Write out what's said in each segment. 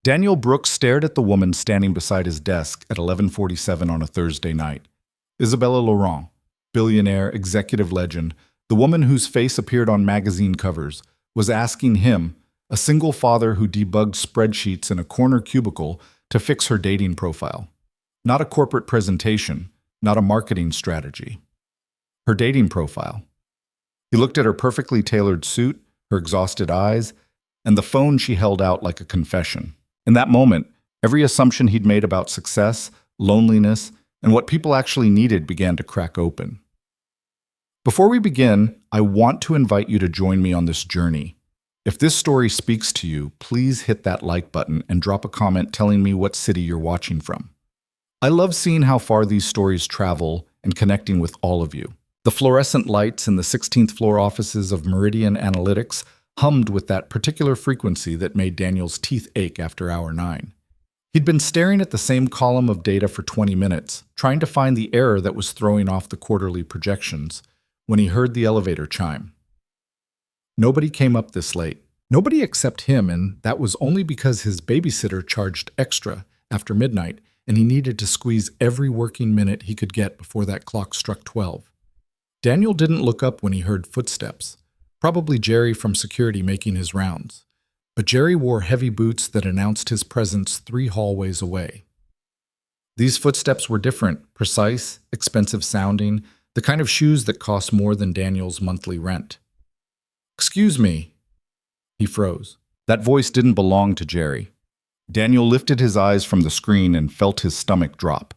Daniel Brooks stared at the woman standing beside his desk at 11:47 on a Thursday night. Isabella Laurent, billionaire, executive legend, the woman whose face appeared on magazine covers, was asking him, a single father who debugged spreadsheets in a corner cubicle, to fix her dating profile. Not a corporate presentation, not a marketing strategy. Her dating profile. He looked at her perfectly tailored suit, her exhausted eyes, and the phone she held out like a confession. In that moment, every assumption he'd made about success, loneliness, and what people actually needed began to crack open. Before we begin, I want to invite you to join me on this journey. If this story speaks to you, please hit that like button and drop a comment telling me what city you're watching from. I love seeing how far these stories travel and connecting with all of you. The fluorescent lights in the 16th floor offices of Meridian Analytics hummed with that particular frequency that made Daniel's teeth ache after hour 9. He'd been staring at the same column of data for 20 minutes, trying to find the error that was throwing off the quarterly projections, when he heard the elevator chime. Nobody came up this late. Nobody except him, and that was only because his babysitter charged extra after midnight, and he needed to squeeze every working minute he could get before that clock struck 12. Daniel didn't look up when he heard footsteps, probably Jerry from security making his rounds. But Jerry wore heavy boots that announced his presence 3 hallways away. These footsteps were different, precise, expensive sounding, the kind of shoes that cost more than Daniel's monthly rent. "Excuse me." He froze. That voice didn't belong to Jerry. Daniel lifted his eyes from the screen and felt his stomach drop.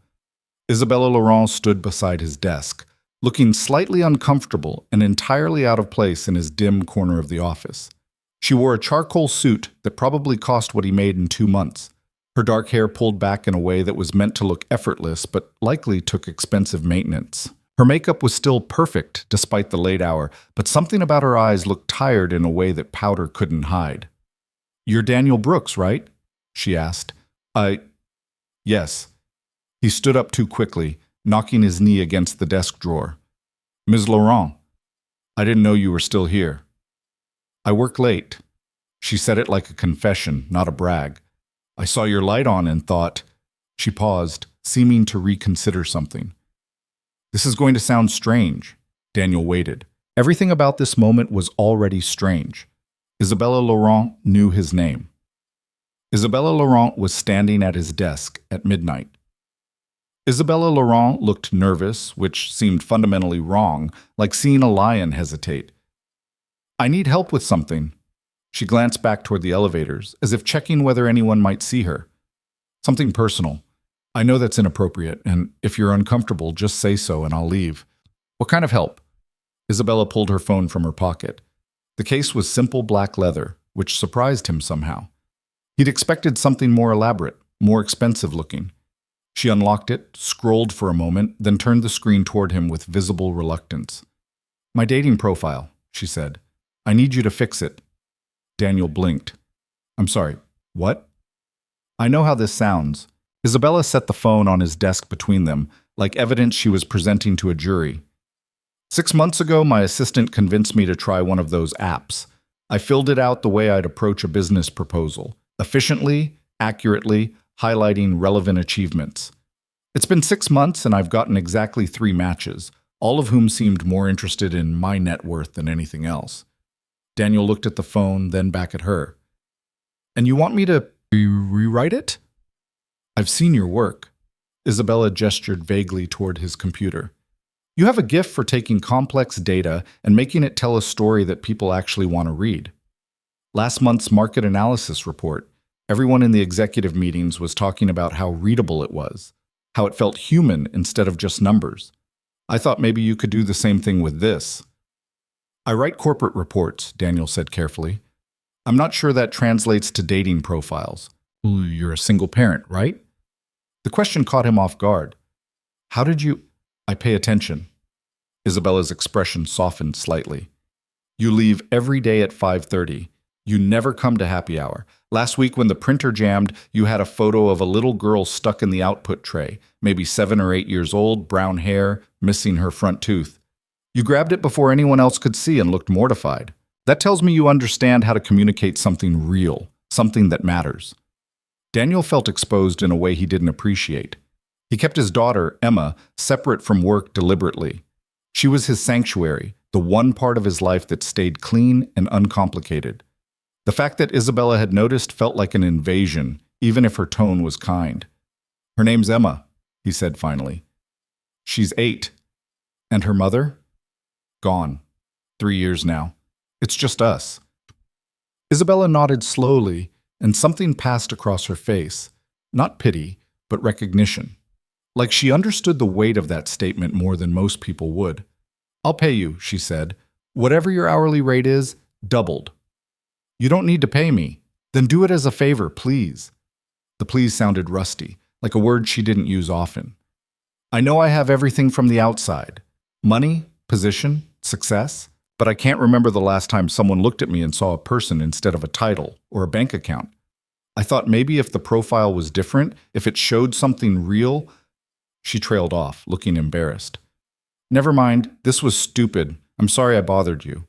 Isabella Laurent stood beside his desk, looking slightly uncomfortable and entirely out of place in his dim corner of the office. She wore a charcoal suit that probably cost what he made in 2 months. Her dark hair pulled back in a way that was meant to look effortless, but likely took expensive maintenance. Her makeup was still perfect despite the late hour, but something about her eyes looked tired in a way that powder couldn't hide. "You're Daniel Brooks, right?" she asked. Yes." He stood up too quickly, knocking his knee against the desk drawer. "Ms. Laurent, I didn't know you were still here." "I work late." She said it like a confession, not a brag. "I saw your light on and thought—" She paused, seeming to reconsider something. "This is going to sound strange." Daniel waited. Everything about this moment was already strange. Isabella Laurent knew his name. Isabella Laurent was standing at his desk at midnight. Isabella Laurent looked nervous, which seemed fundamentally wrong, like seeing a lion hesitate. "I need help with something." She glanced back toward the elevators, as if checking whether anyone might see her. "Something personal. I know that's inappropriate, and if you're uncomfortable, just say so and I'll leave." "What kind of help?" Isabella pulled her phone from her pocket. The case was simple black leather, which surprised him somehow. He'd expected something more elaborate, more expensive looking. She unlocked it, scrolled for a moment, then turned the screen toward him with visible reluctance. "My dating profile," she said. "I need you to fix it." Daniel blinked. "I'm sorry, what?" "I know how this sounds." Isabella set the phone on his desk between them, like evidence she was presenting to a jury. "6 months ago, my assistant convinced me to try one of those apps. I filled it out the way I'd approach a business proposal, efficiently, accurately, highlighting relevant achievements. It's been 6 months and I've gotten exactly 3 matches, all of whom seemed more interested in my net worth than anything else." Daniel looked at the phone, then back at her. "And you want me to rewrite it?" "I've seen your work." Isabella gestured vaguely toward his computer. "You have a gift for taking complex data and making it tell a story that people actually want to read. Last month's market analysis report, everyone in the executive meetings was talking about how readable it was, how it felt human instead of just numbers. I thought maybe you could do the same thing with this." "I write corporate reports," Daniel said carefully. "I'm not sure that translates to dating profiles." "You're a single parent, right?" The question caught him off guard. "How did you—" "I pay attention." Isabella's expression softened slightly. "You leave every day at 5:30. You never come to happy hour. Last week when the printer jammed, you had a photo of a little girl stuck in the output tray, maybe 7 or 8 years old, brown hair, missing her front tooth. You grabbed it before anyone else could see and looked mortified. That tells me you understand how to communicate something real, something that matters." Daniel felt exposed in a way he didn't appreciate. He kept his daughter, Emma, separate from work deliberately. She was his sanctuary, the one part of his life that stayed clean and uncomplicated. The fact that Isabella had noticed felt like an invasion, even if her tone was kind. "Her name's Emma," he said finally. "She's 8. And her mother? Gone. 3 years now. It's just us." Isabella nodded slowly, and something passed across her face. Not pity, but recognition. Like she understood the weight of that statement more than most people would. "I'll pay you," she said. "Whatever your hourly rate is, doubled." "You don't need to pay me. Then do it as a favor, please." The please sounded rusty, like a word she didn't use often. "I know I have everything from the outside. Money, position, success. But I can't remember the last time someone looked at me and saw a person instead of a title or a bank account. I thought maybe if the profile was different, if it showed something real." She trailed off, looking embarrassed. "Never mind, this was stupid. I'm sorry I bothered you."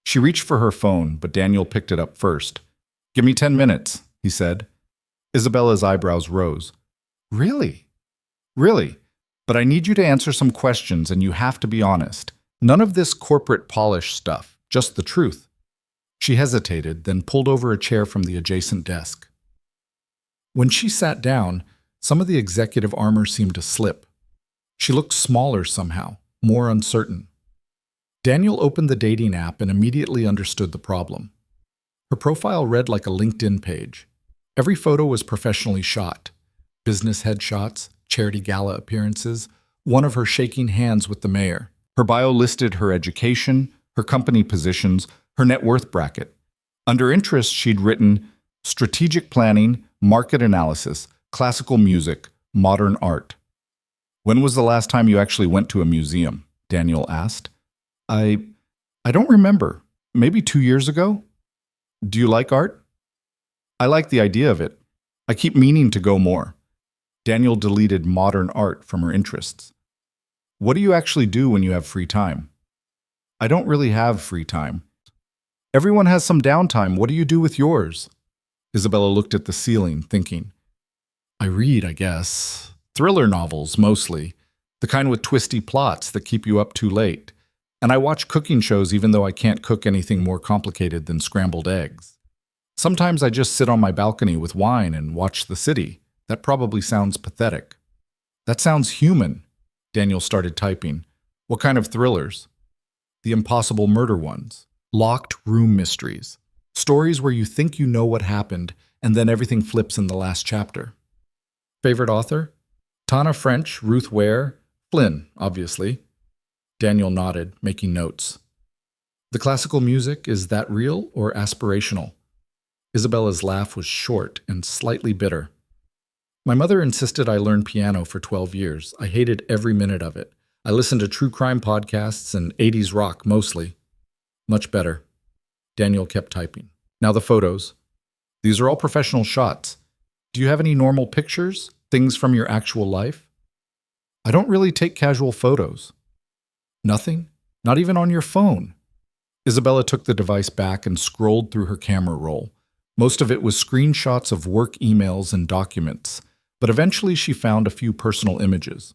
She reached for her phone, but Daniel picked it up first. "Give me 10 minutes, he said. Isabella's eyebrows rose. "Really? Really? But I need you to answer some questions, and you have to be honest. None of this corporate polish stuff, just the truth." She hesitated, then pulled over a chair from the adjacent desk. When she sat down, some of the executive armor seemed to slip. She looked smaller somehow, more uncertain. Daniel opened the dating app and immediately understood the problem. Her profile read like a LinkedIn page. Every photo was professionally shot. Business headshots, charity gala appearances, one of her shaking hands with the mayor. Her bio listed her education, her company positions, her net worth bracket. Under interests, she'd written strategic planning, market analysis, classical music, modern art. "When was the last time you actually went to a museum?" Daniel asked. I don't remember. Maybe 2 years ago?" "Do you like art?" "I like the idea of it. I keep meaning to go more." Daniel deleted modern art from her interests. "What do you actually do when you have free time?" "I don't really have free time." "Everyone has some downtime. What do you do with yours?" Isabella looked at the ceiling, thinking. "I read, I guess. Thriller novels, mostly. The kind with twisty plots that keep you up too late. And I watch cooking shows even though I can't cook anything more complicated than scrambled eggs. Sometimes I just sit on my balcony with wine and watch the city. That probably sounds pathetic." "That sounds human." Daniel started typing. "What kind of thrillers?" "The impossible murder ones. Locked room mysteries. Stories where you think you know what happened, and then everything flips in the last chapter." "Favorite author?" "Tana French, Ruth Ware, Flynn, obviously." Daniel nodded, making notes. "The classical music, is that real or aspirational?" Isabella's laugh was short and slightly bitter. "My mother insisted I learn piano for 12 years. I hated every minute of it. I listened to true crime podcasts and 80s rock mostly." "Much better." Daniel kept typing. "Now the photos. These are all professional shots. Do you have any normal pictures? Things from your actual life?" "I don't really take casual photos." "Nothing? Not even on your phone?" Isabella took the device back and scrolled through her camera roll. Most of it was screenshots of work emails and documents, but eventually she found a few personal images.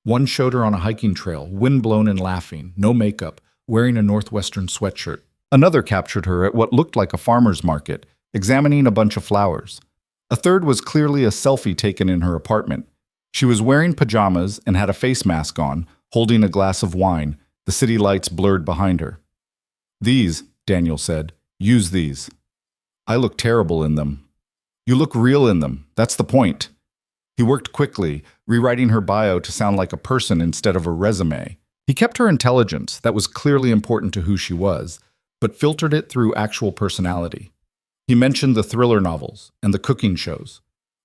One showed her on a hiking trail, windblown and laughing, no makeup, wearing a Northwestern sweatshirt. Another captured her at what looked like a farmer's market, examining a bunch of flowers. A third was clearly a selfie taken in her apartment. She was wearing pajamas and had a face mask on, holding a glass of wine, the city lights blurred behind her. "These," Daniel said. "Use these." "I look terrible in them." "You look real in them. That's the point." He worked quickly, rewriting her bio to sound like a person instead of a resume. He kept her intelligence, that was clearly important to who she was, but filtered it through actual personality. He mentioned the thriller novels and the cooking shows.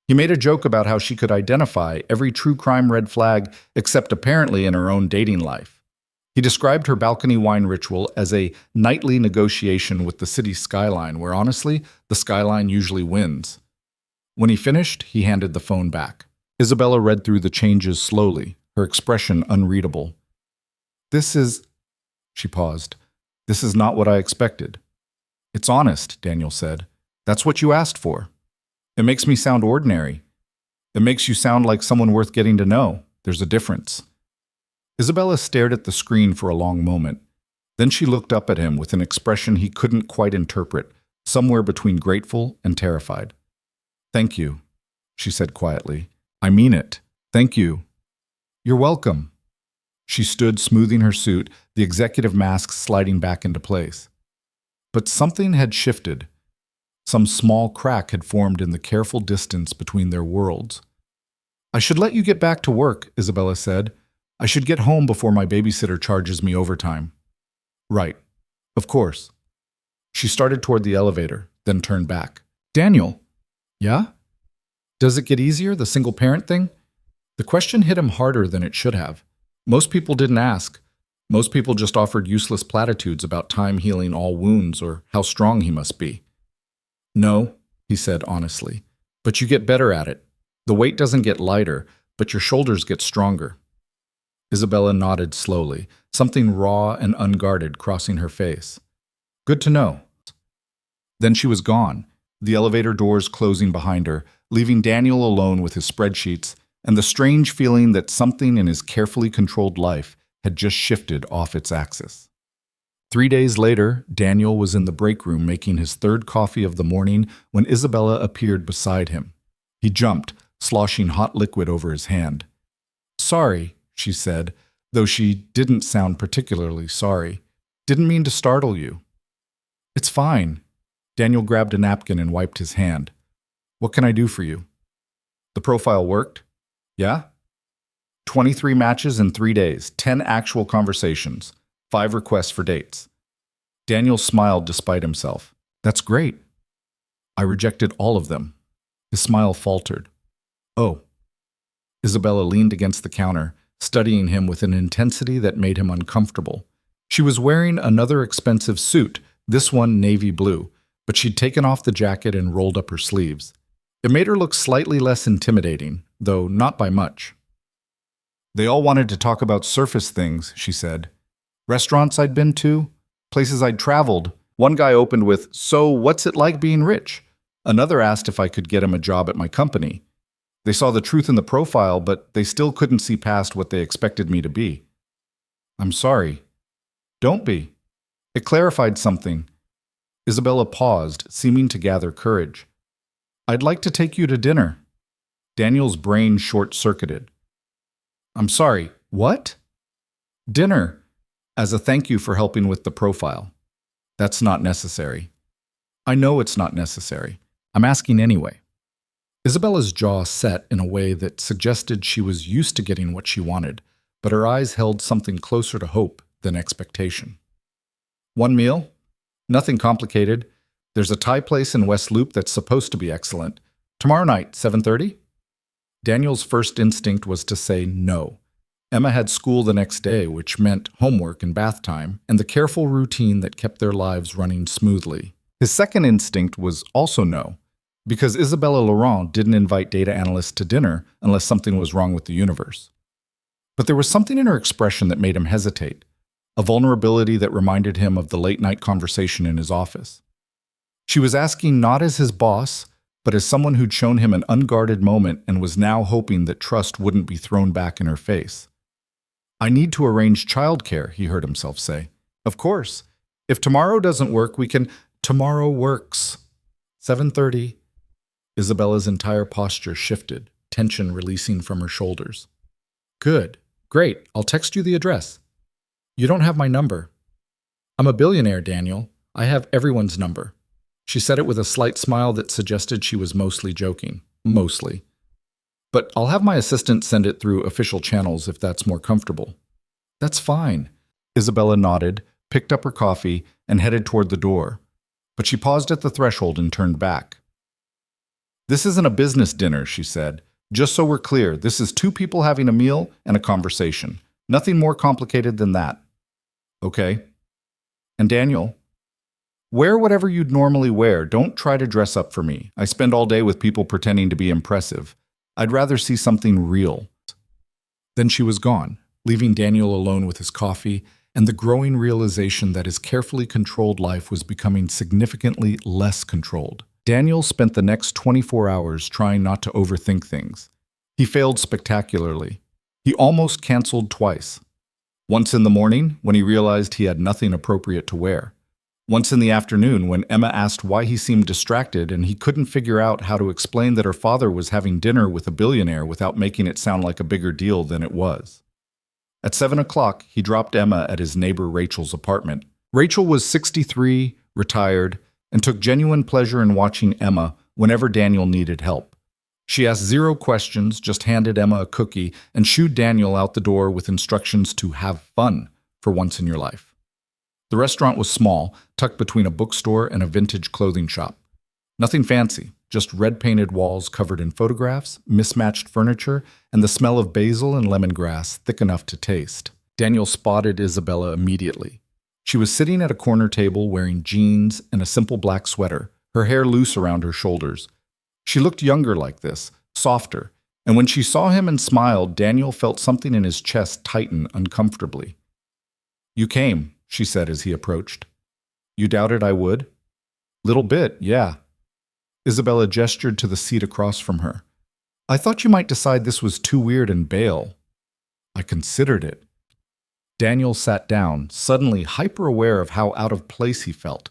He made a joke about how she could identify every true crime red flag except apparently in her own dating life. He described her balcony wine ritual as a nightly negotiation with the city skyline, where honestly, the skyline usually wins. When he finished, he handed the phone back. Isabella read through the changes slowly, her expression unreadable. "This is..." She paused. "This is not what I expected." "It's honest," Daniel said. "That's what you asked for." It makes me sound ordinary. It makes you sound like someone worth getting to know. There's a difference. Isabella stared at the screen for a long moment. Then she looked up at him with an expression he couldn't quite interpret, somewhere between grateful and terrified. "Thank you," she said quietly. "I mean it. Thank you." "You're welcome." She stood smoothing her suit, the executive mask sliding back into place. But something had shifted. Some small crack had formed in the careful distance between their worlds. "I should let you get back to work," Isabella said. "I should get home before my babysitter charges me overtime." "Right. Of course." She started toward the elevator, then turned back. "Daniel." "Yeah?" "Does it get easier, the single-parent thing?" The question hit him harder than it should have. Most people didn't ask. Most people just offered useless platitudes about time healing all wounds or how strong he must be. "No," he said honestly, "but you get better at it. The weight doesn't get lighter, but your shoulders get stronger." Isabella nodded slowly, something raw and unguarded crossing her face. "Good to know." Then she was gone, the elevator doors closing behind her, leaving Daniel alone with his spreadsheets and the strange feeling that something in his carefully controlled life had just shifted off its axis. 3 days later, Daniel was in the break room making his third coffee of the morning when Isabella appeared beside him. He jumped, sloshing hot liquid over his hand. "Sorry," she said, though she didn't sound particularly sorry. "Didn't mean to startle you." "It's fine." Daniel grabbed a napkin and wiped his hand. "What can I do for you?" "The profile worked?" "Yeah?" 23 matches in 3 days, 10 actual conversations, 5 requests for dates. Daniel smiled despite himself. "That's great." "I rejected all of them." His smile faltered. "Oh." Isabella leaned against the counter, studying him with an intensity that made him uncomfortable. She was wearing another expensive suit, this one navy blue, but she'd taken off the jacket and rolled up her sleeves. It made her look slightly less intimidating, though not by much. "They all wanted to talk about surface things," she said. "Restaurants I'd been to, places I'd traveled. One guy opened with, 'So, what's it like being rich?' Another asked if I could get him a job at my company. They saw the truth in the profile, but they still couldn't see past what they expected me to be." "I'm sorry." "Don't be." It clarified something. Isabella paused, seeming to gather courage. "I'd like to take you to dinner." Daniel's brain short-circuited. "I'm sorry, what?" "Dinner, as a thank you for helping with the profile." "That's not necessary." "I know it's not necessary. I'm asking anyway." Isabella's jaw set in a way that suggested she was used to getting what she wanted, but her eyes held something closer to hope than expectation. "One meal? Nothing complicated. There's a Thai place in West Loop that's supposed to be excellent. Tomorrow night, 7:30? Daniel's first instinct was to say no. Emma had school the next day, which meant homework and bath time, and the careful routine that kept their lives running smoothly. His second instinct was also no, because Isabella Laurent didn't invite data analysts to dinner unless something was wrong with the universe. But there was something in her expression that made him hesitate, a vulnerability that reminded him of the late-night conversation in his office. She was asking not as his boss, but as someone who'd shown him an unguarded moment and was now hoping that trust wouldn't be thrown back in her face. "I need to arrange childcare," he heard himself say. "Of course. If tomorrow doesn't work, we can—" "Tomorrow works. 7:30. Isabella's entire posture shifted, tension releasing from her shoulders. "Good. Great. I'll text you the address." "You don't have my number." "I'm a billionaire, Daniel. I have everyone's number." She said it with a slight smile that suggested she was mostly joking. Mostly. "But I'll have my assistant send it through official channels if that's more comfortable." "That's fine." Isabella nodded, picked up her coffee, and headed toward the door. But she paused at the threshold and turned back. "This isn't a business dinner," she said. "Just so we're clear, this is 2 people having a meal and a conversation. Nothing more complicated than that." "Okay." "And Daniel, wear whatever you'd normally wear. Don't try to dress up for me. I spend all day with people pretending to be impressive. I'd rather see something real." Then she was gone, leaving Daniel alone with his coffee and the growing realization that his carefully controlled life was becoming significantly less controlled. Daniel spent the next 24 hours trying not to overthink things. He failed spectacularly. He almost canceled twice. Once in the morning, when he realized he had nothing appropriate to wear. Once in the afternoon, when Emma asked why he seemed distracted and he couldn't figure out how to explain that her father was having dinner with a billionaire without making it sound like a bigger deal than it was. At 7 o'clock, he dropped Emma at his neighbor Rachel's apartment. Rachel was 63, retired, and took genuine pleasure in watching Emma whenever Daniel needed help. She asked 0 questions, just handed Emma a cookie, and shooed Daniel out the door with instructions to have fun for once in your life. The restaurant was small, tucked between a bookstore and a vintage clothing shop. Nothing fancy, just red-painted walls covered in photographs, mismatched furniture, and the smell of basil and lemongrass thick enough to taste. Daniel spotted Isabella immediately. She was sitting at a corner table wearing jeans and a simple black sweater, her hair loose around her shoulders. She looked younger like this, softer, and when she saw him and smiled, Daniel felt something in his chest tighten uncomfortably. "You came," she said as he approached. "You doubted I would?" "Little bit, yeah." Isabella gestured to the seat across from her. "I thought you might decide this was too weird and bail." "I considered it." Daniel sat down, suddenly hyper-aware of how out of place he felt.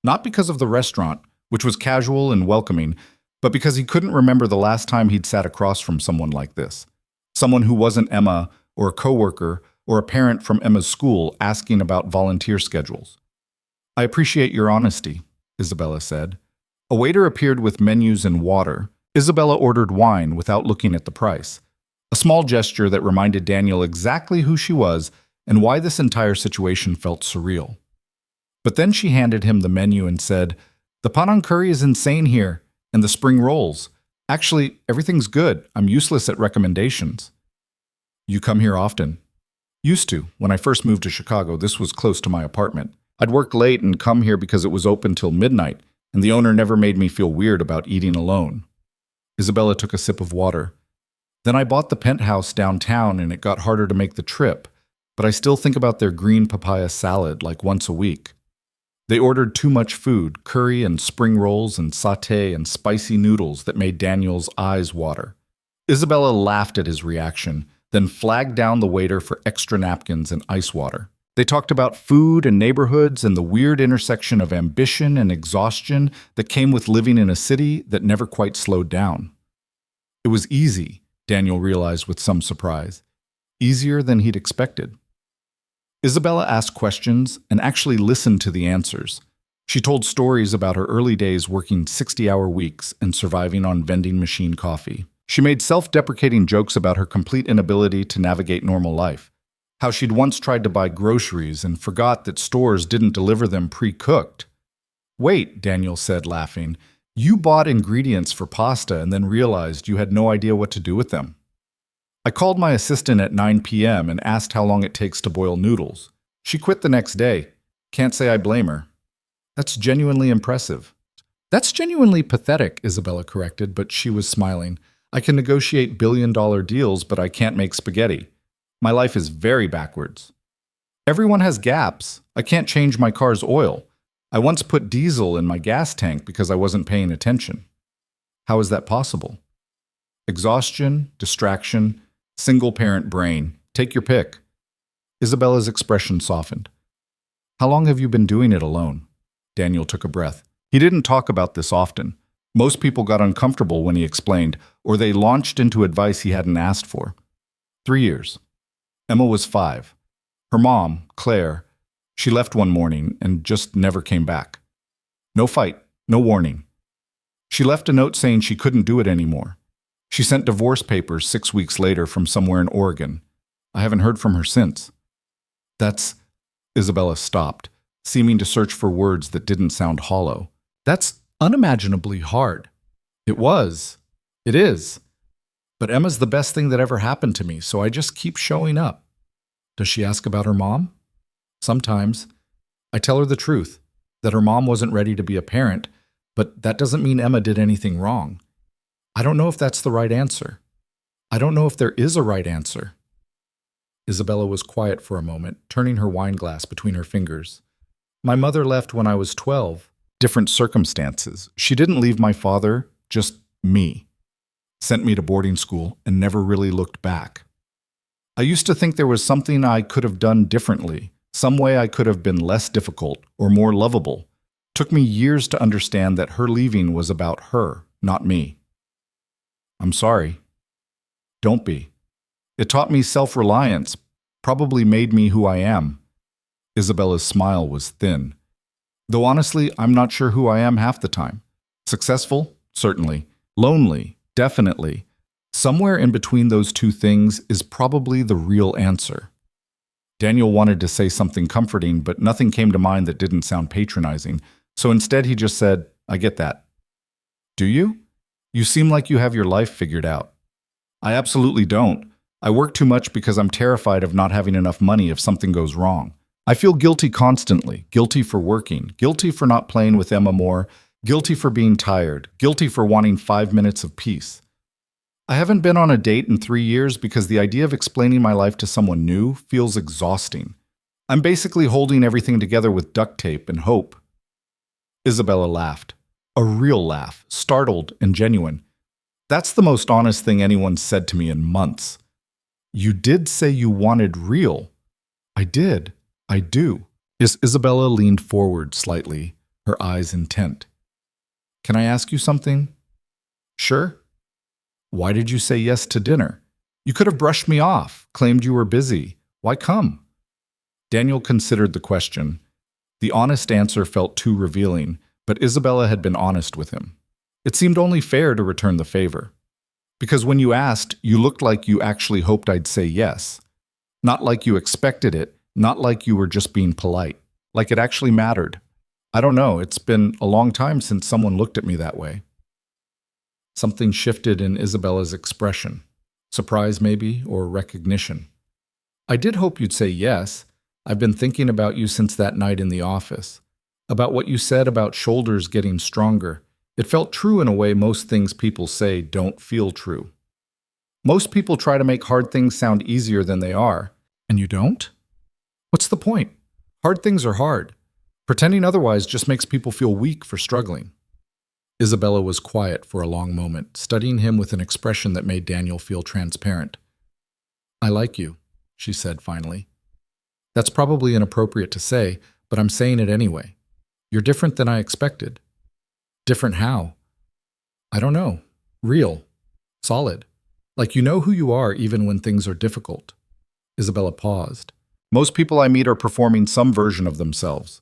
Not because of the restaurant, which was casual and welcoming, but because he couldn't remember the last time he'd sat across from someone like this. Someone who wasn't Emma, or a coworker, or a parent from Emma's school asking about volunteer schedules. "I appreciate your honesty," Isabella said. A waiter appeared with menus and water. Isabella ordered wine without looking at the price. A small gesture that reminded Daniel exactly who she was and why this entire situation felt surreal. But then she handed him the menu and said, "The panang curry is insane here, and the spring rolls. Actually, everything's good. I'm useless at recommendations." "You come here often?" "Used to. When I first moved to Chicago, this was close to my apartment. I'd work late and come here because it was open till midnight, and the owner never made me feel weird about eating alone." Isabella took a sip of water. "Then I bought the penthouse downtown and it got harder to make the trip, but I still think about their green papaya salad like once a week." They ordered too much food, curry and spring rolls and sauté and spicy noodles that made Daniel's eyes water. Isabella laughed at his reaction, then flagged down the waiter for extra napkins and ice water. They talked about food and neighborhoods and the weird intersection of ambition and exhaustion that came with living in a city that never quite slowed down. It was easy, Daniel realized with some surprise. Easier than he'd expected. Isabella asked questions and actually listened to the answers. She told stories about her early days working 60-hour weeks and surviving on vending machine coffee. She made self-deprecating jokes about her complete inability to navigate normal life. How she'd once tried to buy groceries and forgot that stores didn't deliver them pre-cooked. "Wait," Daniel said, laughing. "You bought ingredients for pasta and then realized you had no idea what to do with them." "I called my assistant at 9 p.m. and asked how long it takes to boil noodles. She quit the next day. Can't say I blame her." "That's genuinely impressive." "That's genuinely pathetic," Isabella corrected, but she was smiling. "I can negotiate billion-dollar deals, but I can't make spaghetti. My life is very backwards." "Everyone has gaps. I can't change my car's oil. I once put diesel in my gas tank because I wasn't paying attention." "How is that possible?" "Exhaustion, distraction, single-parent brain. Take your pick." Isabella's expression softened. "How long have you been doing it alone?" Daniel took a breath. He didn't talk about this often. Most people got uncomfortable when he explained, or they launched into advice he hadn't asked for. 3 years. Emma was 5. Her mom, Claire, she left one morning and just never came back. No fight, no warning. She left a note saying she couldn't do it anymore. She sent divorce papers 6 weeks later from somewhere in Oregon. I haven't heard from her since. That's... Isabella stopped, seeming to search for words that didn't sound hollow. "That's unimaginably hard." "It was. It is. But Emma's the best thing that ever happened to me, so I just keep showing up." "Does she ask about her mom?" "Sometimes. I tell her the truth, that her mom wasn't ready to be a parent, but that doesn't mean Emma did anything wrong. I don't know if that's the right answer. I don't know if there is a right answer." Isabella was quiet for a moment, turning her wine glass between her fingers. "My mother left when I was 12. different circumstances. She didn't leave my father, just me. Sent me to boarding school and never really looked back. I used to think there was something I could have done differently, some way I could have been less difficult or more lovable. Took me years to understand that her leaving was about her, not me. I'm sorry. Don't be. It taught me self-reliance, probably made me who I am. Isabella's smile was thin. Though honestly, I'm not sure who I am half the time. Successful? Certainly. Lonely? Definitely. Somewhere in between those two things is probably the real answer. Daniel wanted to say something comforting, but nothing came to mind that didn't sound patronizing, so instead he just said, I get that. Do you? You seem like you have your life figured out. I absolutely don't. I work too much because I'm terrified of not having enough money if something goes wrong. I feel guilty constantly, guilty for working, guilty for not playing with Emma more, guilty for being tired, guilty for wanting 5 minutes of peace. I haven't been on a date in 3 years because the idea of explaining my life to someone new feels exhausting. I'm basically holding everything together with duct tape and hope. Isabella laughed. A real laugh, startled and genuine. That's the most honest thing anyone's said to me in months. You did say you wanted real. I did. I do. Isabella leaned forward slightly, her eyes intent. Can I ask you something? Sure. Why did you say yes to dinner? You could have brushed me off, claimed you were busy. Why come? Daniel considered the question. The honest answer felt too revealing, but Isabella had been honest with him. It seemed only fair to return the favor. Because when you asked, you looked like you actually hoped I'd say yes. Not like you expected it, not like you were just being polite. Like it actually mattered. I don't know, it's been a long time since someone looked at me that way. Something shifted in Isabella's expression. Surprise, maybe, or recognition. I did hope you'd say yes. I've been thinking about you since that night in the office. About what you said about shoulders getting stronger. It felt true in a way most things people say don't feel true. Most people try to make hard things sound easier than they are. And you don't? What's the point? Hard things are hard. Pretending otherwise just makes people feel weak for struggling. Isabella was quiet for a long moment, studying him with an expression that made Daniel feel transparent. I like you, she said finally. That's probably inappropriate to say, but I'm saying it anyway. You're different than I expected. Different how? I don't know. Real. Solid. Like you know who you are even when things are difficult. Isabella paused. Most people I meet are performing some version of themselves.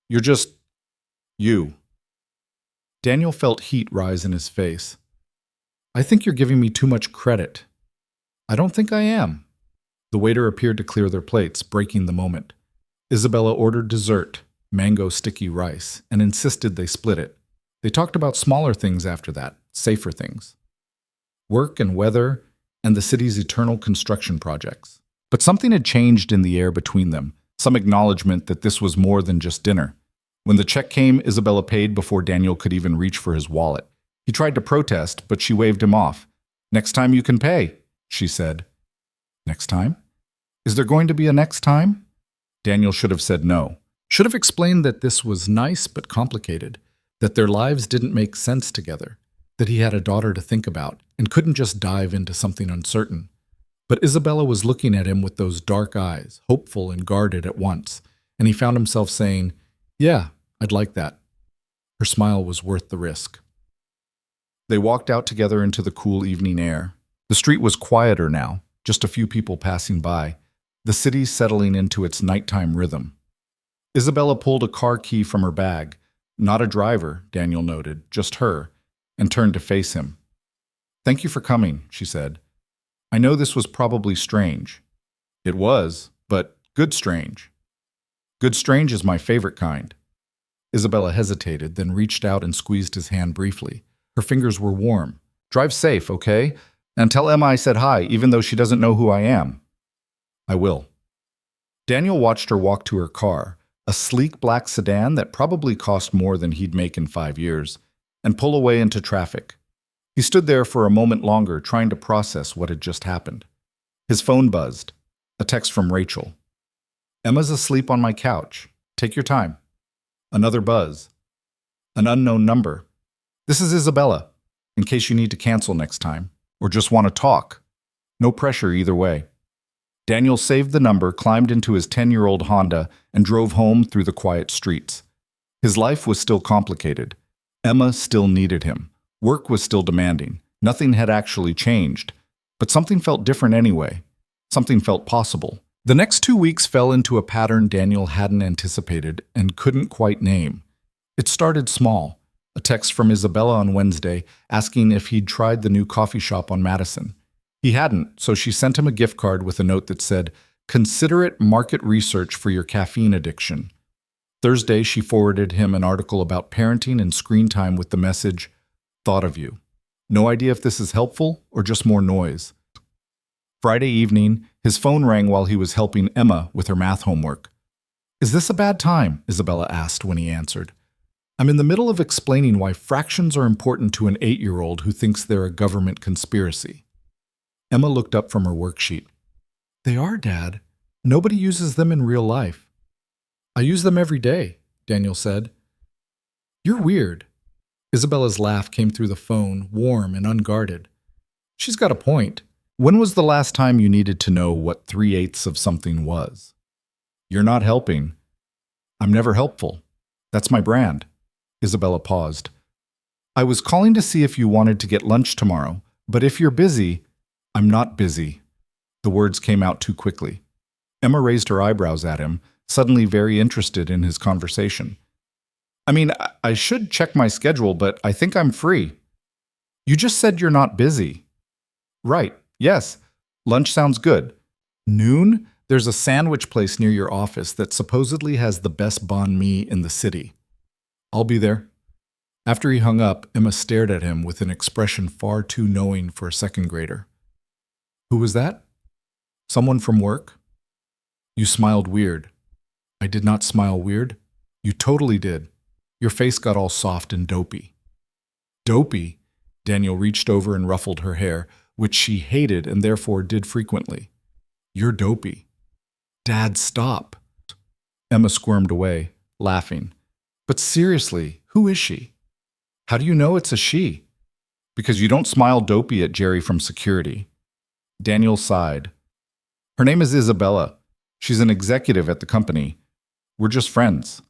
You're just you. Daniel felt heat rise in his face. I think you're giving me too much credit. I don't think I am. The waiter appeared to clear their plates, breaking the moment. Isabella ordered dessert, mango sticky rice, and insisted they split it. They talked about smaller things after that, safer things. Work and weather, and the city's eternal construction projects. But something had changed in the air between them, some acknowledgement that this was more than just dinner. When the check came, Isabella paid before Daniel could even reach for his wallet. He tried to protest, but she waved him off. Next time you can pay, she said. Next time? Is there going to be a next time? Daniel should have said no. Should have explained that this was nice but complicated, that their lives didn't make sense together, that he had a daughter to think about and couldn't just dive into something uncertain. But Isabella was looking at him with those dark eyes, hopeful and guarded at once, and he found himself saying, Yeah, I'd like that. Her smile was worth the risk. They walked out together into the cool evening air. The street was quieter now, just a few people passing by, the city settling into its nighttime rhythm. Isabella pulled a car key from her bag. Not a driver, Daniel noted, just her, and turned to face him. Thank you for coming, she said. I know this was probably strange. It was, but good strange. Good strange is my favorite kind. Isabella hesitated, then reached out and squeezed his hand briefly. Her fingers were warm. Drive safe, okay? And tell Emma I said hi, even though she doesn't know who I am. I will. Daniel watched her walk to her car, a sleek black sedan that probably cost more than he'd make in 5 years, and pull away into traffic. He stood there for a moment longer, trying to process what had just happened. His phone buzzed. A text from Rachel. Emma's asleep on my couch. Take your time. Another buzz. An unknown number. This is Isabella, in case you need to cancel next time, or just want to talk. No pressure either way. Daniel saved the number, climbed into his 10-year-old Honda, and drove home through the quiet streets. His life was still complicated. Emma still needed him. Work was still demanding. Nothing had actually changed. But something felt different anyway. Something felt possible. The next 2 weeks fell into a pattern Daniel hadn't anticipated and couldn't quite name. It started small. A text from Isabella on Wednesday asking if he'd tried the new coffee shop on Madison. He hadn't, so she sent him a gift card with a note that said, "Consider it market research for your caffeine addiction." Thursday, she forwarded him an article about parenting and screen time with the message, "Thought of you." No idea if this is helpful or just more noise. Friday evening, his phone rang while he was helping Emma with her math homework. "Is this a bad time?" Isabella asked when he answered. "I'm in the middle of explaining why fractions are important to an 8-year-old who thinks they're a government conspiracy." Emma looked up from her worksheet. "They are, Dad. Nobody uses them in real life." "I use them every day," Daniel said. "You're weird." Isabella's laugh came through the phone, warm and unguarded. "She's got a point. When was the last time you needed to know what 3/8 of something was?" "You're not helping." "I'm never helpful. That's my brand." Isabella paused. "I was calling to see if you wanted to get lunch tomorrow, but if you're busy—" "I'm not busy." The words came out too quickly. Emma raised her eyebrows at him, suddenly very interested in his conversation. "I mean, I should check my schedule, but I think I'm free." "You just said you're not busy." "Right, yes. Lunch sounds good. Noon? There's a sandwich place near your office that supposedly has the best banh mi in the city. I'll be there." After he hung up, Emma stared at him with an expression far too knowing for a second grader. "Who was that?" "Someone from work." "You smiled weird." "I did not smile weird." "You totally did. Your face got all soft and dopey." "Dopey?" Daniel reached over and ruffled her hair, which she hated and therefore did frequently. "You're dopey." "Dad, stop." Emma squirmed away, laughing. "But seriously, who is she?" "How do you know it's a she?" "Because you don't smile dopey at Jerry from security." Daniel sighed. "Her name is Isabella. She's an executive at the company. We're just friends."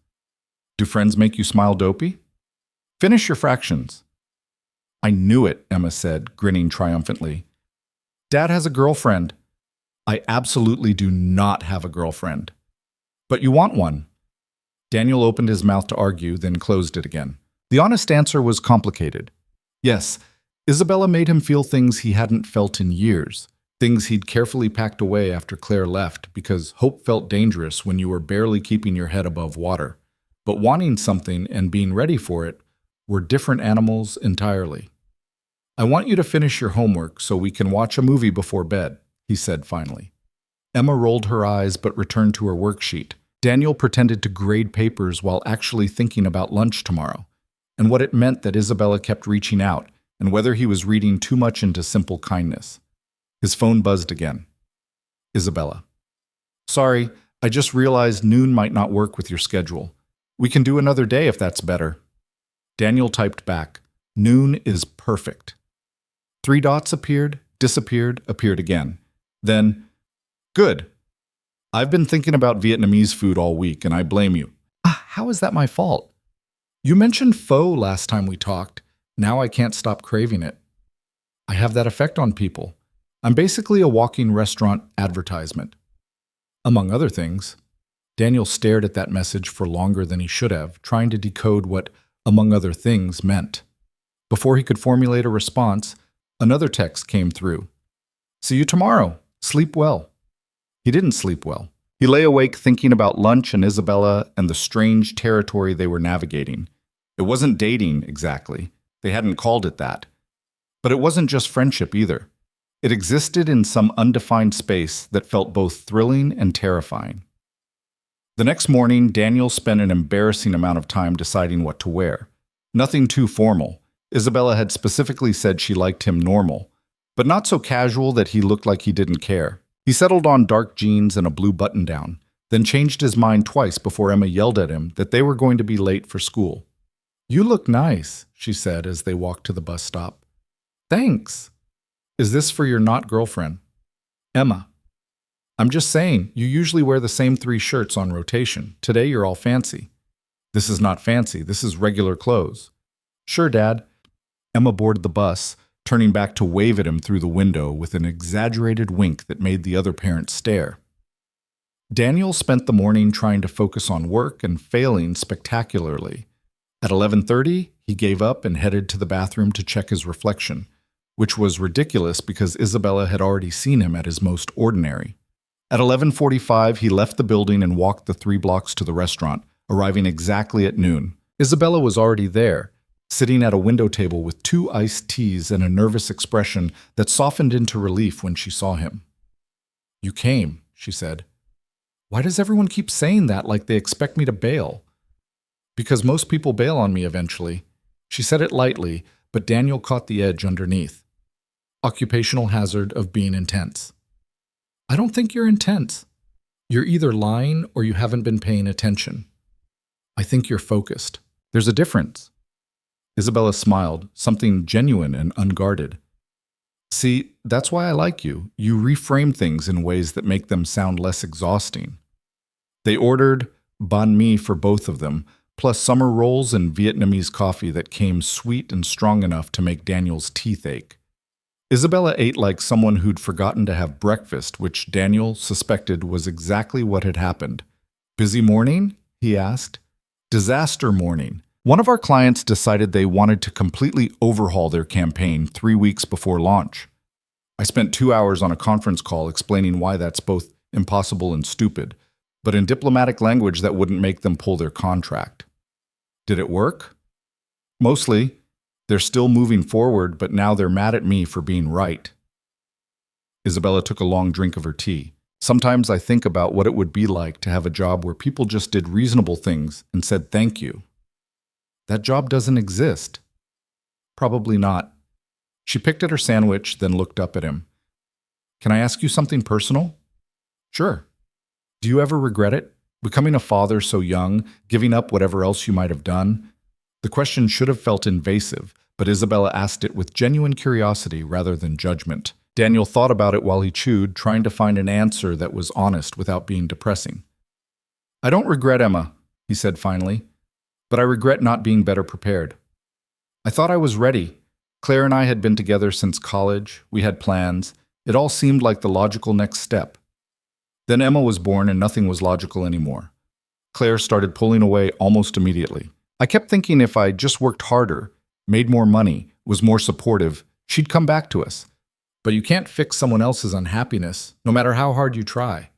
"Do friends make you smile dopey?" "Finish your fractions." "I knew it," Emma said, grinning triumphantly. "Dad has a girlfriend." "I absolutely do not have a girlfriend." "But you want one." Daniel opened his mouth to argue, then closed it again. The honest answer was complicated. Yes, Isabella made him feel things he hadn't felt in years, things he'd carefully packed away after Claire left because hope felt dangerous when you were barely keeping your head above water. But wanting something and being ready for it were different animals entirely. "I want you to finish your homework so we can watch a movie before bed," he said finally. Emma rolled her eyes but returned to her worksheet. Daniel pretended to grade papers while actually thinking about lunch tomorrow, and what it meant that Isabella kept reaching out, and whether he was reading too much into simple kindness. His phone buzzed again. "Isabella. Sorry, I just realized noon might not work with your schedule. We can do another day if that's better." Daniel typed back, "Noon is perfect." 3 dots appeared, disappeared, appeared again. Then, "Good. I've been thinking about Vietnamese food all week, and I blame you." How is that my fault?" "You mentioned pho last time we talked. Now I can't stop craving it." "I have that effect on people. I'm basically a walking restaurant advertisement." Among other things. Daniel stared at that message for longer than he should have, trying to decode what "among other things" meant. Before he could formulate a response, another text came through. "See you tomorrow. Sleep well." He didn't sleep well. He lay awake thinking about lunch and Isabella and the strange territory they were navigating. It wasn't dating, exactly. They hadn't called it that. But it wasn't just friendship either. It existed in some undefined space that felt both thrilling and terrifying. The next morning, Daniel spent an embarrassing amount of time deciding what to wear. Nothing too formal. Isabella had specifically said she liked him normal, but not so casual that he looked like he didn't care. He settled on dark jeans and a blue button-down, then changed his mind twice before Emma yelled at him that they were going to be late for school. You look nice, she said as they walked to the bus stop. Thanks. Is this for your not girlfriend? Emma. I'm just saying, you usually wear the same 3 shirts on rotation. Today you're all fancy. This is not fancy, this is regular clothes. Sure, Dad. Emma boarded the bus, turning back to wave at him through the window with an exaggerated wink that made the other parents stare. Daniel spent the morning trying to focus on work and failing spectacularly. At 11:30, he gave up and headed to the bathroom to check his reflection, which was ridiculous because Isabella had already seen him at his most ordinary. At 11:45, he left the building and walked the 3 blocks to the restaurant, arriving exactly at noon. Isabella was already there, sitting at a window table with 2 iced teas and a nervous expression that softened into relief when she saw him. You came, she said. Why does everyone keep saying that like they expect me to bail? Because most people bail on me eventually. She said it lightly, but Daniel caught the edge underneath. Occupational hazard of being intense. I don't think you're intense. You're either lying or you haven't been paying attention. I think you're focused. There's a difference. Isabella smiled, something genuine and unguarded. See, that's why I like you. You reframe things in ways that make them sound less exhausting. They ordered banh mi for both of them, plus summer rolls and Vietnamese coffee that came sweet and strong enough to make Daniel's teeth ache. Isabella ate like someone who'd forgotten to have breakfast, which Daniel suspected was exactly what had happened. Busy morning? He asked. Disaster morning. One of our clients decided they wanted to completely overhaul their campaign 3 weeks before launch. I spent 2 hours on a conference call explaining why that's both impossible and stupid, but in diplomatic language that wouldn't make them pull their contract. Did it work? Mostly. They're still moving forward, but now they're mad at me for being right. Isabella took a long drink of her tea. Sometimes I think about what it would be like to have a job where people just did reasonable things and said thank you. That job doesn't exist. Probably not. She picked at her sandwich, then looked up at him. Can I ask you something personal? Sure. Do you ever regret it? Becoming a father so young, giving up whatever else you might have done? The question should have felt invasive, but Isabella asked it with genuine curiosity rather than judgment. Daniel thought about it while he chewed, trying to find an answer that was honest without being depressing. I don't regret Emma, he said finally, but I regret not being better prepared. I thought I was ready. Claire and I had been together since college. We had plans. It all seemed like the logical next step. Then Emma was born and nothing was logical anymore. Claire started pulling away almost immediately. I kept thinking if I just worked harder, made more money, was more supportive, she'd come back to us. But you can't fix someone else's unhappiness, no matter how hard you try.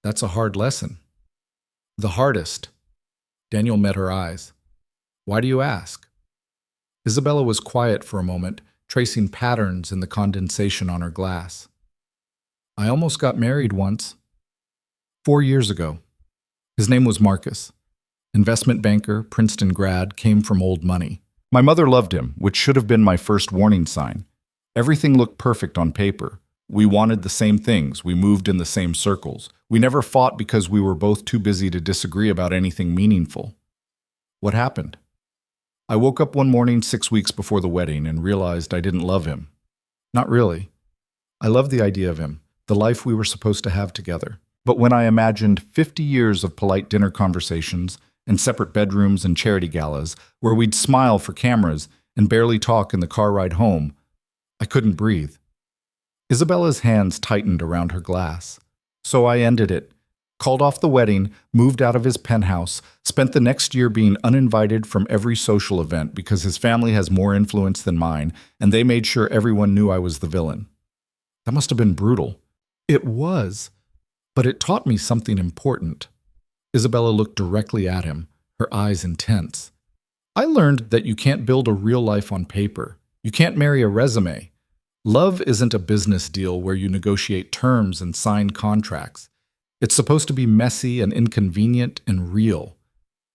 That's a hard lesson. The hardest. Daniel met her eyes. Why do you ask? Isabella was quiet for a moment, tracing patterns in the condensation on her glass. I almost got married once. 4 years ago. His name was Marcus. Investment banker, Princeton grad, came from old money. My mother loved him, which should have been my first warning sign. Everything looked perfect on paper. We wanted the same things. We moved in the same circles. We never fought because we were both too busy to disagree about anything meaningful. What happened? I woke up one morning 6 weeks before the wedding and realized I didn't love him. Not really. I loved the idea of him, the life we were supposed to have together. But when I imagined 50 years of polite dinner conversations and separate bedrooms and charity galas where we'd smile for cameras and barely talk in the car ride home, I couldn't breathe. Isabella's hands tightened around her glass. So I ended it, called off the wedding, moved out of his penthouse, spent the next year being uninvited from every social event because his family has more influence than mine, and they made sure everyone knew I was the villain. That must have been brutal. It was, but it taught me something important. Isabella looked directly at him, her eyes intense. I learned that you can't build a real life on paper. You can't marry a resume. Love isn't a business deal where you negotiate terms and sign contracts. It's supposed to be messy and inconvenient and real.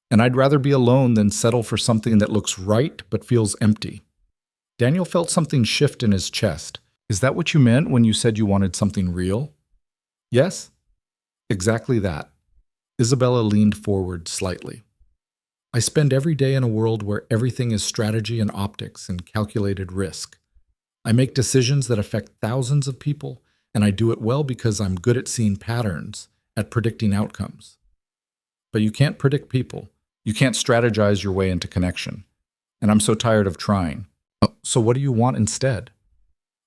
And I'd rather be alone than settle for something that looks right but feels empty. Daniel felt something shift in his chest. Is that what you meant when you said you wanted something real? Yes? Exactly that. Isabella leaned forward slightly. I spend every day in a world where everything is strategy and optics and calculated risk. I make decisions that affect thousands of people, and I do it well because I'm good at seeing patterns, at predicting outcomes. But you can't predict people. You can't strategize your way into connection. And I'm so tired of trying. So what do you want instead?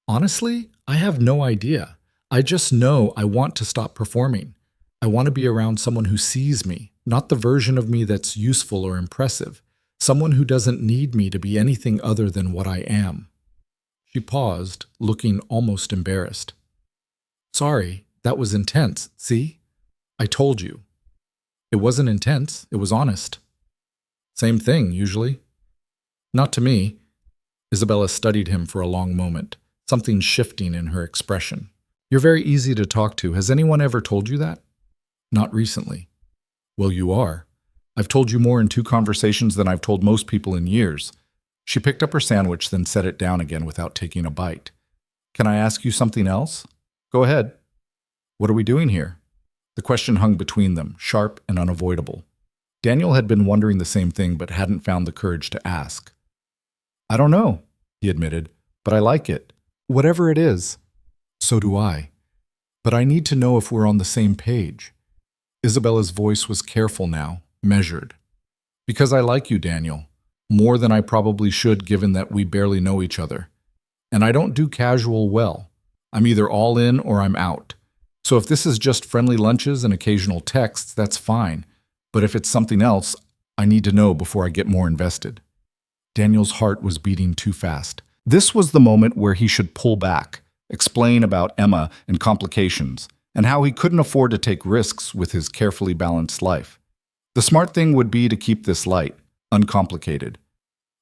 Honestly, I have no idea. I just know I want to stop performing. I want to be around someone who sees me, not the version of me that's useful or impressive, someone who doesn't need me to be anything other than what I am. She paused, looking almost embarrassed. Sorry, that was intense, see? I told you. It wasn't intense, it was honest. Same thing, usually. Not to me. Isabella studied him for a long moment, something shifting in her expression. You're very easy to talk to. Has anyone ever told you that? Not recently. Well, you are. I've told you more in 2 conversations than I've told most people in years. She picked up her sandwich, then set it down again without taking a bite. Can I ask you something else? Go ahead. What are we doing here? The question hung between them, sharp and unavoidable. Daniel had been wondering the same thing but hadn't found the courage to ask. I don't know, he admitted, but I like it. Whatever it is. So do I. But I need to know if we're on the same page. Isabella's voice was careful now, measured. Because I like you, Daniel, more than I probably should given that we barely know each other. And I don't do casual well. I'm either all in or I'm out. So if this is just friendly lunches and occasional texts, that's fine. But if it's something else, I need to know before I get more invested. Daniel's heart was beating too fast. This was the moment where he should pull back, explain about Emma and complications, and how he couldn't afford to take risks with his carefully balanced life. The smart thing would be to keep this light, uncomplicated.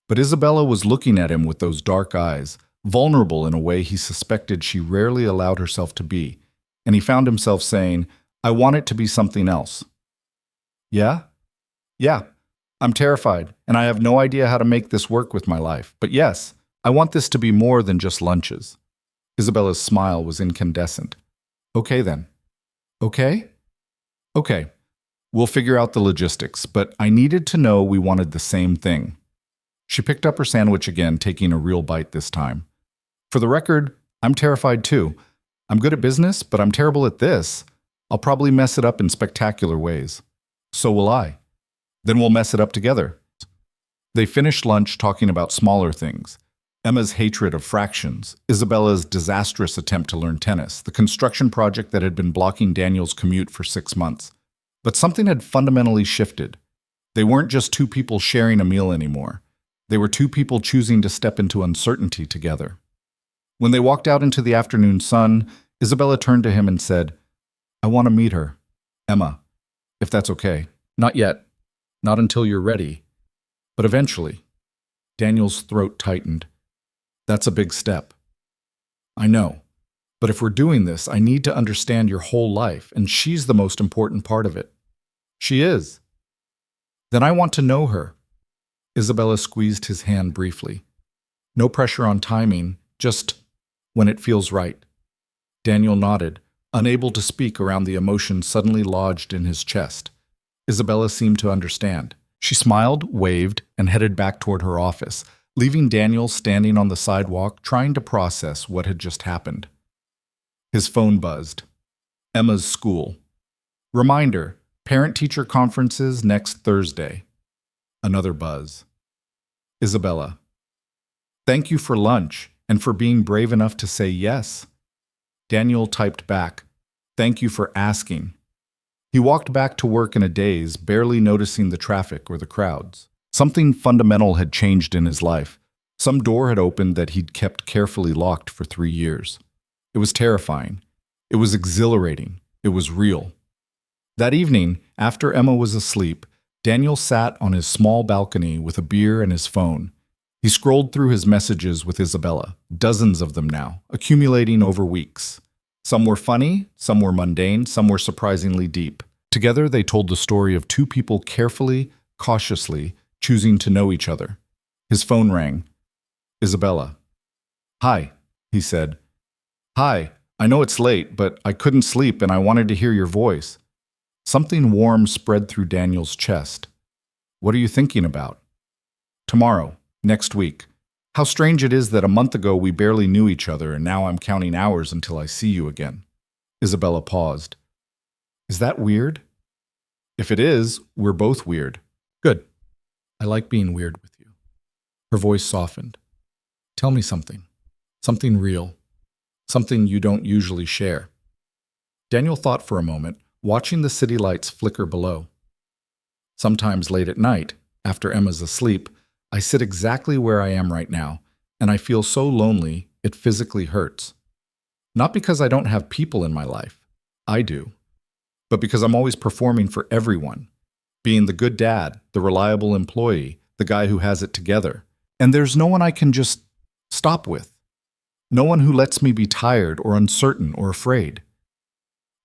But Isabella was looking at him with those dark eyes, vulnerable in a way he suspected she rarely allowed herself to be, and he found himself saying, I want it to be something else. Yeah? Yeah. I'm terrified, and I have no idea how to make this work with my life. But yes, I want this to be more than just lunches. Isabella's smile was incandescent. Okay then. Okay? Okay. We'll figure out the logistics, but I needed to know we wanted the same thing. She picked up her sandwich again, taking a real bite this time. For the record, I'm terrified too. I'm good at business, but I'm terrible at this. I'll probably mess it up in spectacular ways. So will I. Then we'll mess it up together. They finished lunch talking about smaller things. Emma's hatred of fractions, Isabella's disastrous attempt to learn tennis, the construction project that had been blocking Daniel's commute for 6 months. But something had fundamentally shifted. They weren't just 2 people sharing a meal anymore. They were 2 people choosing to step into uncertainty together. When they walked out into the afternoon sun, Isabella turned to him and said, I want to meet her. Emma, if that's okay. Not yet. Not until you're ready. But eventually. Daniel's throat tightened. That's a big step. I know. But if we're doing this, I need to understand your whole life, and she's the most important part of it. She is. Then I want to know her. Isabella squeezed his hand briefly. No pressure on timing, just when it feels right. Daniel nodded, unable to speak around the emotion suddenly lodged in his chest. Isabella seemed to understand. She smiled, waved, and headed back toward her office, leaving Daniel standing on the sidewalk trying to process what had just happened. His phone buzzed. Emma's school. Reminder, parent-teacher conferences next Thursday. Another buzz. Isabella. Thank you for lunch and for being brave enough to say yes. Daniel typed back, thank you for asking. He walked back to work in a daze, barely noticing the traffic or the crowds. Something fundamental had changed in his life. Some door had opened that he'd kept carefully locked for 3 years. It was terrifying. It was exhilarating. It was real. That evening, after Emma was asleep, Daniel sat on his small balcony with a beer and his phone. He scrolled through his messages with Isabella, dozens of them now, accumulating over weeks. Some were funny, some were mundane, some were surprisingly deep. Together, they told the story of 2 people carefully, cautiously, choosing to know each other. His phone rang. Isabella. Hi, he said. Hi, I know it's late, but I couldn't sleep and I wanted to hear your voice. Something warm spread through Daniel's chest. What are you thinking about? Tomorrow, next week. How strange it is that a month ago we barely knew each other and now I'm counting hours until I see you again. Isabella paused. Is that weird? If it is, we're both weird. Good. I like being weird with you. Her voice softened. Tell me something. Something real. Something you don't usually share. Daniel thought for a moment, watching the city lights flicker below. Sometimes late at night, after Emma's asleep, I sit exactly where I am right now, and I feel so lonely it physically hurts. Not because I don't have people in my life. I do. But because I'm always performing for everyone. Being the good dad, the reliable employee, the guy who has it together. And there's no one I can just stop with. No one who lets me be tired or uncertain or afraid.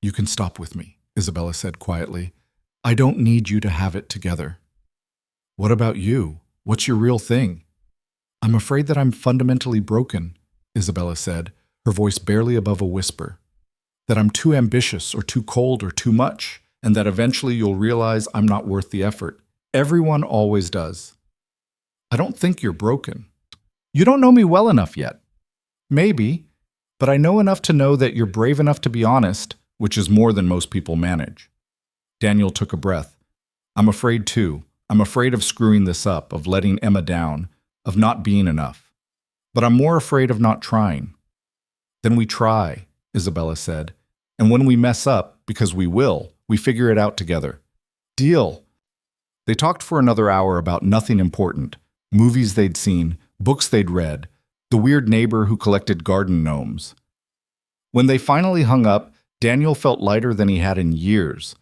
You can stop with me, Isabella said quietly. I don't need you to have it together. What about you? What's your real thing? I'm afraid that I'm fundamentally broken, Isabella said, her voice barely above a whisper. That I'm too ambitious or too cold or too much, and that eventually you'll realize I'm not worth the effort. Everyone always does. I don't think you're broken. You don't know me well enough yet. Maybe, but I know enough to know that you're brave enough to be honest, which is more than most people manage. Daniel took a breath. I'm afraid too. I'm afraid of screwing this up, of letting Emma down, of not being enough. But I'm more afraid of not trying. Then we try, Isabella said. And when we mess up, because we will, we figure it out together. Deal. They talked for another hour about nothing important. Movies they'd seen, books they'd read, the weird neighbor who collected garden gnomes. When they finally hung up, Daniel felt lighter than he had in years.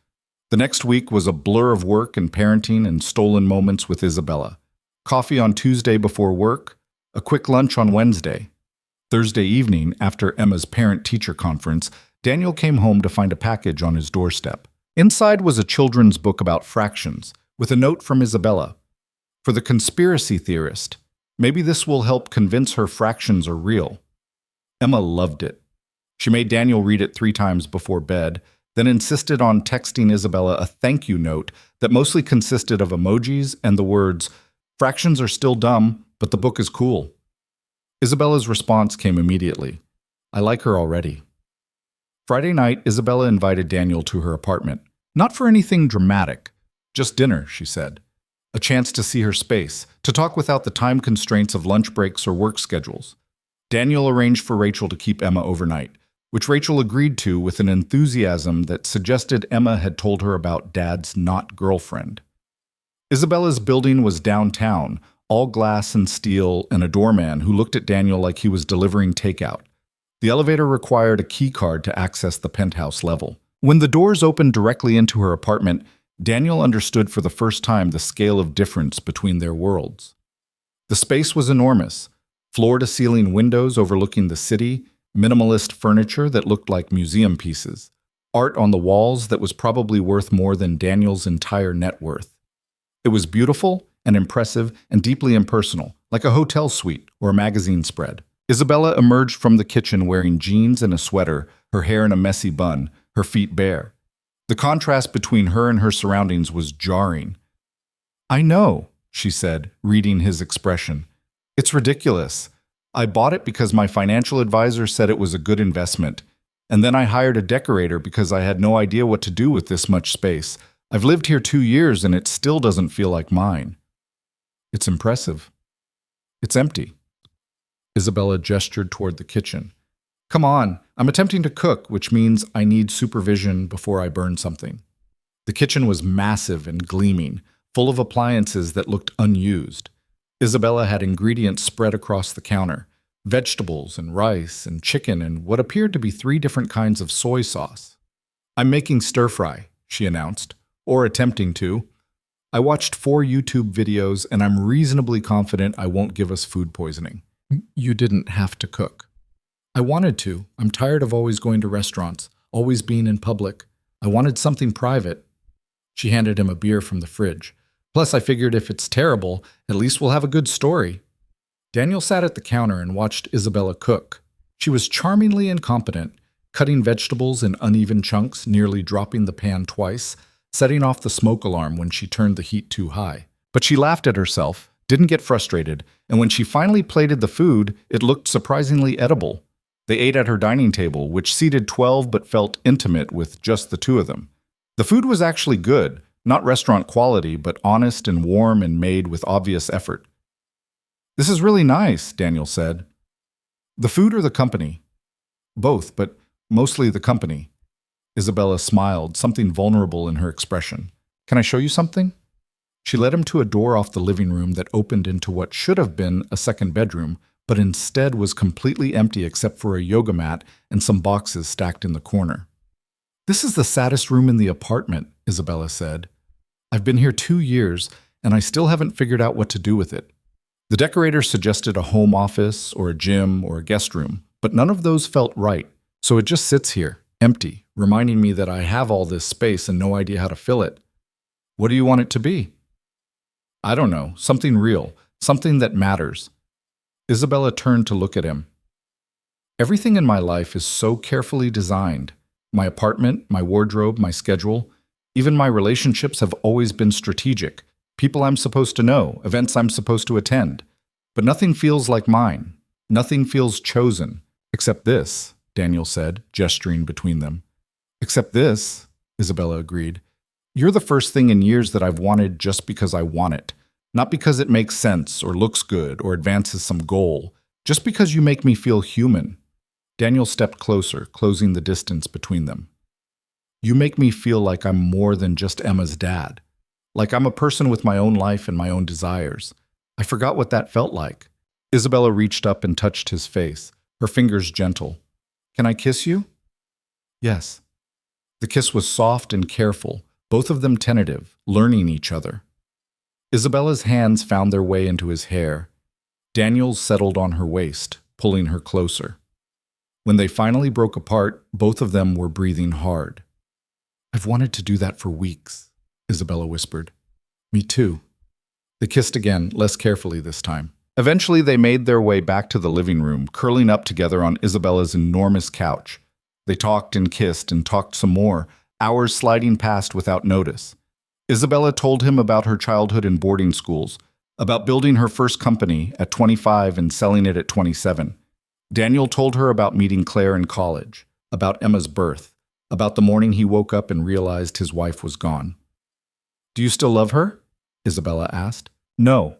The next week was a blur of work and parenting and stolen moments with Isabella. Coffee on Tuesday before work, a quick lunch on Wednesday. Thursday evening, after Emma's parent-teacher conference, Daniel came home to find a package on his doorstep. Inside was a children's book about fractions, with a note from Isabella. For the conspiracy theorist, maybe this will help convince her fractions are real. Emma loved it. She made Daniel read it 3 times before bed, then insisted on texting Isabella a thank you note that mostly consisted of emojis and the words, "Fractions are still dumb, but the book is cool." Isabella's response came immediately. I like her already. Friday night, Isabella invited Daniel to her apartment. Not for anything dramatic, just dinner, she said. A chance to see her space, to talk without the time constraints of lunch breaks or work schedules. Daniel arranged for Rachel to keep Emma overnight, which Rachel agreed to with an enthusiasm that suggested Emma had told her about Dad's not-girlfriend. Isabella's building was downtown, all glass and steel, and a doorman who looked at Daniel like he was delivering takeout. The elevator required a key card to access the penthouse level. When the doors opened directly into her apartment, Daniel understood for the first time the scale of difference between their worlds. The space was enormous, floor-to-ceiling windows overlooking the city, minimalist furniture that looked like museum pieces, art on the walls that was probably worth more than Daniel's entire net worth. It was beautiful and impressive and deeply impersonal, like a hotel suite or a magazine spread. Isabella emerged from the kitchen wearing jeans and a sweater, her hair in a messy bun, her feet bare. The contrast between her and her surroundings was jarring. I know, she said, reading his expression. It's ridiculous. I bought it because my financial advisor said it was a good investment. And then I hired a decorator because I had no idea what to do with this much space. I've lived here 2 years and it still doesn't feel like mine. It's impressive. It's empty. Isabella gestured toward the kitchen. Come on, I'm attempting to cook, which means I need supervision before I burn something. The kitchen was massive and gleaming, full of appliances that looked unused. Isabella had ingredients spread across the counter, vegetables and rice and chicken and what appeared to be 3 different kinds of soy sauce. I'm making stir-fry, she announced, or attempting to. I watched 4 YouTube videos and I'm reasonably confident I won't give us food poisoning. You didn't have to cook. I wanted to. I'm tired of always going to restaurants, always being in public. I wanted something private. She handed him a beer from the fridge. Plus, I figured if it's terrible, at least we'll have a good story. Daniel sat at the counter and watched Isabella cook. She was charmingly incompetent, cutting vegetables in uneven chunks, nearly dropping the pan twice, setting off the smoke alarm when she turned the heat too high. But she laughed at herself, didn't get frustrated, and when she finally plated the food, it looked surprisingly edible. They ate at her dining table, which seated 12 but felt intimate with just the two of them. The food was actually good, not restaurant quality, but honest and warm and made with obvious effort. "This is really nice," Daniel said. "The food or the company?" "Both, but mostly the company." Isabella smiled, something vulnerable in her expression. "Can I show you something?" She led him to a door off the living room that opened into what should have been a second bedroom, but instead was completely empty except for a yoga mat and some boxes stacked in the corner. "This is the saddest room in the apartment," Isabella said. "I've been here 2 years, and I still haven't figured out what to do with it." The decorator suggested a home office or a gym or a guest room, but none of those felt right, so it just sits here, empty, reminding me that I have all this space and no idea how to fill it. "What do you want it to be?" "I don't know, something real, something that matters." Isabella turned to look at him. "Everything in my life is so carefully designed. My apartment, my wardrobe, my schedule, even my relationships have always been strategic. People I'm supposed to know, events I'm supposed to attend. But nothing feels like mine. Nothing feels chosen. Except this," Daniel said, gesturing between them. "Except this," Isabella agreed. "You're the first thing in years that I've wanted just because I want it. Not because it makes sense or looks good or advances some goal. Just because you make me feel human." Daniel stepped closer, closing the distance between them. "You make me feel like I'm more than just Emma's dad. Like I'm a person with my own life and my own desires. I forgot what that felt like." Isabella reached up and touched his face, her fingers gentle. "Can I kiss you?" "Yes." The kiss was soft and careful, both of them tentative, learning each other. Isabella's hands found their way into his hair. Daniel's settled on her waist, pulling her closer. When they finally broke apart, both of them were breathing hard. "I've wanted to do that for weeks," Isabella whispered. "Me too." They kissed again, less carefully this time. Eventually, they made their way back to the living room, curling up together on Isabella's enormous couch. They talked and kissed and talked some more, hours sliding past without notice. Isabella told him about her childhood in boarding schools, about building her first company at 25 and selling it at 27. Daniel told her about meeting Claire in college, about Emma's birth, about the morning he woke up and realized his wife was gone. "Do you still love her?" Isabella asked. "No.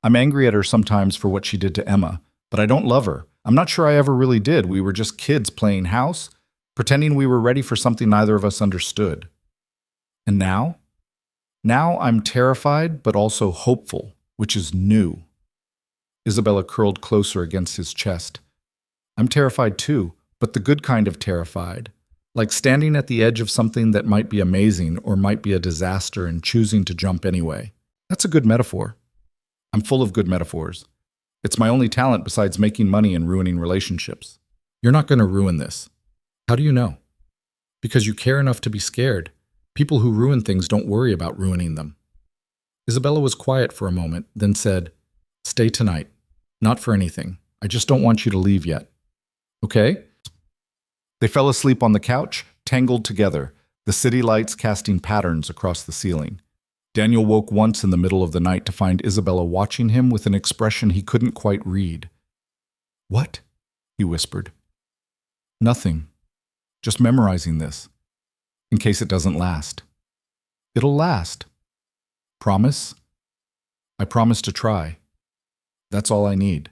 I'm angry at her sometimes for what she did to Emma, but I don't love her. I'm not sure I ever really did. We were just kids playing house, pretending we were ready for something neither of us understood." "And now?" "Now I'm terrified, but also hopeful, which is new." Isabella curled closer against his chest. "I'm terrified too, but the good kind of terrified. Like standing at the edge of something that might be amazing or might be a disaster and choosing to jump anyway. That's a good metaphor." "I'm full of good metaphors. It's my only talent besides making money and ruining relationships." "You're not going to ruin this." "How do you know?" "Because you care enough to be scared. People who ruin things don't worry about ruining them." Isabella was quiet for a moment, then said, "Stay tonight. Not for anything. I just don't want you to leave yet." "Okay?" They fell asleep on the couch, tangled together, the city lights casting patterns across the ceiling. Daniel woke once in the middle of the night to find Isabella watching him with an expression he couldn't quite read. "What?" he whispered. "Nothing. Just memorizing this. In case it doesn't last." "It'll last." "Promise?" "I promise to try. That's all I need."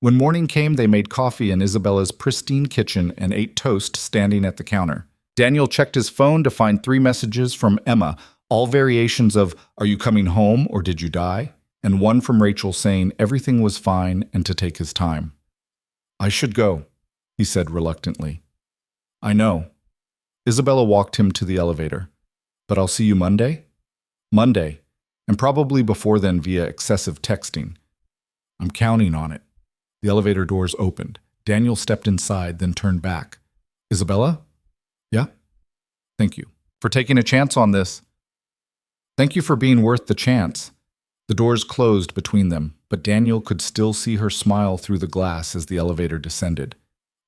When morning came, they made coffee in Isabella's pristine kitchen and ate toast standing at the counter. Daniel checked his phone to find 3 messages from Emma, all variations of, "Are you coming home or did you die?" and one from Rachel saying everything was fine and to take his time. "I should go," he said reluctantly. "I know." Isabella walked him to the elevator. "But I'll see you Monday?" "Monday, and probably before then via excessive texting." "I'm counting on it." The elevator doors opened. Daniel stepped inside, then turned back. "Isabella?" "Yeah?" "Thank you for taking a chance on this." "Thank you for being worth the chance." The doors closed between them, but Daniel could still see her smile through the glass as the elevator descended.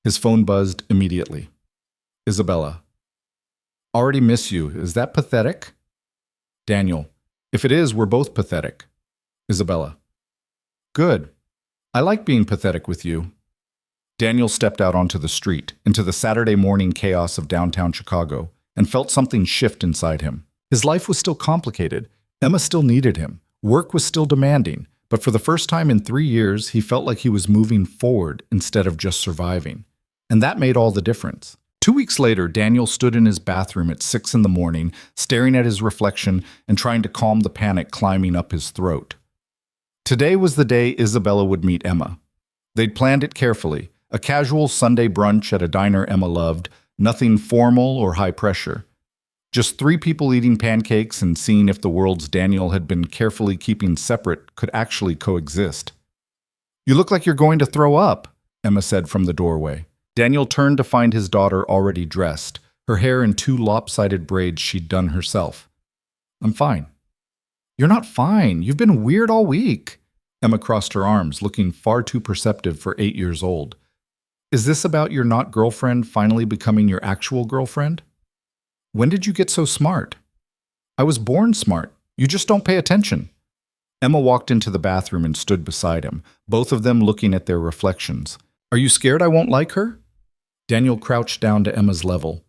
His phone buzzed immediately. "Isabella." "Already miss you. Is that pathetic?" "Daniel, If it is, we're both pathetic. Isabella. Good. I like being pathetic with you. Daniel stepped out onto the street, into the Saturday morning chaos of downtown Chicago, and felt something shift inside him. His life was still complicated. Emma still needed him. Work was still demanding. But for the first time in 3 years, he felt like he was moving forward instead of just surviving. And that made all the difference. 2 weeks later, Daniel stood in his bathroom at 6 in the morning, staring at his reflection and trying to calm the panic climbing up his throat. Today was the day Isabella would meet Emma. They'd planned it carefully, a casual Sunday brunch at a diner Emma loved, nothing formal or high pressure. Just 3 people eating pancakes and seeing if the worlds Daniel had been carefully keeping separate could actually coexist. "You look like you're going to throw up," Emma said from the doorway. Daniel turned to find his daughter already dressed, her hair in 2 lopsided braids she'd done herself. "I'm fine." "You're not fine. You've been weird all week." Emma crossed her arms, looking far too perceptive for 8 years old. "Is this about your not girlfriend finally becoming your actual girlfriend? When did you get so smart?" "I was born smart. You just don't pay attention." Emma walked into the bathroom and stood beside him, both of them looking at their reflections. "Are you scared I won't like her?" Daniel crouched down to Emma's level.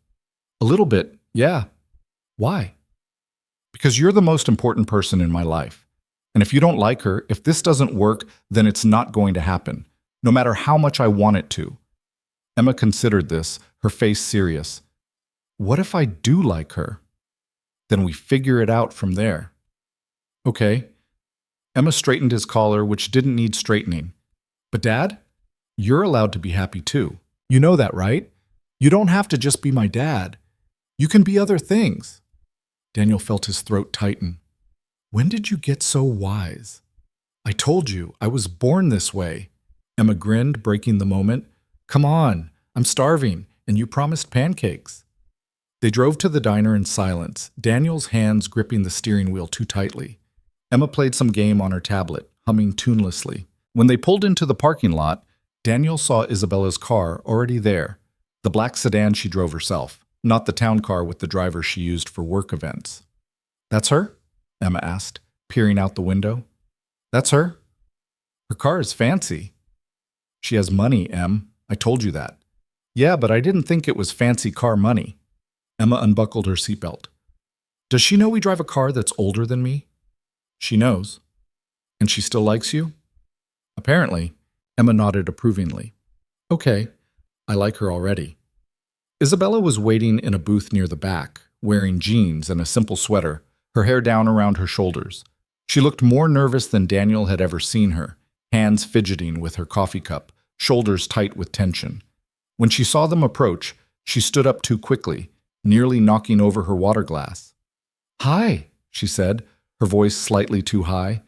"A little bit, yeah." "Why?" "Because you're the most important person in my life. And if you don't like her, if this doesn't work, then it's not going to happen, no matter how much I want it to." Emma considered this, her face serious. "What if I do like her? Then we figure it out from there." "Okay." Emma straightened his collar, which didn't need straightening. "But Dad, you're allowed to be happy too. You know that, right? You don't have to just be my dad. You can be other things." Daniel felt his throat tighten. "When did you get so wise?" "I told you, I was born this way." Emma grinned, breaking the moment. "Come on, I'm starving, and you promised pancakes." They drove to the diner in silence, Daniel's hands gripping the steering wheel too tightly. Emma played some game on her tablet, humming tunelessly. When they pulled into the parking lot, Daniel saw Isabella's car already there, the black sedan she drove herself, not the town car with the driver she used for work events. "That's her?" Emma asked, peering out the window. "That's her. Her car is fancy." "She has money, Em. I told you that." "Yeah, but I didn't think it was fancy car money." Emma unbuckled her seatbelt. "Does she know we drive a car that's older than me?" "She knows." "And she still likes you?" "Apparently." Emma nodded approvingly. "Okay, I like her already." Isabella was waiting in a booth near the back, wearing jeans and a simple sweater, her hair down around her shoulders. She looked more nervous than Daniel had ever seen her, hands fidgeting with her coffee cup, shoulders tight with tension. When she saw them approach, she stood up too quickly, nearly knocking over her water glass. "Hi," she said, her voice slightly too high.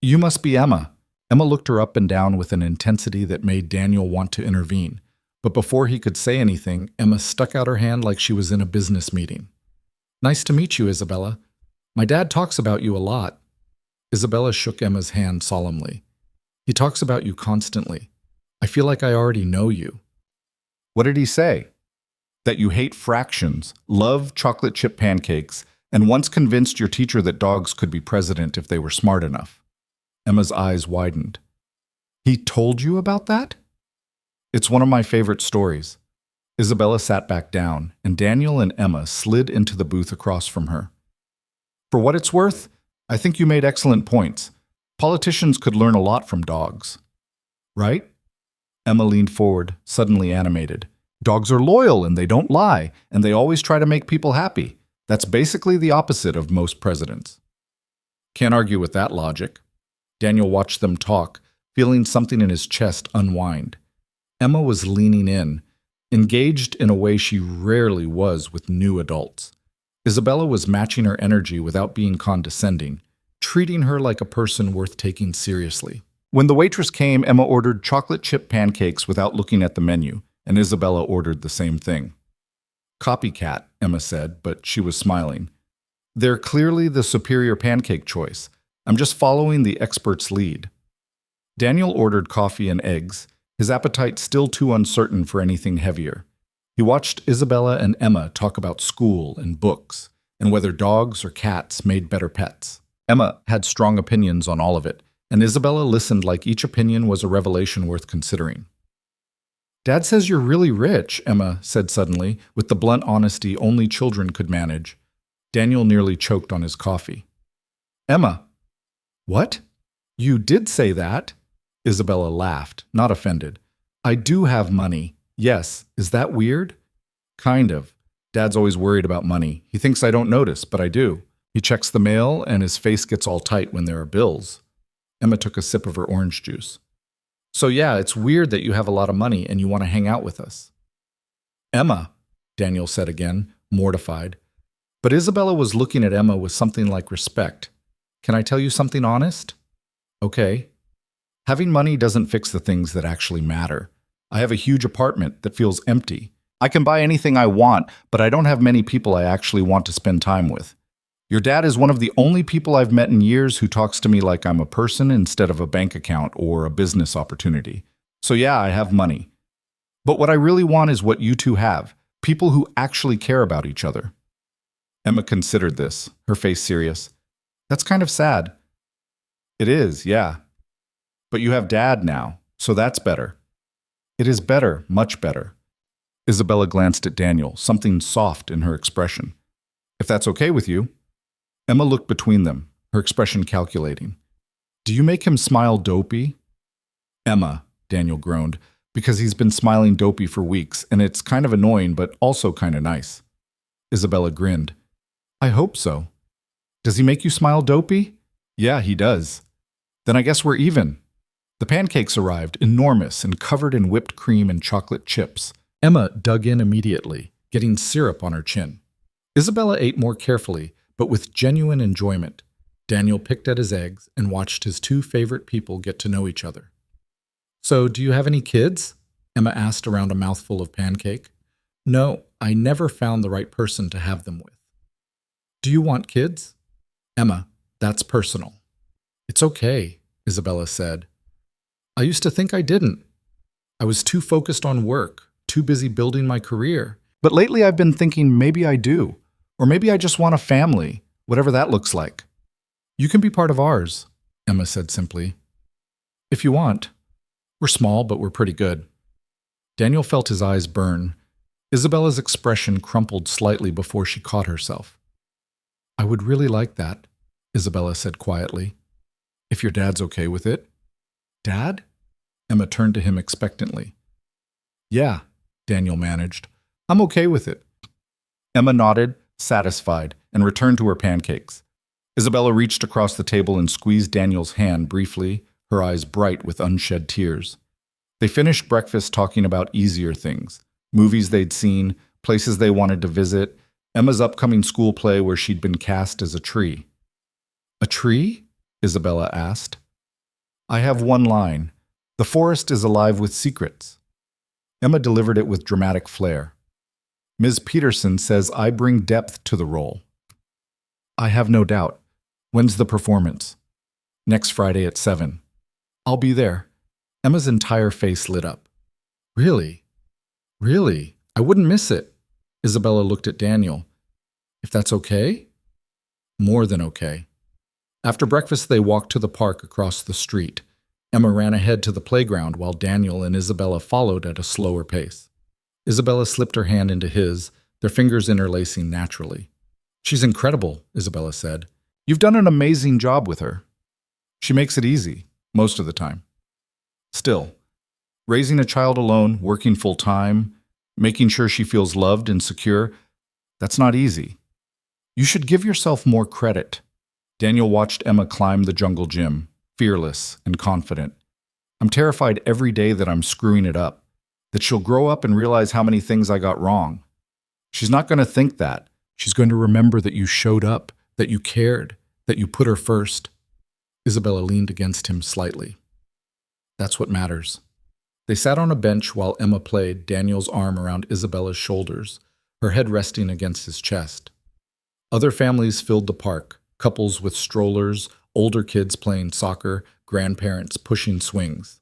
"You must be Emma." Emma looked her up and down with an intensity that made Daniel want to intervene. But before he could say anything, Emma stuck out her hand like she was in a business meeting. "Nice to meet you, Isabella. My dad talks about you a lot." Isabella shook Emma's hand solemnly. "He talks about you constantly. I feel like I already know you." "What did he say?" "That you hate fractions, love chocolate chip pancakes, and once convinced your teacher that dogs could be president if they were smart enough." Emma's eyes widened. "He told you about that?" "It's one of my favorite stories." Isabella sat back down, and Daniel and Emma slid into the booth across from her. "For what it's worth, I think you made excellent points. Politicians could learn a lot from dogs." "Right?" Emma leaned forward, suddenly animated. "Dogs are loyal and they don't lie, and they always try to make people happy. That's basically the opposite of most presidents." "Can't argue with that logic." Daniel watched them talk, feeling something in his chest unwind. Emma was leaning in, engaged in a way she rarely was with new adults. Isabella was matching her energy without being condescending, treating her like a person worth taking seriously. When the waitress came, Emma ordered chocolate chip pancakes without looking at the menu, and Isabella ordered the same thing. "Copycat," Emma said, but she was smiling. "They're clearly the superior pancake choice. I'm just following the expert's lead." Daniel ordered coffee and eggs, his appetite still too uncertain for anything heavier. He watched Isabella and Emma talk about school and books, and whether dogs or cats made better pets. Emma had strong opinions on all of it, and Isabella listened like each opinion was a revelation worth considering. Dad says you're really rich, Emma said suddenly, with the blunt honesty only children could manage. Daniel nearly choked on his coffee. Emma. What? You did say that? Isabella laughed, not offended. I do have money. Yes. Is that weird? Kind of. Dad's always worried about money. He thinks I don't notice, but I do. He checks the mail, and his face gets all tight when there are bills. Emma took a sip of her orange juice. So yeah, it's weird that you have a lot of money and you want to hang out with us. Emma, Daniel said again, mortified. But Isabella was looking at Emma with something like respect. Can I tell you something honest? Okay. Having money doesn't fix the things that actually matter. I have a huge apartment that feels empty. I can buy anything I want, but I don't have many people I actually want to spend time with. Your dad is one of the only people I've met in years who talks to me like I'm a person instead of a bank account or a business opportunity. So yeah, I have money. But what I really want is what you two have, people who actually care about each other. Emma considered this, her face serious. That's kind of sad. It is, yeah. But you have Dad now, so that's better. It is better, much better. Isabella glanced at Daniel, something soft in her expression. If that's okay with you. Emma looked between them, her expression calculating. Do you make him smile dopey? Emma, Daniel groaned, because he's been smiling dopey for weeks, and it's kind of annoying, but also kind of nice. Isabella grinned. I hope so. Does he make you smile dopey? Yeah, he does. Then I guess we're even. The pancakes arrived, enormous and covered in whipped cream and chocolate chips. Emma dug in immediately, getting syrup on her chin. Isabella ate more carefully, but with genuine enjoyment. Daniel picked at his eggs and watched his two favorite people get to know each other. So, do you have any kids? Emma asked around a mouthful of pancake. No, I never found the right person to have them with. Do you want kids? Emma, that's personal. It's okay, Isabella said. I used to think I didn't. I was too focused on work, too busy building my career. But lately I've been thinking maybe I do. Or maybe I just want a family, whatever that looks like. You can be part of ours, Emma said simply. If you want. We're small, but we're pretty good. Daniel felt his eyes burn. Isabella's expression crumpled slightly before she caught herself. I would really like that, Isabella said quietly. If your dad's okay with it. Dad? Emma turned to him expectantly. Yeah, Daniel managed. I'm okay with it. Emma nodded, satisfied, and returned to her pancakes. Isabella reached across the table and squeezed Daniel's hand briefly, her eyes bright with unshed tears. They finished breakfast talking about easier things, movies they'd seen, places they wanted to visit, Emma's upcoming school play where she'd been cast as a tree. A tree? Isabella asked. I have one line. The forest is alive with secrets. Emma delivered it with dramatic flair. Ms. Peterson says I bring depth to the role. I have no doubt. When's the performance? Next Friday at 7. I'll be there. Emma's entire face lit up. Really? Really? I wouldn't miss it. Isabella looked at Daniel. If that's okay? More than okay. After breakfast, they walked to the park across the street. Emma ran ahead to the playground while Daniel and Isabella followed at a slower pace. Isabella slipped her hand into his, their fingers interlacing naturally. She's incredible, Isabella said. You've done an amazing job with her. She makes it easy, most of the time. Still, raising a child alone, working full-time, making sure she feels loved and secure, that's not easy. You should give yourself more credit. Daniel watched Emma climb the jungle gym, fearless and confident. I'm terrified every day that I'm screwing it up, that she'll grow up and realize how many things I got wrong. She's not going to think that. She's going to remember that you showed up, that you cared, that you put her first. Isabella leaned against him slightly. That's what matters. They sat on a bench while Emma played, Daniel's arm around Isabella's shoulders, her head resting against his chest. Other families filled the park, couples with strollers, older kids playing soccer, grandparents pushing swings.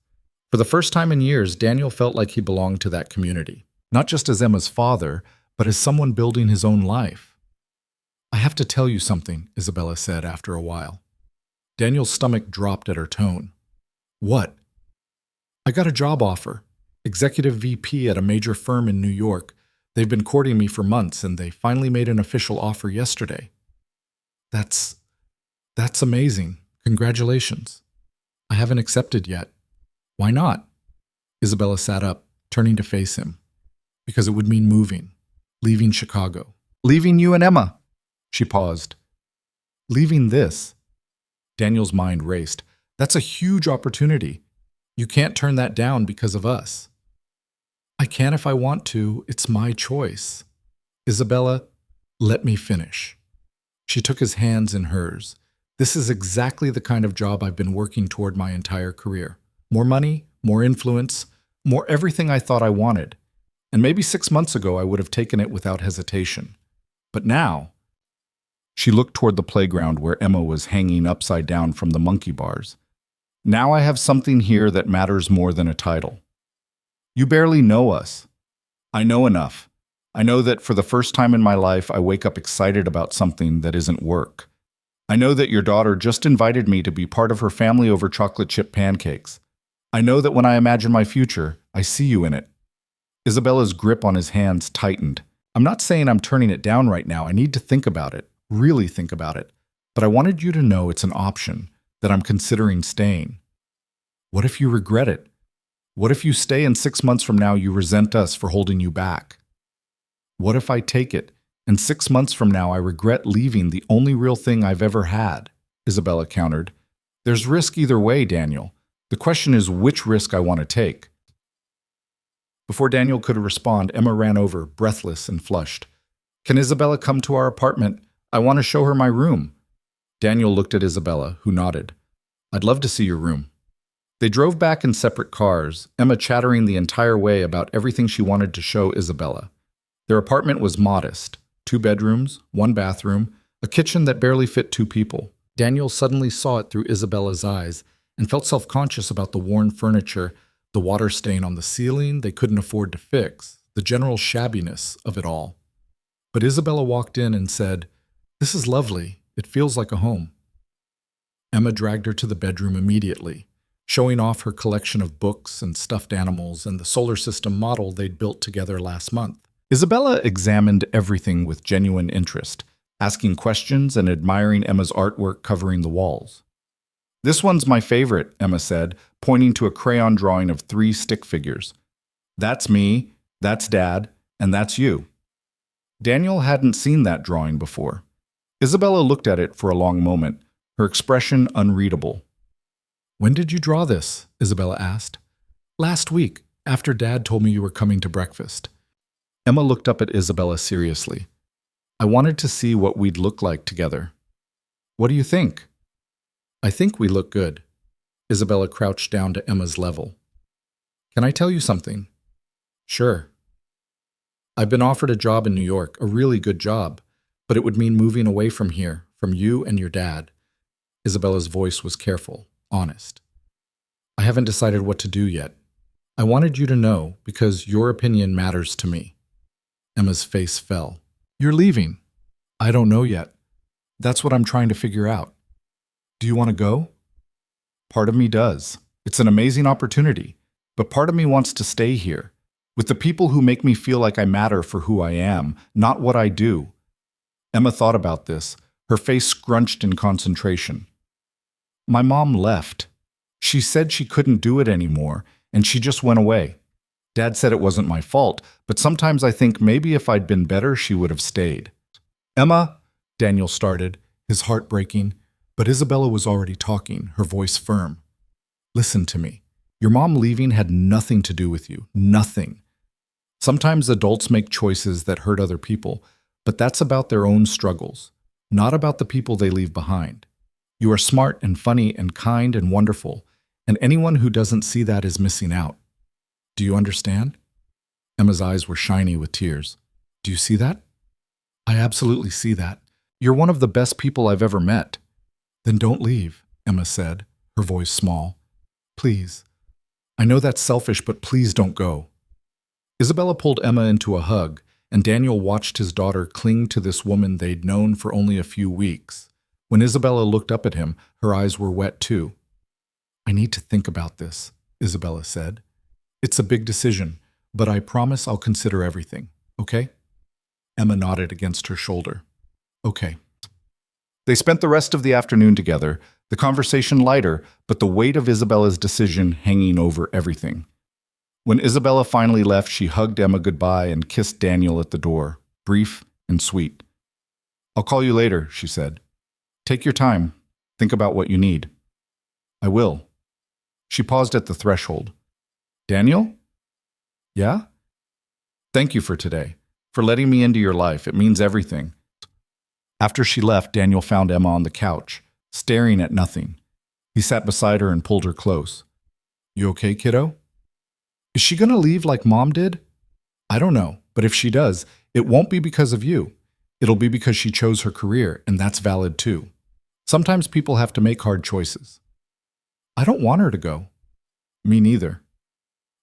For the first time in years, Daniel felt like he belonged to that community, not just as Emma's father, but as someone building his own life. I have to tell you something, Isabella said after a while. Daniel's stomach dropped at her tone. What? I got a job offer. Executive VP at a major firm in New York. They've been courting me for months, and they finally made an official offer yesterday. That's amazing. Congratulations. I haven't accepted yet. Why not? Isabella sat up, turning to face him. Because it would mean moving, leaving Chicago. Leaving you and Emma. She paused. Leaving this. Daniel's mind raced. That's a huge opportunity. You can't turn that down because of us. I can if I want to. It's my choice. Isabella, let me finish. She took his hands in hers. This is exactly the kind of job I've been working toward my entire career. More money, more influence, more everything I thought I wanted. And maybe 6 months ago I would have taken it without hesitation. But now, she looked toward the playground where Emma was hanging upside down from the monkey bars. Now I have something here that matters more than a title. You barely know us. I know enough. I know that for the first time in my life, I wake up excited about something that isn't work. I know that your daughter just invited me to be part of her family over chocolate chip pancakes. I know that when I imagine my future, I see you in it. Isabella's grip on his hands tightened. I'm not saying I'm turning it down right now. I need to think about it, really think about it. But I wanted you to know it's an option, that I'm considering staying. What if you regret it? What if you stay and 6 months from now you resent us for holding you back? What if I take it and 6 months from now I regret leaving the only real thing I've ever had? Isabella countered. There's risk either way, Daniel. The question is which risk I want to take. Before Daniel could respond, Emma ran over, breathless and flushed. Can Isabella come to our apartment? I want to show her my room. Daniel looked at Isabella, who nodded. I'd love to see your room. They drove back in separate cars, Emma chattering the entire way about everything she wanted to show Isabella. Their apartment was modest, 2 bedrooms, 1 bathroom, a kitchen that barely fit 2 people. Daniel suddenly saw it through Isabella's eyes and felt self-conscious about the worn furniture, the water stain on the ceiling they couldn't afford to fix, the general shabbiness of it all. But Isabella walked in and said, This is lovely. It feels like a home. Emma dragged her to the bedroom immediately, showing off her collection of books and stuffed animals and the solar system model they'd built together last month. Isabella examined everything with genuine interest, asking questions and admiring Emma's artwork covering the walls. This one's my favorite, Emma said, pointing to a crayon drawing of 3 stick figures. That's me, that's Dad, and that's you. Daniel hadn't seen that drawing before. Isabella looked at it for a long moment, her expression unreadable. When did you draw this? Isabella asked. Last week, after Dad told me you were coming to breakfast. Emma looked up at Isabella seriously. I wanted to see what we'd look like together. What do you think? I think we look good. Isabella crouched down to Emma's level. Can I tell you something? Sure. I've been offered a job in New York, a really good job, but it would mean moving away from here, from you and your dad. Isabella's voice was careful, honest. I haven't decided what to do yet. I wanted you to know because your opinion matters to me. Emma's face fell. You're leaving. I don't know yet. That's what I'm trying to figure out. Do you want to go? Part of me does. It's an amazing opportunity, but part of me wants to stay here, with the people who make me feel like I matter for who I am, not what I do. Emma thought about this, her face scrunched in concentration. My mom left. She said she couldn't do it anymore, and she just went away. Dad said it wasn't my fault, but sometimes I think maybe if I'd been better, she would have stayed. Emma, Daniel started, his heart breaking, but Isabella was already talking, her voice firm. Listen to me. Your mom leaving had nothing to do with you. Nothing. Sometimes adults make choices that hurt other people, but that's about their own struggles, not about the people they leave behind. You are smart and funny and kind and wonderful, and anyone who doesn't see that is missing out. Do you understand? Emma's eyes were shiny with tears. Do you see that? I absolutely see that. You're one of the best people I've ever met. Then don't leave, Emma said, her voice small. Please. I know that's selfish, but please don't go. Isabella pulled Emma into a hug, and Daniel watched his daughter cling to this woman they'd known for only a few weeks, When Isabella looked up at him, her eyes were wet too. "I need to think about this," Isabella said. "It's a big decision, but I promise I'll consider everything, okay?" Emma nodded against her shoulder. "Okay." They spent the rest of the afternoon together, the conversation lighter, but the weight of Isabella's decision hanging over everything. When Isabella finally left, she hugged Emma goodbye and kissed Daniel at the door, brief and sweet. "I'll call you later," she said. "Take your time. Think about what you need." "I will." She paused at the threshold. "Daniel?" "Yeah?" "Thank you for today, for letting me into your life. It means everything." After she left, Daniel found Emma on the couch, staring at nothing. He sat beside her and pulled her close. "You okay, kiddo?" "Is she going to leave like Mom did?" "I don't know, but if she does, it won't be because of you. It'll be because she chose her career, and that's valid too. Sometimes people have to make hard choices." "I don't want her to go." "Me neither."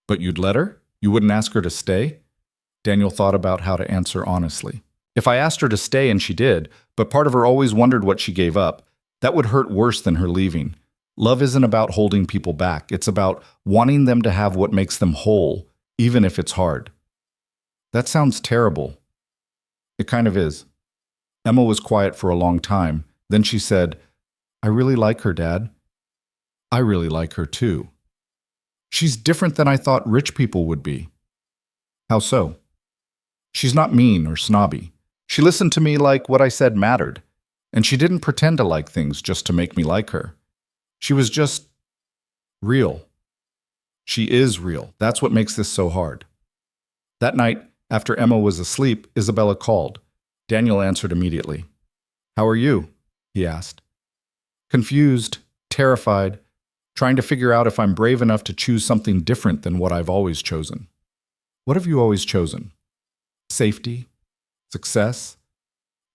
"But you'd let her? You wouldn't ask her to stay?" Daniel thought about how to answer honestly. "If I asked her to stay and she did, but part of her always wondered what she gave up, that would hurt worse than her leaving. Love isn't about holding people back. It's about wanting them to have what makes them whole, even if it's hard." "That sounds terrible." "It kind of is." Emma was quiet for a long time. Then she said, "I really like her, Dad." "I really like her too." "She's different than I thought rich people would be." "How so?" "She's not mean or snobby. She listened to me like what I said mattered. And she didn't pretend to like things just to make me like her. She was just real." "She is real. That's what makes this so hard." That night, after Emma was asleep, Isabella called. Daniel answered immediately. "How are you?" he asked. "Confused, terrified, trying to figure out if I'm brave enough to choose something different than what I've always chosen." "What have you always chosen?" "Safety, success,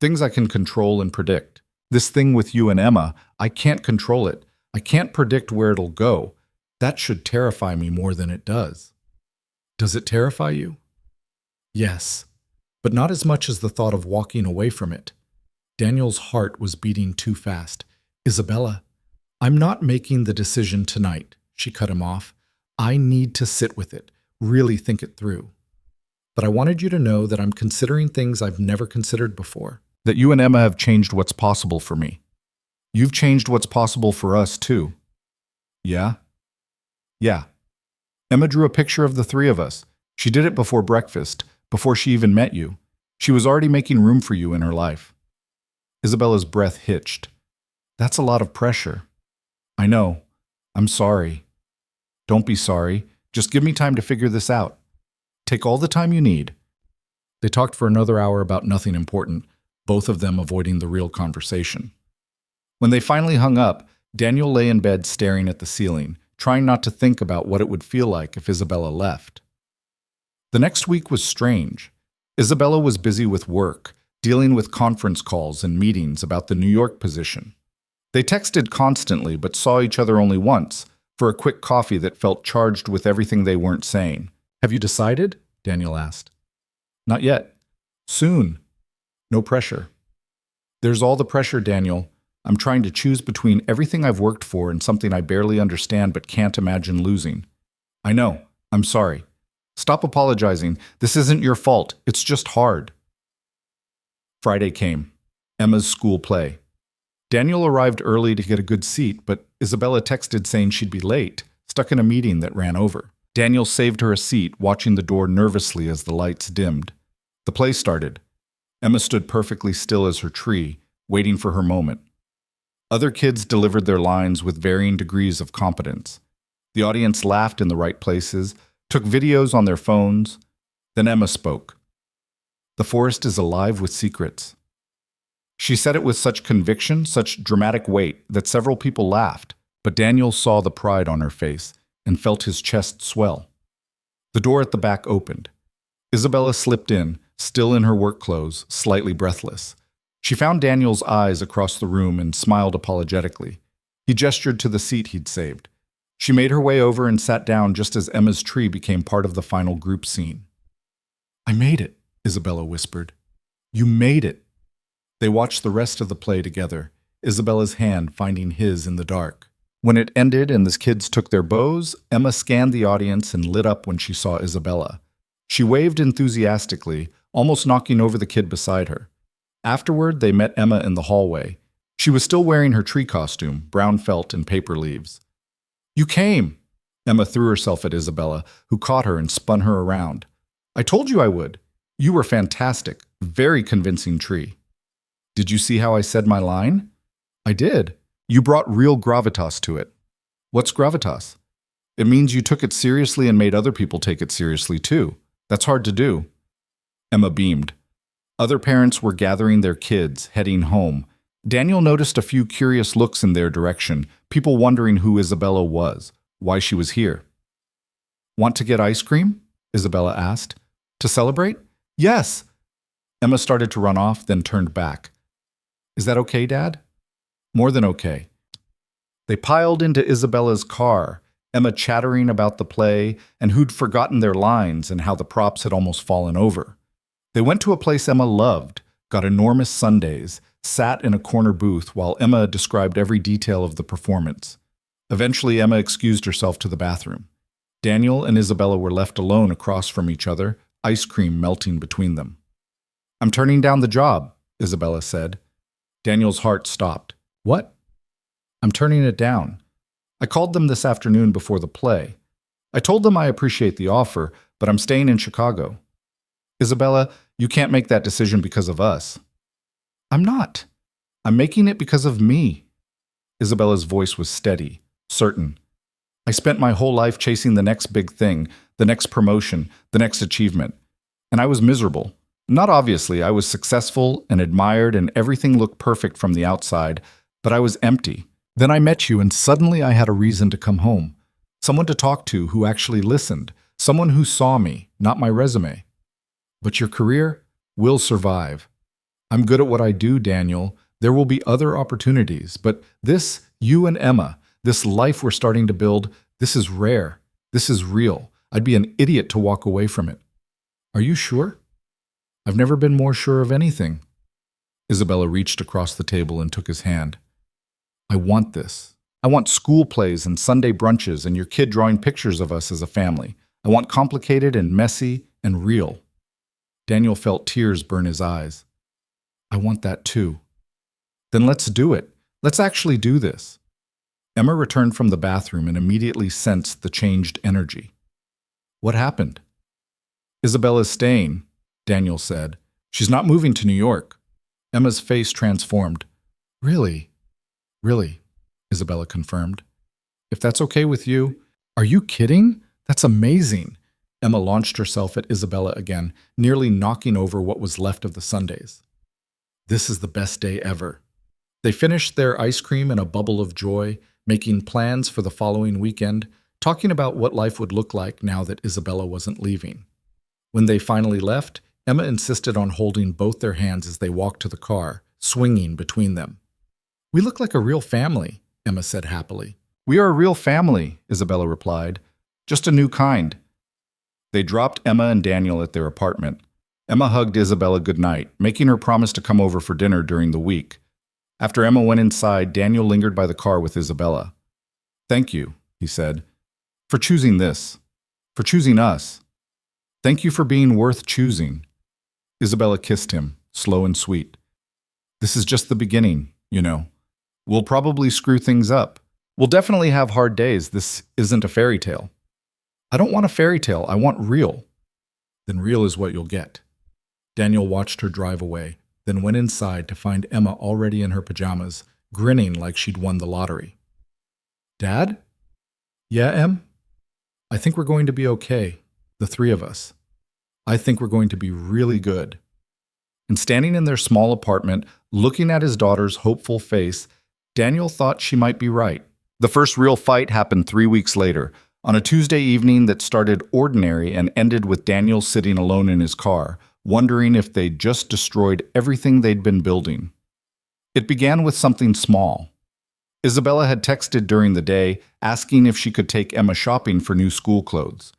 things I can control and predict. This thing with you and Emma, I can't control it. I can't predict where it'll go. That should terrify me more than it does." "Does it terrify you?" "Yes, but not as much as the thought of walking away from it." Daniel's heart was beating too fast. "Isabella, I'm not making the decision tonight," she cut him off. "I need to sit with it, really think it through. But I wanted you to know that I'm considering things I've never considered before. That you and Emma have changed what's possible for me. You've changed what's possible for us, too." "Yeah?" "Yeah." Emma drew a picture of the three of us. She did it before breakfast, before she even met you. She was already making room for you in her life. Isabella's breath hitched. "That's a lot of pressure." "I know. I'm sorry." "Don't be sorry. Just give me time to figure this out. Take all the time you need." They talked for another hour about nothing important, both of them avoiding the real conversation. When they finally hung up, Daniel lay in bed staring at the ceiling, trying not to think about what it would feel like if Isabella left. The next week was strange. Isabella was busy with work, dealing with conference calls and meetings about the New York position. They texted constantly but saw each other only once, for a quick coffee that felt charged with everything they weren't saying. "Have you decided?" Daniel asked. "Not yet. Soon. No pressure." "There's all the pressure, Daniel. I'm trying to choose between everything I've worked for and something I barely understand but can't imagine losing." "I know. I'm sorry. Stop apologizing. This isn't your fault. It's just hard." Friday came. Emma's school play. Daniel arrived early to get a good seat, but Isabella texted saying she'd be late, stuck in a meeting that ran over. Daniel saved her a seat, watching the door nervously as the lights dimmed. The play started. Emma stood perfectly still as her tree, waiting for her moment. Other kids delivered their lines with varying degrees of competence. The audience laughed in the right places, took videos on their phones. Then Emma spoke. "The forest is alive with secrets." She said it with such conviction, such dramatic weight, that several people laughed, but Daniel saw the pride on her face and felt his chest swell. The door at the back opened. Isabella slipped in, still in her work clothes, slightly breathless. She found Daniel's eyes across the room and smiled apologetically. He gestured to the seat he'd saved. She made her way over and sat down just as Emma's tree became part of the final group scene. "I made it," Isabella whispered. "You made it." They watched the rest of the play together. Isabella's hand finding his in the dark. When it ended and the kids took their bows, Emma scanned the audience and lit up when she saw Isabella. She waved enthusiastically, almost knocking over the kid beside her. Afterward, they met Emma in the hallway. She was still wearing her tree costume, brown felt and paper leaves. "You came!" Emma threw herself at Isabella, who caught her and spun her around. "I told you I would. You were fantastic. Very convincing tree." "Did you see how I said my line?" "I did. You brought real gravitas to it." "What's gravitas?" "It means you took it seriously and made other people take it seriously too. That's hard to do." Emma beamed. Other parents were gathering their kids, heading home. Daniel noticed a few curious looks in their direction, people wondering who Isabella was, why she was here. "Want to get ice cream?" Isabella asked. "To celebrate?" "Yes." Emma started to run off, then turned back. "Is that okay, Dad?" "More than okay." They piled into Isabella's car, Emma chattering about the play and who'd forgotten their lines and how the props had almost fallen over. They went to a place Emma loved, got enormous sundaes, sat in a corner booth while Emma described every detail of the performance. Eventually, Emma excused herself to the bathroom. Daniel and Isabella were left alone across from each other, ice cream melting between them. "I'm turning down the job," Isabella said. Daniel's heart stopped. "What?" "I'm turning it down. I called them this afternoon before the play. I told them I appreciate the offer, but I'm staying in Chicago." "Isabella, you can't make that decision because of us." "I'm not. I'm making it because of me." Isabella's voice was steady, certain. "I spent my whole life chasing the next big thing, the next promotion, the next achievement. And I was miserable. Not obviously, I was successful and admired and everything looked perfect from the outside, but I was empty. Then I met you and suddenly I had a reason to come home. Someone to talk to who actually listened. Someone who saw me, not my resume. But your career will survive. I'm good at what I do, Daniel. There will be other opportunities. But this, you and Emma, this life we're starting to build, this is rare. This is real. I'd be an idiot to walk away from it." "Are you sure?" "I've never been more sure of anything." Isabella reached across the table and took his hand. "I want this. I want school plays and Sunday brunches and your kid drawing pictures of us as a family. I want complicated and messy and real." Daniel felt tears burn his eyes. "I want that too." "Then let's do it. Let's actually do this." Emma returned from the bathroom and immediately sensed the changed energy. "What happened?" "Isabella's staying," Daniel said. "She's not moving to New York." Emma's face transformed. "Really? Really?" Isabella confirmed. "If that's okay with you." "Are you kidding? That's amazing." Emma launched herself at Isabella again, nearly knocking over what was left of the sundaes. "This is the best day ever." They finished their ice cream in a bubble of joy, making plans for the following weekend, talking about what life would look like now that Isabella wasn't leaving. When they finally left, Emma insisted on holding both their hands as they walked to the car, swinging between them. "We look like a real family," Emma said happily. "We are a real family," Isabella replied. "Just a new kind." They dropped Emma and Daniel at their apartment. Emma hugged Isabella goodnight, making her promise to come over for dinner during the week. After Emma went inside, Daniel lingered by the car with Isabella. "Thank you," he said, "for choosing this, for choosing us. Thank you for being worth choosing." Isabella kissed him, slow and sweet. "This is just the beginning, you know. We'll probably screw things up. We'll definitely have hard days. This isn't a fairy tale." "I don't want a fairy tale. I want real." "Then real is what you'll get." Daniel watched her drive away, then went inside to find Emma already in her pajamas, grinning like she'd won the lottery. "Dad?" "Yeah, Em? I think we're going to be okay, the three of us. I think we're going to be really good." And standing in their small apartment, looking at his daughter's hopeful face, Daniel thought she might be right. The first real fight happened 3 weeks later, on a Tuesday evening that started ordinary and ended with Daniel sitting alone in his car, wondering if they'd just destroyed everything they'd been building. It began with something small. Isabella had texted during the day, asking if she could take Emma shopping for new school clothes.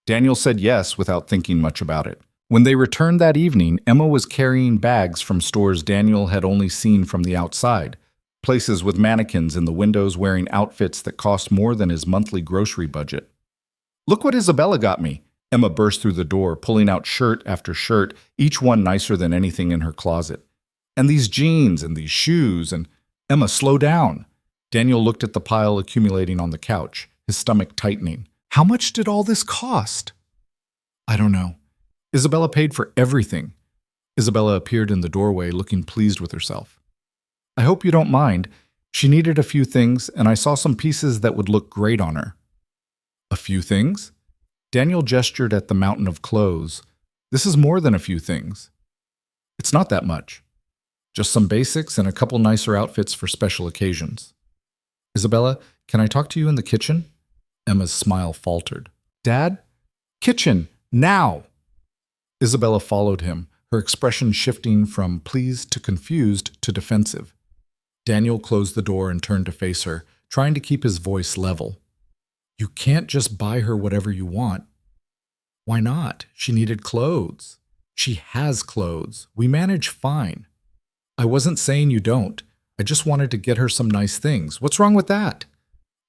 Daniel said yes without thinking much about it. When they returned that evening, Emma was carrying bags from stores Daniel had only seen from the outside. Places with mannequins in the windows wearing outfits that cost more than his monthly grocery budget. Look what Isabella got me. Emma burst through the door, pulling out shirt after shirt, each one nicer than anything in her closet. And these jeans and these shoes and... Emma, slow down. Daniel looked at the pile accumulating on the couch, his stomach tightening. How much did all this cost? I don't know. Isabella paid for everything. Isabella appeared in the doorway, looking pleased with herself. I hope you don't mind. She needed a few things, and I saw some pieces that would look great on her. A few things? Daniel gestured at the mountain of clothes. This is more than a few things. It's not that much. Just some basics and a couple nicer outfits for special occasions. Isabella, can I talk to you in the kitchen? Emma's smile faltered. Dad? Kitchen, now! Isabella followed him, her expression shifting from pleased to confused to defensive. Daniel closed the door and turned to face her, trying to keep his voice level. You can't just buy her whatever you want. Why not? She needed clothes. She has clothes. We manage fine. I wasn't saying you don't. I just wanted to get her some nice things. What's wrong with that?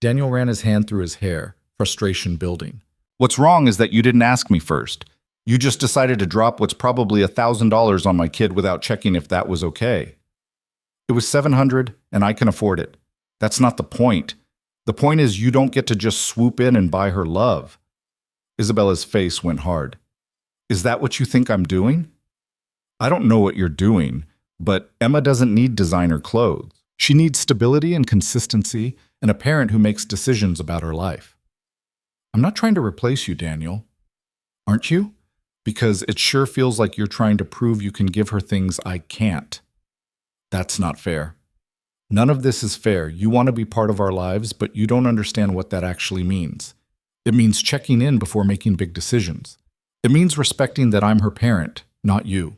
Daniel ran his hand through his hair, frustration building. What's wrong is that you didn't ask me first. You just decided to drop what's probably $1,000 on my kid without checking if that was okay. It was $700 and I can afford it. That's not the point. The point is you don't get to just swoop in and buy her love. Isabella's face went hard. Is that what you think I'm doing? I don't know what you're doing, but Emma doesn't need designer clothes. She needs stability and consistency and a parent who makes decisions about her life. I'm not trying to replace you, Daniel. Aren't you? Because it sure feels like you're trying to prove you can give her things I can't. That's not fair. None of this is fair. You want to be part of our lives, but you don't understand what that actually means. It means checking in before making big decisions. It means respecting that I'm her parent, not you.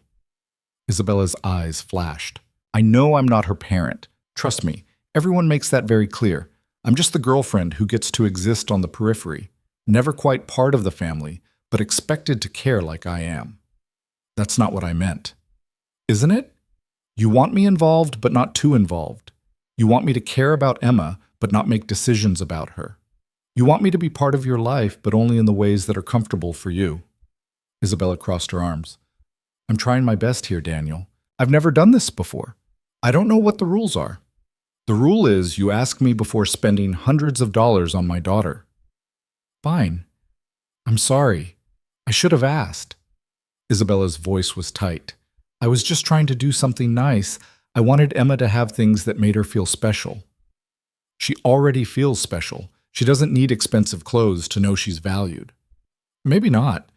Isabella's eyes flashed. I know I'm not her parent. Trust me, everyone makes that very clear. I'm just the girlfriend who gets to exist on the periphery, never quite part of the family, but expected to care like I am. That's not what I meant. Isn't it? You want me involved, but not too involved. You want me to care about Emma, but not make decisions about her. You want me to be part of your life, but only in the ways that are comfortable for you. Isabella crossed her arms. I'm trying my best here, Daniel. I've never done this before. I don't know what the rules are. The rule is you ask me before spending hundreds of dollars on my daughter. Fine. I'm sorry. I should have asked. Isabella's voice was tight. I was just trying to do something nice. I wanted Emma to have things that made her feel special. She already feels special. She doesn't need expensive clothes to know she's valued. Maybe not,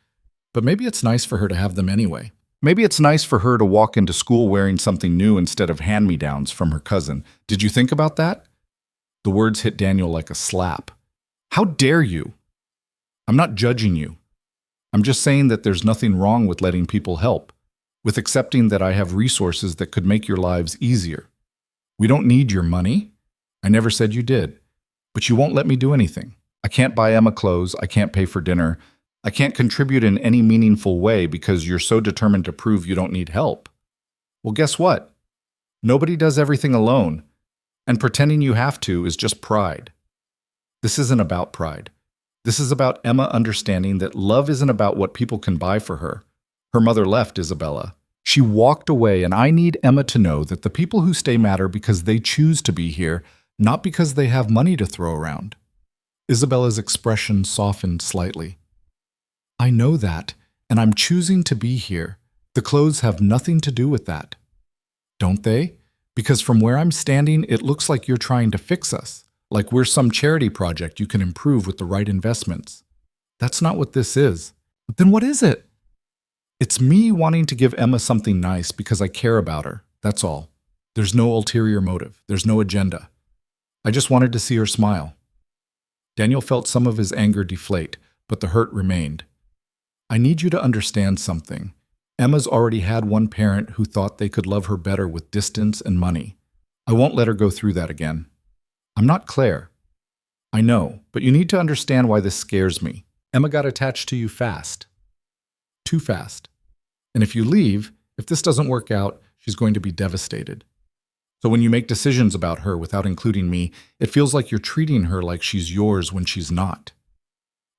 but maybe it's nice for her to have them anyway. Maybe it's nice for her to walk into school wearing something new instead of hand-me-downs from her cousin. Did you think about that? The words hit Daniel like a slap. How dare you? I'm not judging you. I'm just saying that there's nothing wrong with letting people help, with accepting that I have resources that could make your lives easier. We don't need your money. I never said you did. But you won't let me do anything. I can't buy Emma clothes. I can't pay for dinner. I can't contribute in any meaningful way because you're so determined to prove you don't need help. Well, guess what? Nobody does everything alone, and pretending you have to is just pride. This isn't about pride. This is about Emma understanding that love isn't about what people can buy for her. Her mother left Isabella. She walked away, and I need Emma to know that the people who stay matter because they choose to be here, not because they have money to throw around. Isabella's expression softened slightly. I know that, and I'm choosing to be here. The clothes have nothing to do with that. Don't they? Because from where I'm standing, it looks like you're trying to fix us, like we're some charity project you can improve with the right investments. That's not what this is. But then what is it? It's me wanting to give Emma something nice because I care about her. That's all. There's no ulterior motive. There's no agenda. I just wanted to see her smile. Daniel felt some of his anger deflate, but the hurt remained. I need you to understand something. Emma's already had one parent who thought they could love her better with distance and money. I won't let her go through that again. I'm not Claire. I know, but you need to understand why this scares me. Emma got attached to you fast. Too fast. And if you leave, if this doesn't work out, she's going to be devastated. So when you make decisions about her without including me, it feels like you're treating her like she's yours when she's not.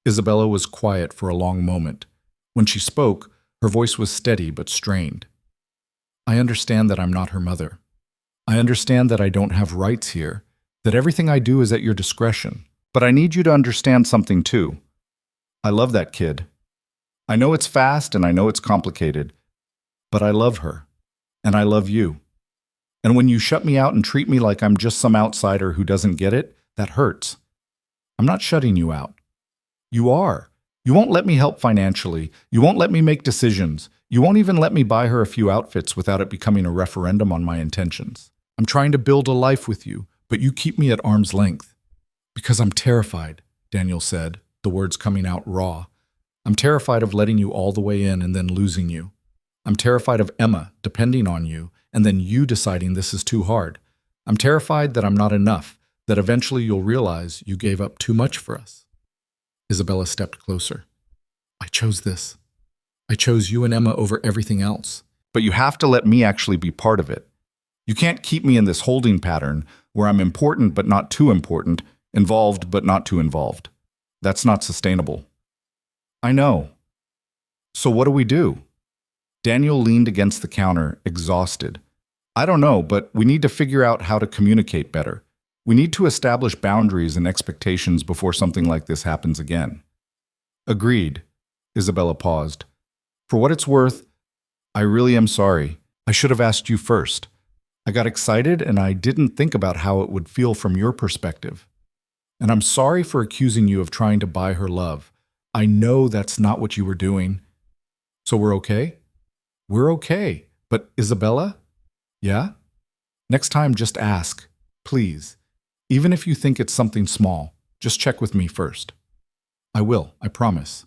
Isabella was quiet for a long moment. When she spoke, her voice was steady but strained. I understand that I'm not her mother. I understand that I don't have rights here, that everything I do is at your discretion. But I need you to understand something too. I love that kid. I know it's fast and I know it's complicated, but I love her, and I love you. And when you shut me out and treat me like I'm just some outsider who doesn't get it, that hurts. I'm not shutting you out. You are. You won't let me help financially. You won't let me make decisions. You won't even let me buy her a few outfits without it becoming a referendum on my intentions. I'm trying to build a life with you, but you keep me at arm's length. Because I'm terrified, Daniel said, the words coming out raw. I'm terrified of letting you all the way in and then losing you. I'm terrified of Emma depending on you and then you deciding this is too hard. I'm terrified that I'm not enough, that eventually you'll realize you gave up too much for us. Isabella stepped closer. I chose this. I chose you and Emma over everything else. But you have to let me actually be part of it. You can't keep me in this holding pattern where I'm important but not too important, involved but not too involved. That's not sustainable. I know. So what do we do? Daniel leaned against the counter, exhausted. I don't know, but we need to figure out how to communicate better. We need to establish boundaries and expectations before something like this happens again. Agreed. Isabella paused. For what it's worth, I really am sorry. I should have asked you first. I got excited and I didn't think about how it would feel from your perspective. And I'm sorry for accusing you of trying to buy her love. I know that's not what you were doing. So we're okay? We're okay. But Isabella? Yeah? Next time, just ask. Please. Even if you think it's something small, just check with me first. I will, I promise.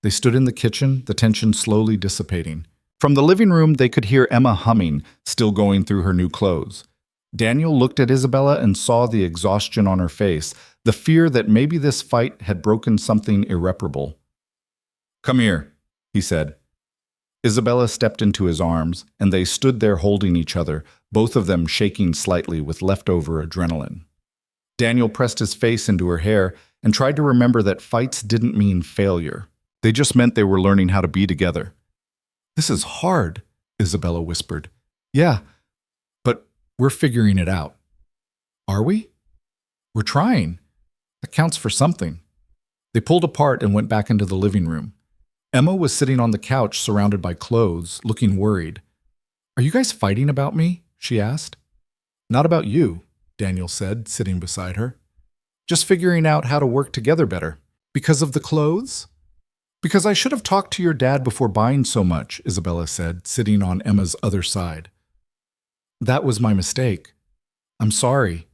They stood in the kitchen, the tension slowly dissipating. From the living room, they could hear Emma humming, still going through her new clothes. Daniel looked at Isabella and saw the exhaustion on her face, the fear that maybe this fight had broken something irreparable. Come here, he said. Isabella stepped into his arms, and they stood there holding each other, both of them shaking slightly with leftover adrenaline. Daniel pressed his face into her hair and tried to remember that fights didn't mean failure. They just meant they were learning how to be together. This is hard, Isabella whispered. Yeah, but we're figuring it out. Are we? We're trying. That counts for something. They pulled apart and went back into the living room. Emma was sitting on the couch surrounded by clothes, looking worried. Are you guys fighting about me? She asked. Not about you, Daniel said, sitting beside her. Just figuring out how to work together better. Because of the clothes? Because I should have talked to your dad before buying so much, Isabella said, sitting on Emma's other side. That was my mistake. I'm sorry.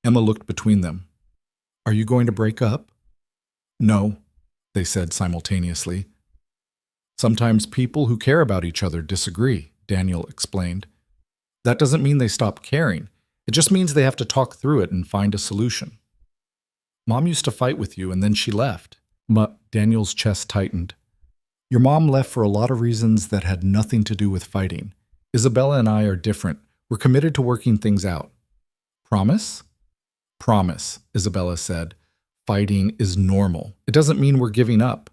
Emma looked between them. Are you going to break up? No, they said simultaneously. Sometimes people who care about each other disagree, Daniel explained. That doesn't mean they stop caring. It just means they have to talk through it and find a solution. Mom used to fight with you and then she left. Daniel's chest tightened. Your mom left for a lot of reasons that had nothing to do with fighting. Isabella and I are different. We're committed to working things out. Promise? Promise, Isabella said. Fighting is normal. It doesn't mean we're giving up.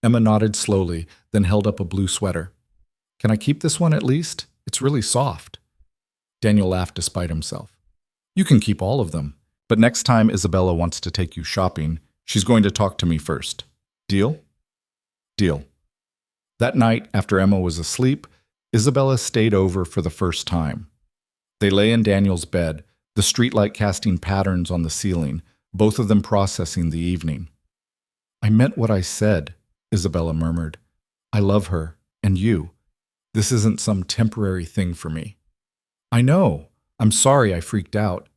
Emma nodded slowly, then held up a blue sweater. Can I keep this one at least? It's really soft. Daniel laughed despite himself. You can keep all of them. But next time Isabella wants to take you shopping, she's going to talk to me first. Deal? Deal. That night, after Emma was asleep, Isabella stayed over for the first time. They lay in Daniel's bed, the streetlight casting patterns on the ceiling, both of them processing the evening. I meant what I said, Isabella murmured. I love her, and you. This isn't some temporary thing for me. I know. I'm sorry I freaked out.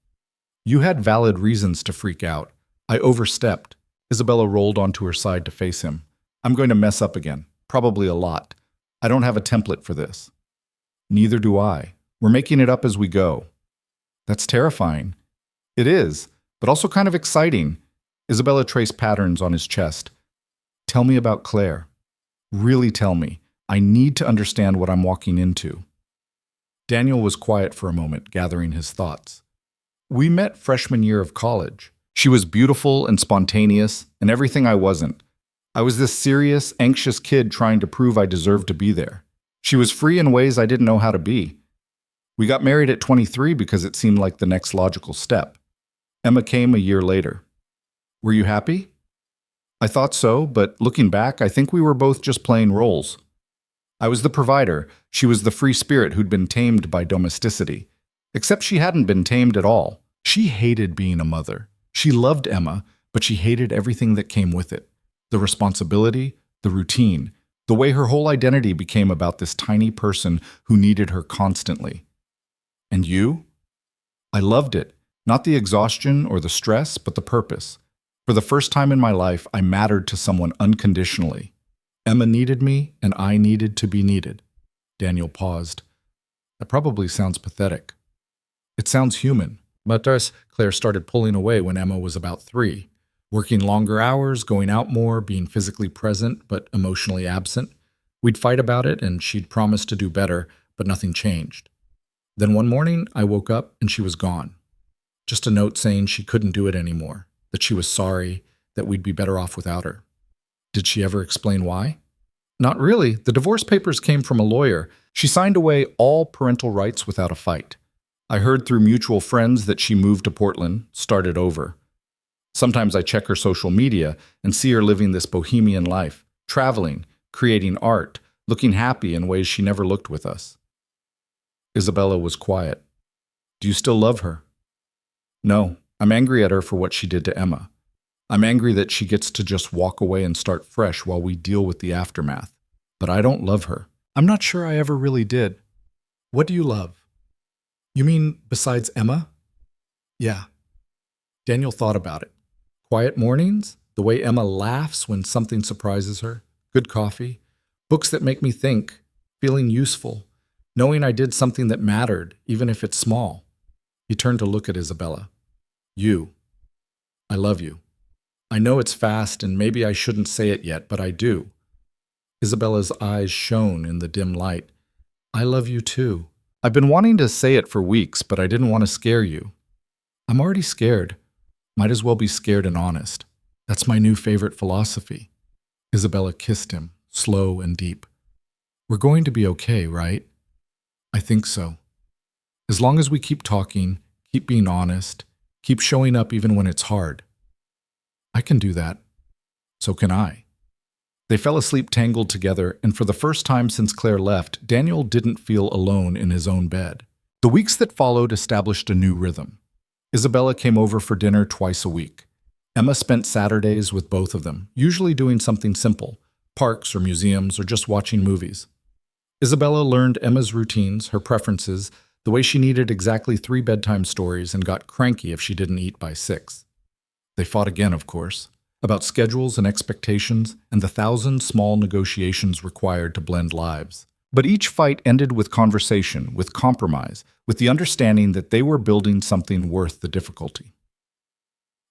You had valid reasons to freak out. I overstepped. Isabella rolled onto her side to face him. I'm going to mess up again. Probably a lot. I don't have a template for this. Neither do I. We're making it up as we go. That's terrifying. It is, but also kind of exciting. Isabella traced patterns on his chest. Tell me about Claire. Really tell me. I need to understand what I'm walking into. Daniel was quiet for a moment, gathering his thoughts. We met freshman year of college. She was beautiful and spontaneous, and everything I wasn't. I was this serious, anxious kid trying to prove I deserved to be there. She was free in ways I didn't know how to be. We got married at 23 because it seemed like the next logical step. Emma came a year later. Were you happy? I thought so, but looking back, I think we were both just playing roles. I was the provider. She was the free spirit who'd been tamed by domesticity. Except she hadn't been tamed at all. She hated being a mother. She loved Emma, but she hated everything that came with it. The responsibility, the routine, the way her whole identity became about this tiny person who needed her constantly. And you? I loved it. Not the exhaustion or the stress, but the purpose. For the first time in my life, I mattered to someone unconditionally. Emma needed me, and I needed to be needed. Daniel paused. That probably sounds pathetic. It sounds human. But Claire started pulling away when Emma was about 3, working longer hours, going out more, being physically present but emotionally absent. We'd fight about it, and she'd promised to do better, but nothing changed. Then one morning, I woke up and she was gone. Just a note saying she couldn't do it anymore, that she was sorry, that we'd be better off without her. Did she ever explain why? Not really. The divorce papers came from a lawyer. She signed away all parental rights without a fight. I heard through mutual friends that she moved to Portland, started over. Sometimes I check her social media and see her living this bohemian life, traveling, creating art, looking happy in ways she never looked with us. Isabella was quiet. Do you still love her? No, I'm angry at her for what she did to Emma. I'm angry that she gets to just walk away and start fresh while we deal with the aftermath. But I don't love her. I'm not sure I ever really did. What do you love? You mean besides Emma? Yeah. Daniel thought about it. Quiet mornings, the way Emma laughs when something surprises her, good coffee, books that make me think, feeling useful, knowing I did something that mattered, even if it's small. He turned to look at Isabella. You. I love you. I know it's fast and maybe I shouldn't say it yet, but I do. Isabella's eyes shone in the dim light. I love you too. I've been wanting to say it for weeks, but I didn't want to scare you. I'm already scared. Might as well be scared and honest. That's my new favorite philosophy. Isabella kissed him, slow and deep. We're going to be okay, right? I think so. As long as we keep talking, keep being honest, keep showing up even when it's hard. I can do that. So can I. They fell asleep tangled together, and for the first time since Claire left, Daniel didn't feel alone in his own bed. The weeks that followed established a new rhythm. Isabella came over for dinner twice a week. Emma spent Saturdays with both of them, usually doing something simple, parks or museums or just watching movies. Isabella learned Emma's routines, her preferences, the way she needed exactly 3 bedtime stories and got cranky if she didn't eat by 6. They fought again, of course, about schedules and expectations and the 1,000 small negotiations required to blend lives. But each fight ended with conversation, with compromise, with the understanding that they were building something worth the difficulty.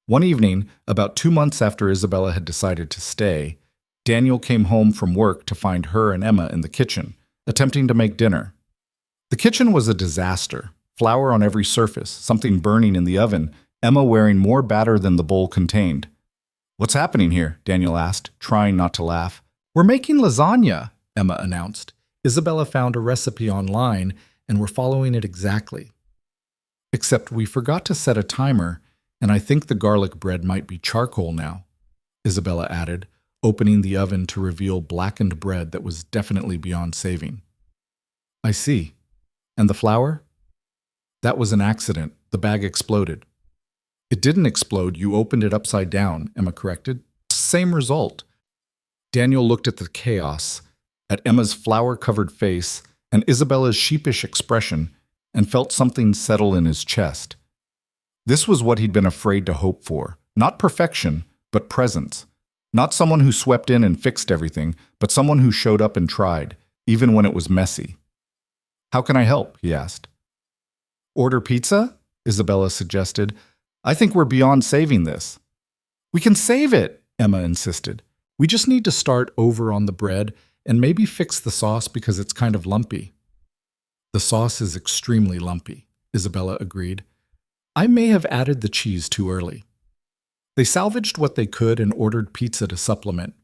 One evening, about 2 months after Isabella had decided to stay, Daniel came home from work to find her and Emma in the kitchen, attempting to make dinner. The kitchen was a disaster. Flour on every surface, something burning in the oven, Emma wearing more batter than the bowl contained. What's happening here? Daniel asked, trying not to laugh. We're making lasagna, Emma announced. Isabella found a recipe online, and we're following it exactly. Except we forgot to set a timer, and I think the garlic bread might be charcoal now, Isabella added, opening the oven to reveal blackened bread that was definitely beyond saving. I see. And the flour? That was an accident. The bag exploded. It didn't explode. You opened it upside down, Emma corrected. Same result. Daniel looked at the chaos, at Emma's flour-covered face and Isabella's sheepish expression, and felt something settle in his chest. This was what he'd been afraid to hope for. Not perfection, but presence. Not someone who swept in and fixed everything, but someone who showed up and tried, even when it was messy. How can I help? He asked. Order pizza? Isabella suggested. I think we're beyond saving this. We can save it, Emma insisted. We just need to start over on the bread and maybe fix the sauce because it's kind of lumpy. The sauce is extremely lumpy, Isabella agreed. I may have added the cheese too early. They salvaged what they could and ordered pizza to supplement.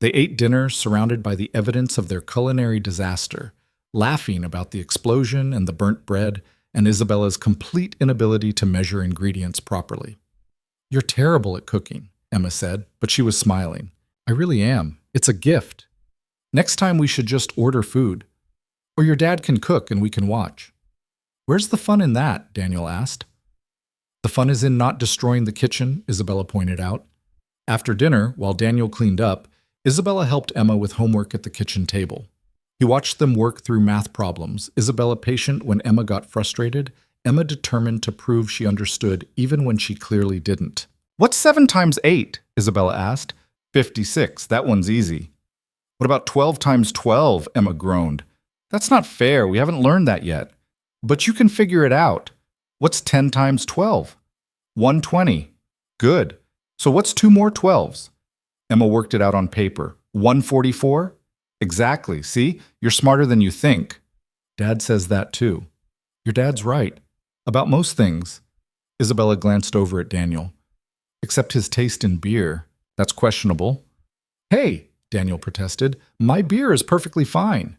They ate dinner surrounded by the evidence of their culinary disaster, laughing about the explosion and the burnt bread and Isabella's complete inability to measure ingredients properly. You're terrible at cooking, Emma said, but she was smiling. I really am. It's a gift. Next time we should just order food. Or your dad can cook and we can watch. Where's the fun in that? Daniel asked. The fun is in not destroying the kitchen, Isabella pointed out. After dinner, while Daniel cleaned up, Isabella helped Emma with homework at the kitchen table. He watched them work through math problems, Isabella patient when Emma got frustrated, Emma determined to prove she understood even when she clearly didn't. What's 7 times 8? Isabella asked. 56. That one's easy. What about 12 times 12? Emma groaned. That's not fair. We haven't learned that yet. But you can figure it out. What's 10 times 12? 120. Good. So what's 2 more 12s? Emma worked it out on paper. 144? Exactly. See? You're smarter than you think. Dad says that too. Your dad's right. About most things. Isabella glanced over at Daniel. Except his taste in beer. That's questionable. Hey, Daniel protested. My beer is perfectly fine.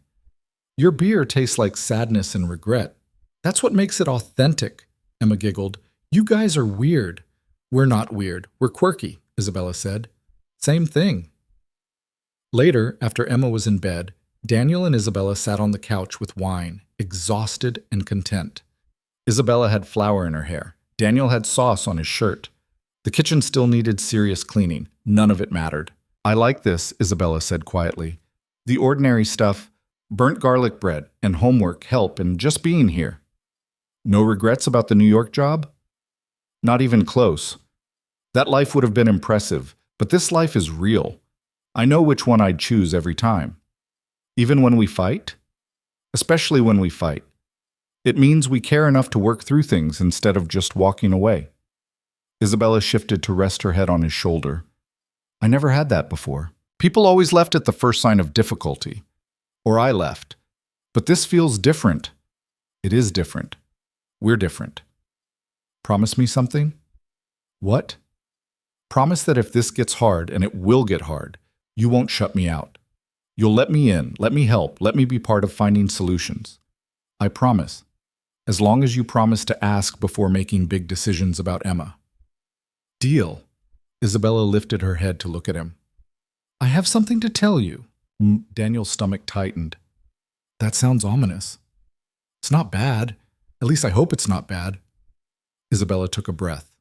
Your beer tastes like sadness and regret. That's what makes it authentic, Emma giggled. You guys are weird. We're not weird. We're quirky, Isabella said. Same thing. Later, after Emma was in bed, Daniel and Isabella sat on the couch with wine, exhausted and content. Isabella had flour in her hair. Daniel had sauce on his shirt. The kitchen still needed serious cleaning. None of it mattered. I like this, Isabella said quietly. The ordinary stuff, burnt garlic bread and homework help and just being here. No regrets about the New York job? Not even close. That life would have been impressive, but this life is real. I know which one I'd choose every time. Even when we fight? Especially when we fight. It means we care enough to work through things instead of just walking away. Isabella shifted to rest her head on his shoulder. I never had that before. People always left at the first sign of difficulty. Or I left. But this feels different. It is different. We're different. Promise me something? What? Promise that if this gets hard, and it will get hard, you won't shut me out. You'll let me in, let me help, let me be part of finding solutions. I promise. As long as you promise to ask before making big decisions about Emma. Deal. Isabella lifted her head to look at him. I have something to tell you. Daniel's stomach tightened. That sounds ominous. It's not bad. At least I hope it's not bad. Isabella took a breath.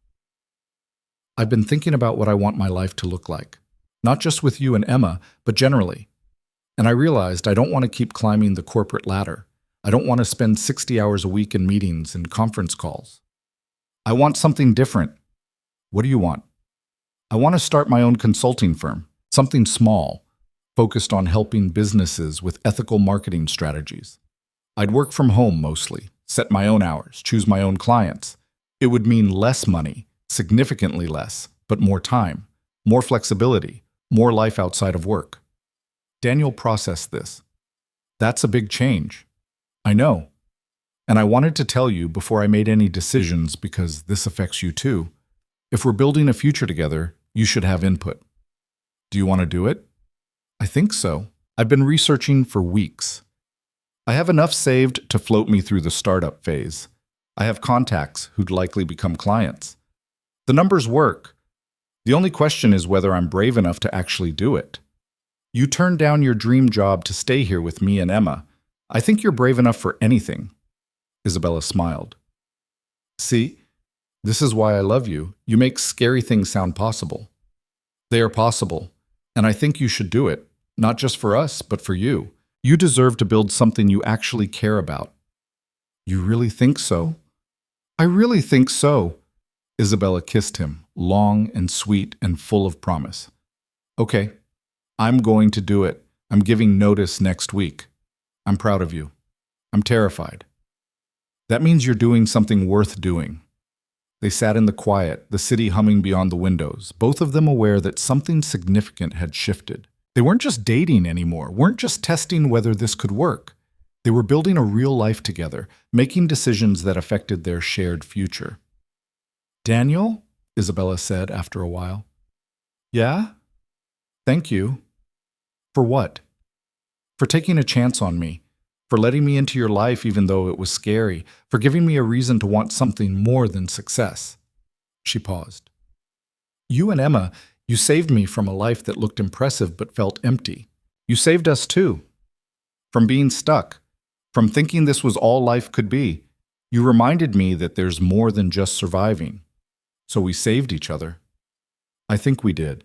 I've been thinking about what I want my life to look like. Not just with you and Emma, but generally. And I realized I don't want to keep climbing the corporate ladder. I don't want to spend 60 hours a week in meetings and conference calls. I want something different. What do you want? I want to start my own consulting firm, something small, focused on helping businesses with ethical marketing strategies. I'd work from home mostly, set my own hours, choose my own clients. It would mean less money, significantly less, but more time, more flexibility, more life outside of work. Daniel processed this. That's a big change. I know. And I wanted to tell you before I made any decisions because this affects you too. If we're building a future together, you should have input. Do you want to do it? I think so. I've been researching for weeks. I have enough saved to float me through the startup phase. I have contacts who'd likely become clients. The numbers work. The only question is whether I'm brave enough to actually do it. You turned down your dream job to stay here with me and Emma. I think you're brave enough for anything. Isabella smiled. See? This is why I love you. You make scary things sound possible. They are possible, and I think you should do it, not just for us, but for you. You deserve to build something you actually care about. You really think so? I really think so. Isabella kissed him, long and sweet and full of promise. Okay, I'm going to do it. I'm giving notice next week. I'm proud of you. I'm terrified. That means you're doing something worth doing. They sat in the quiet, the city humming beyond the windows, both of them aware that something significant had shifted. They weren't just dating anymore, weren't just testing whether this could work. They were building a real life together, making decisions that affected their shared future. Daniel? Isabella said after a while. Yeah? Thank you. For what? For taking a chance on me. For letting me into your life even though it was scary. For giving me a reason to want something more than success. She paused. You and Emma, you saved me from a life that looked impressive but felt empty. You saved us too. From being stuck. From thinking this was all life could be. You reminded me that there's more than just surviving. So we saved each other. I think we did.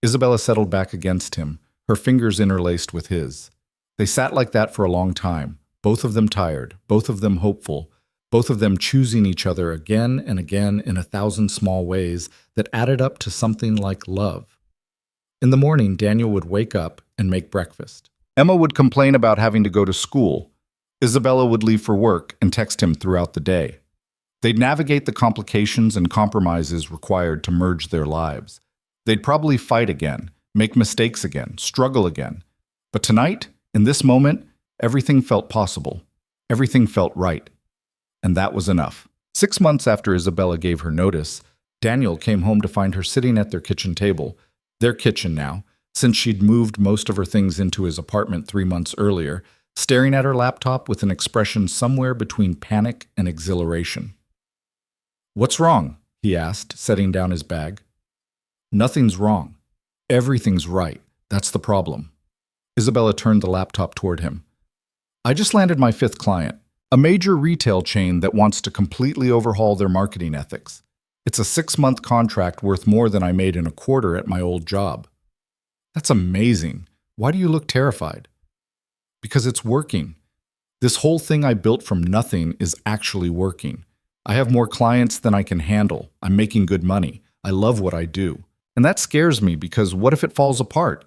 Isabella settled back against him, her fingers interlaced with his. They sat like that for a long time, both of them tired, both of them hopeful, both of them choosing each other again and again in 1,000 small ways that added up to something like love. In the morning, Daniel would wake up and make breakfast. Emma would complain about having to go to school. Isabella would leave for work and text him throughout the day. They'd navigate the complications and compromises required to merge their lives. They'd probably fight again, make mistakes again, struggle again. But tonight, in this moment, everything felt possible. Everything felt right. And that was enough. 6 months after Isabella gave her notice, Daniel came home to find her sitting at their kitchen table. Their kitchen now, since she'd moved most of her things into his apartment 3 months earlier, staring at her laptop with an expression somewhere between panic and exhilaration. What's wrong? He asked, setting down his bag. Nothing's wrong. Everything's right. That's the problem. Isabella turned the laptop toward him. I just landed my 5th client, a major retail chain that wants to completely overhaul their marketing ethics. It's a 6-month contract worth more than I made in a quarter at my old job. That's amazing. Why do you look terrified? Because it's working. This whole thing I built from nothing is actually working. I have more clients than I can handle. I'm making good money. I love what I do. And that scares me because what if it falls apart?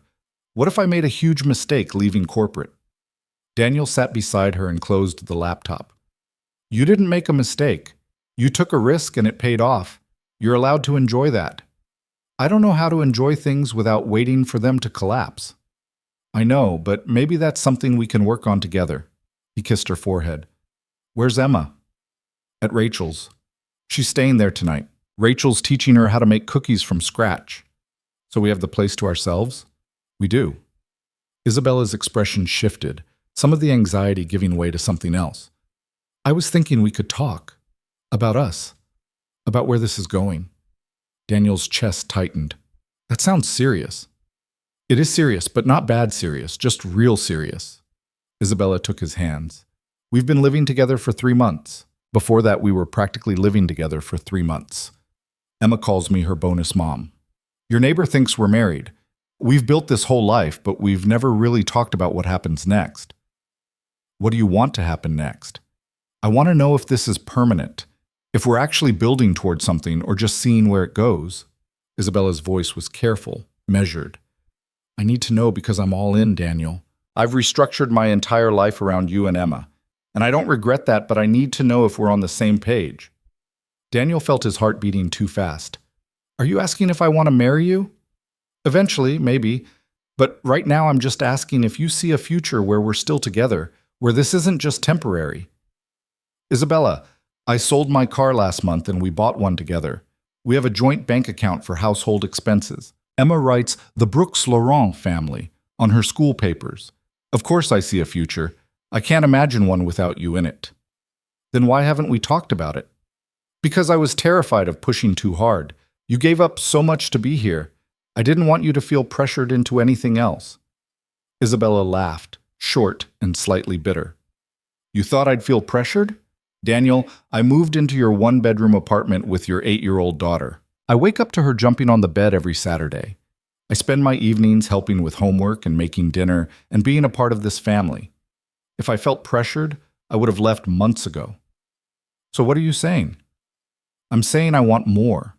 What if I made a huge mistake leaving corporate? Daniel sat beside her and closed the laptop. You didn't make a mistake. You took a risk and it paid off. You're allowed to enjoy that. I don't know how to enjoy things without waiting for them to collapse. I know, but maybe that's something we can work on together. He kissed her forehead. Where's Emma? At Rachel's. She's staying there tonight. Rachel's teaching her how to make cookies from scratch. So we have the place to ourselves? We do. Isabella's expression shifted, some of the anxiety giving way to something else. I was thinking we could talk. About us. About where this is going. Daniel's chest tightened. That sounds serious. It is serious, but not bad serious, just real serious. Isabella took his hands. We've been living together for 3 months. Before that, we were practically living together for 3 months. Emma calls me her bonus mom. Your neighbor thinks we're married. We've built this whole life, but we've never really talked about what happens next. What do you want to happen next? I want to know if this is permanent, if we're actually building towards something or just seeing where it goes. Isabella's voice was careful, measured. I need to know because I'm all in, Daniel. I've restructured my entire life around you and Emma. And I don't regret that, but I need to know if we're on the same page. Daniel felt his heart beating too fast. Are you asking if I want to marry you? Eventually, maybe. But right now I'm just asking if you see a future where we're still together, where this isn't just temporary. Isabella, I sold my car last month and we bought one together. We have a joint bank account for household expenses. Emma writes the Brooks Laurent family on her school papers. Of course I see a future. I can't imagine one without you in it. Then why haven't we talked about it? Because I was terrified of pushing too hard. You gave up so much to be here. I didn't want you to feel pressured into anything else. Isabella laughed, short and slightly bitter. You thought I'd feel pressured? Daniel, I moved into your 1-bedroom apartment with your 8-year-old daughter. I wake up to her jumping on the bed every Saturday. I spend my evenings helping with homework and making dinner and being a part of this family. If I felt pressured, I would have left months ago. So what are you saying? I'm saying I want more.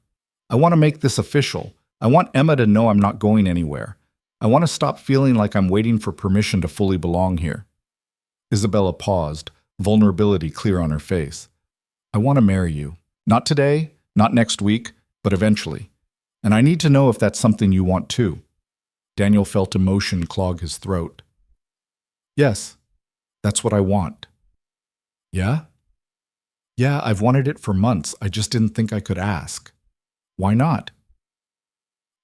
I want to make this official. I want Emma to know I'm not going anywhere. I want to stop feeling like I'm waiting for permission to fully belong here. Isabella paused, vulnerability clear on her face. I want to marry you. Not today, not next week, but eventually. And I need to know if that's something you want too. Daniel felt emotion clog his throat. Yes. That's what I want. Yeah? Yeah, I've wanted it for months. I just didn't think I could ask. Why not?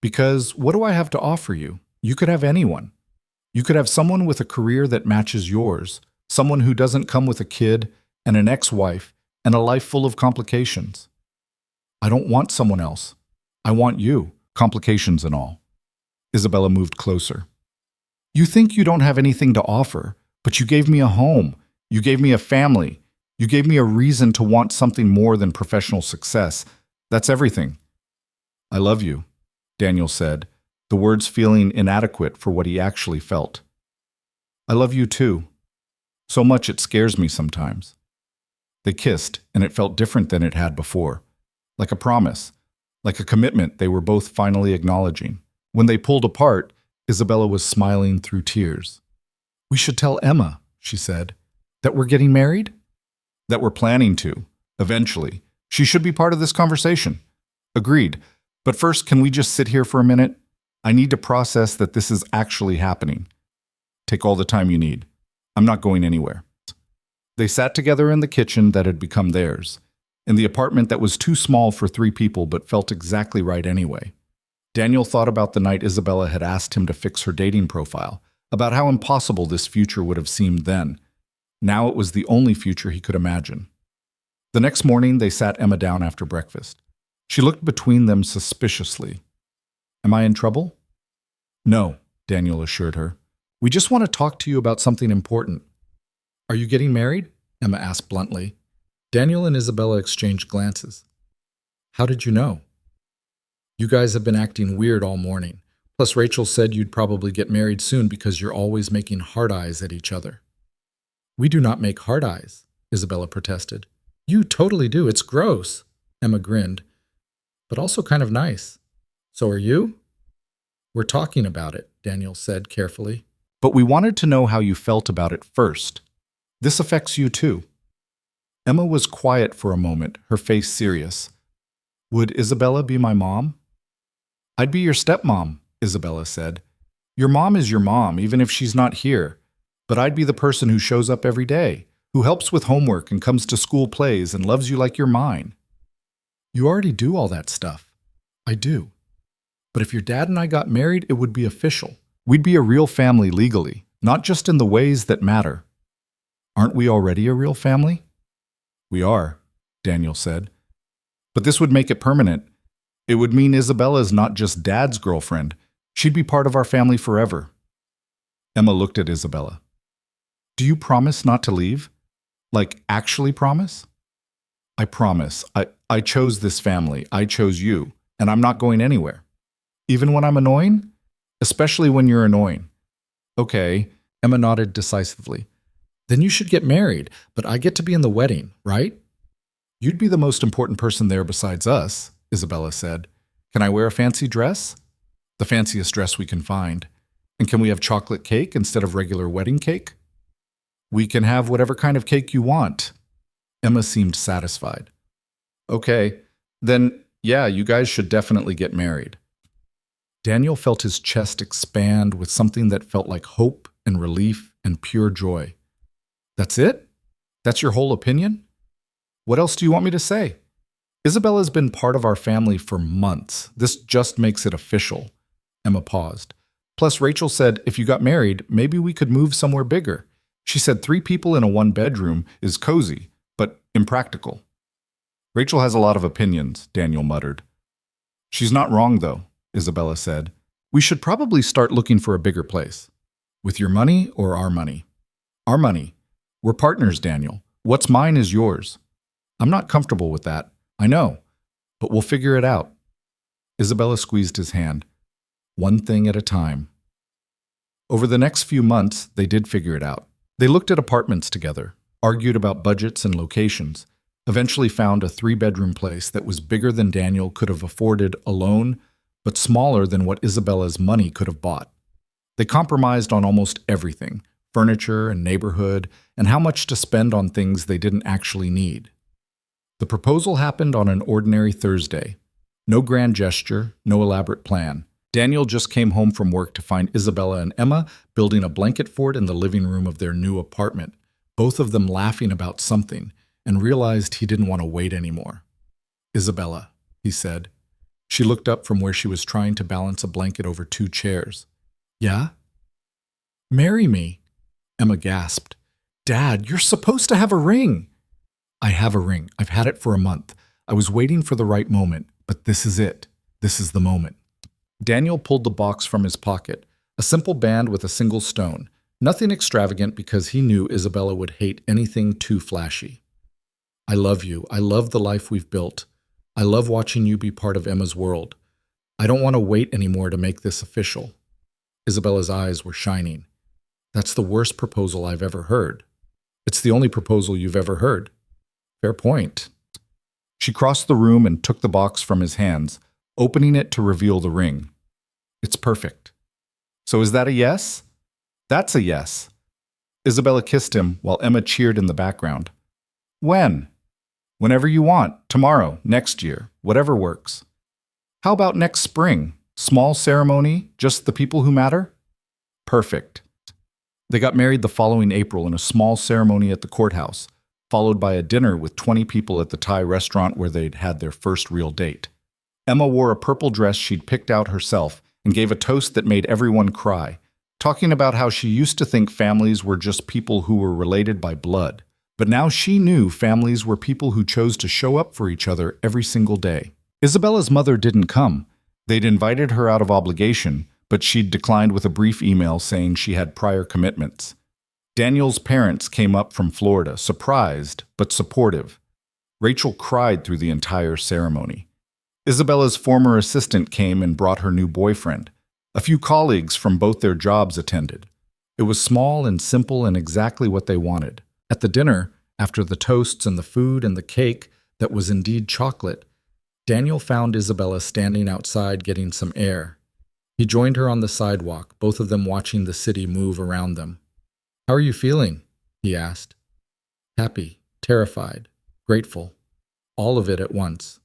Because what do I have to offer you? You could have anyone. You could have someone with a career that matches yours, someone who doesn't come with a kid and an ex-wife and a life full of complications. I don't want someone else. I want you, complications and all. Isabella moved closer. You think you don't have anything to offer, but you gave me a home. You gave me a family. You gave me a reason to want something more than professional success. That's everything. I love you, Daniel said, the words feeling inadequate for what he actually felt. I love you too. So much it scares me sometimes. They kissed, and it felt different than it had before. Like a promise, like a commitment they were both finally acknowledging. When they pulled apart, Isabella was smiling through tears. We should tell Emma, she said, that we're getting married? That we're planning to, eventually. She should be part of this conversation. Agreed. But first, can we just sit here for a minute? I need to process that this is actually happening. Take all the time you need. I'm not going anywhere. They sat together in the kitchen that had become theirs, in the apartment that was too small for 3 people but felt exactly right anyway. Daniel thought about the night Isabella had asked him to fix her dating profile, about how impossible this future would have seemed then. Now it was the only future he could imagine. The next morning, they sat Emma down after breakfast. She looked between them suspiciously. Am I in trouble? No, Daniel assured her. We just want to talk to you about something important. Are you getting married? Emma asked bluntly. Daniel and Isabella exchanged glances. How did you know? You guys have been acting weird all morning. Plus, Rachel said you'd probably get married soon because you're always making hard eyes at each other. We do not make hard eyes, Isabella protested. You totally do. It's gross. Emma grinned. But also kind of nice. So are you? We're talking about it, Daniel said carefully. But we wanted to know how you felt about it first. This affects you too. Emma was quiet for a moment, her face serious. Would Isabella be my mom? I'd be your stepmom, Isabella said. Your mom is your mom, even if she's not here. But I'd be the person who shows up every day, who helps with homework and comes to school plays and loves you like you're mine. You already do all that stuff. I do. But if your dad and I got married, it would be official. We'd be a real family legally, not just in the ways that matter. Aren't we already a real family? We are, Daniel said. But this would make it permanent. It would mean Isabella's not just Dad's girlfriend. She'd be part of our family forever. Emma looked at Isabella. Do you promise not to leave? Like, actually promise? I promise. I chose this family. I chose you. And I'm not going anywhere. Even when I'm annoying? Especially when you're annoying. Okay, Emma nodded decisively. Then you should get married, but I get to be in the wedding, right? You'd be the most important person there besides us, Isabella said. Can I wear a fancy dress? The fanciest dress we can find. And can we have chocolate cake instead of regular wedding cake? We can have whatever kind of cake you want. Emma seemed satisfied. Okay, then yeah, you guys should definitely get married. Daniel felt his chest expand with something that felt like hope and relief and pure joy. That's it? That's your whole opinion? What else do you want me to say? Isabella's been part of our family for months. This just makes it official. Emma paused. Plus, Rachel said if you got married, maybe we could move somewhere bigger. She said 3 people in a 1-bedroom is cozy, but impractical. Rachel has a lot of opinions, Daniel muttered. She's not wrong, though, Isabella said. We should probably start looking for a bigger place. With your money or our money? Our money. We're partners, Daniel. What's mine is yours. I'm not comfortable with that. I know, but we'll figure it out. Isabella squeezed his hand. One thing at a time. Over the next few months, they did figure it out. They looked at apartments together, argued about budgets and locations, eventually found a 3-bedroom place that was bigger than Daniel could have afforded alone, but smaller than what Isabella's money could have bought. They compromised on almost everything, furniture and neighborhood, and how much to spend on things they didn't actually need. The proposal happened on an ordinary Thursday. No grand gesture, no elaborate plan. Daniel just came home from work to find Isabella and Emma building a blanket fort in the living room of their new apartment. both of them laughing about something, and realized he didn't want to wait anymore. "Isabella," he said. She looked up from where she was trying to balance a blanket over two chairs. "Yeah?" "Marry me," Emma gasped. "Dad, you're supposed to have a ring." "I have a ring. I've had it for a month. I was waiting for the right moment, but this is it. This is the moment." Daniel pulled the box from his pocket, a simple band with a single stone. Nothing extravagant because he knew Isabella would hate anything too flashy. "I love you. I love the life we've built. I love watching you be part of Emma's world. I don't want to wait anymore to make this official." Isabella's eyes were shining. "That's the worst proposal I've ever heard." "It's the only proposal you've ever heard." "Fair point." She crossed the room and took the box from his hands, opening it to reveal the ring. "It's perfect." "So is that a yes?" "That's a yes." Isabella kissed him while Emma cheered in the background. "When?" "Whenever you want. Tomorrow, next year, whatever works." "How about next spring? Small ceremony, just the people who matter?" "Perfect." They got married the following April in a small ceremony at the courthouse, followed by a dinner with 20 people at the Thai restaurant where they'd had their first real date. Emma wore a purple dress she'd picked out herself and gave a toast that made everyone cry, talking about how she used to think families were just people who were related by blood. But now she knew families were people who chose to show up for each other every single day. Isabella's mother didn't come. They'd invited her out of obligation, but she'd declined with a brief email saying she had prior commitments. Daniel's parents came up from Florida, surprised but supportive. Rachel cried through the entire ceremony. Isabella's former assistant came and brought her new boyfriend. A few colleagues from both their jobs attended. It was small and simple and exactly what they wanted. At the dinner, after the toasts and the food and the cake that was indeed chocolate, Daniel found Isabella standing outside getting some air. He joined her on the sidewalk, both of them watching the city move around them. "How are you feeling?" he asked. "Happy, terrified, grateful, all of it at once."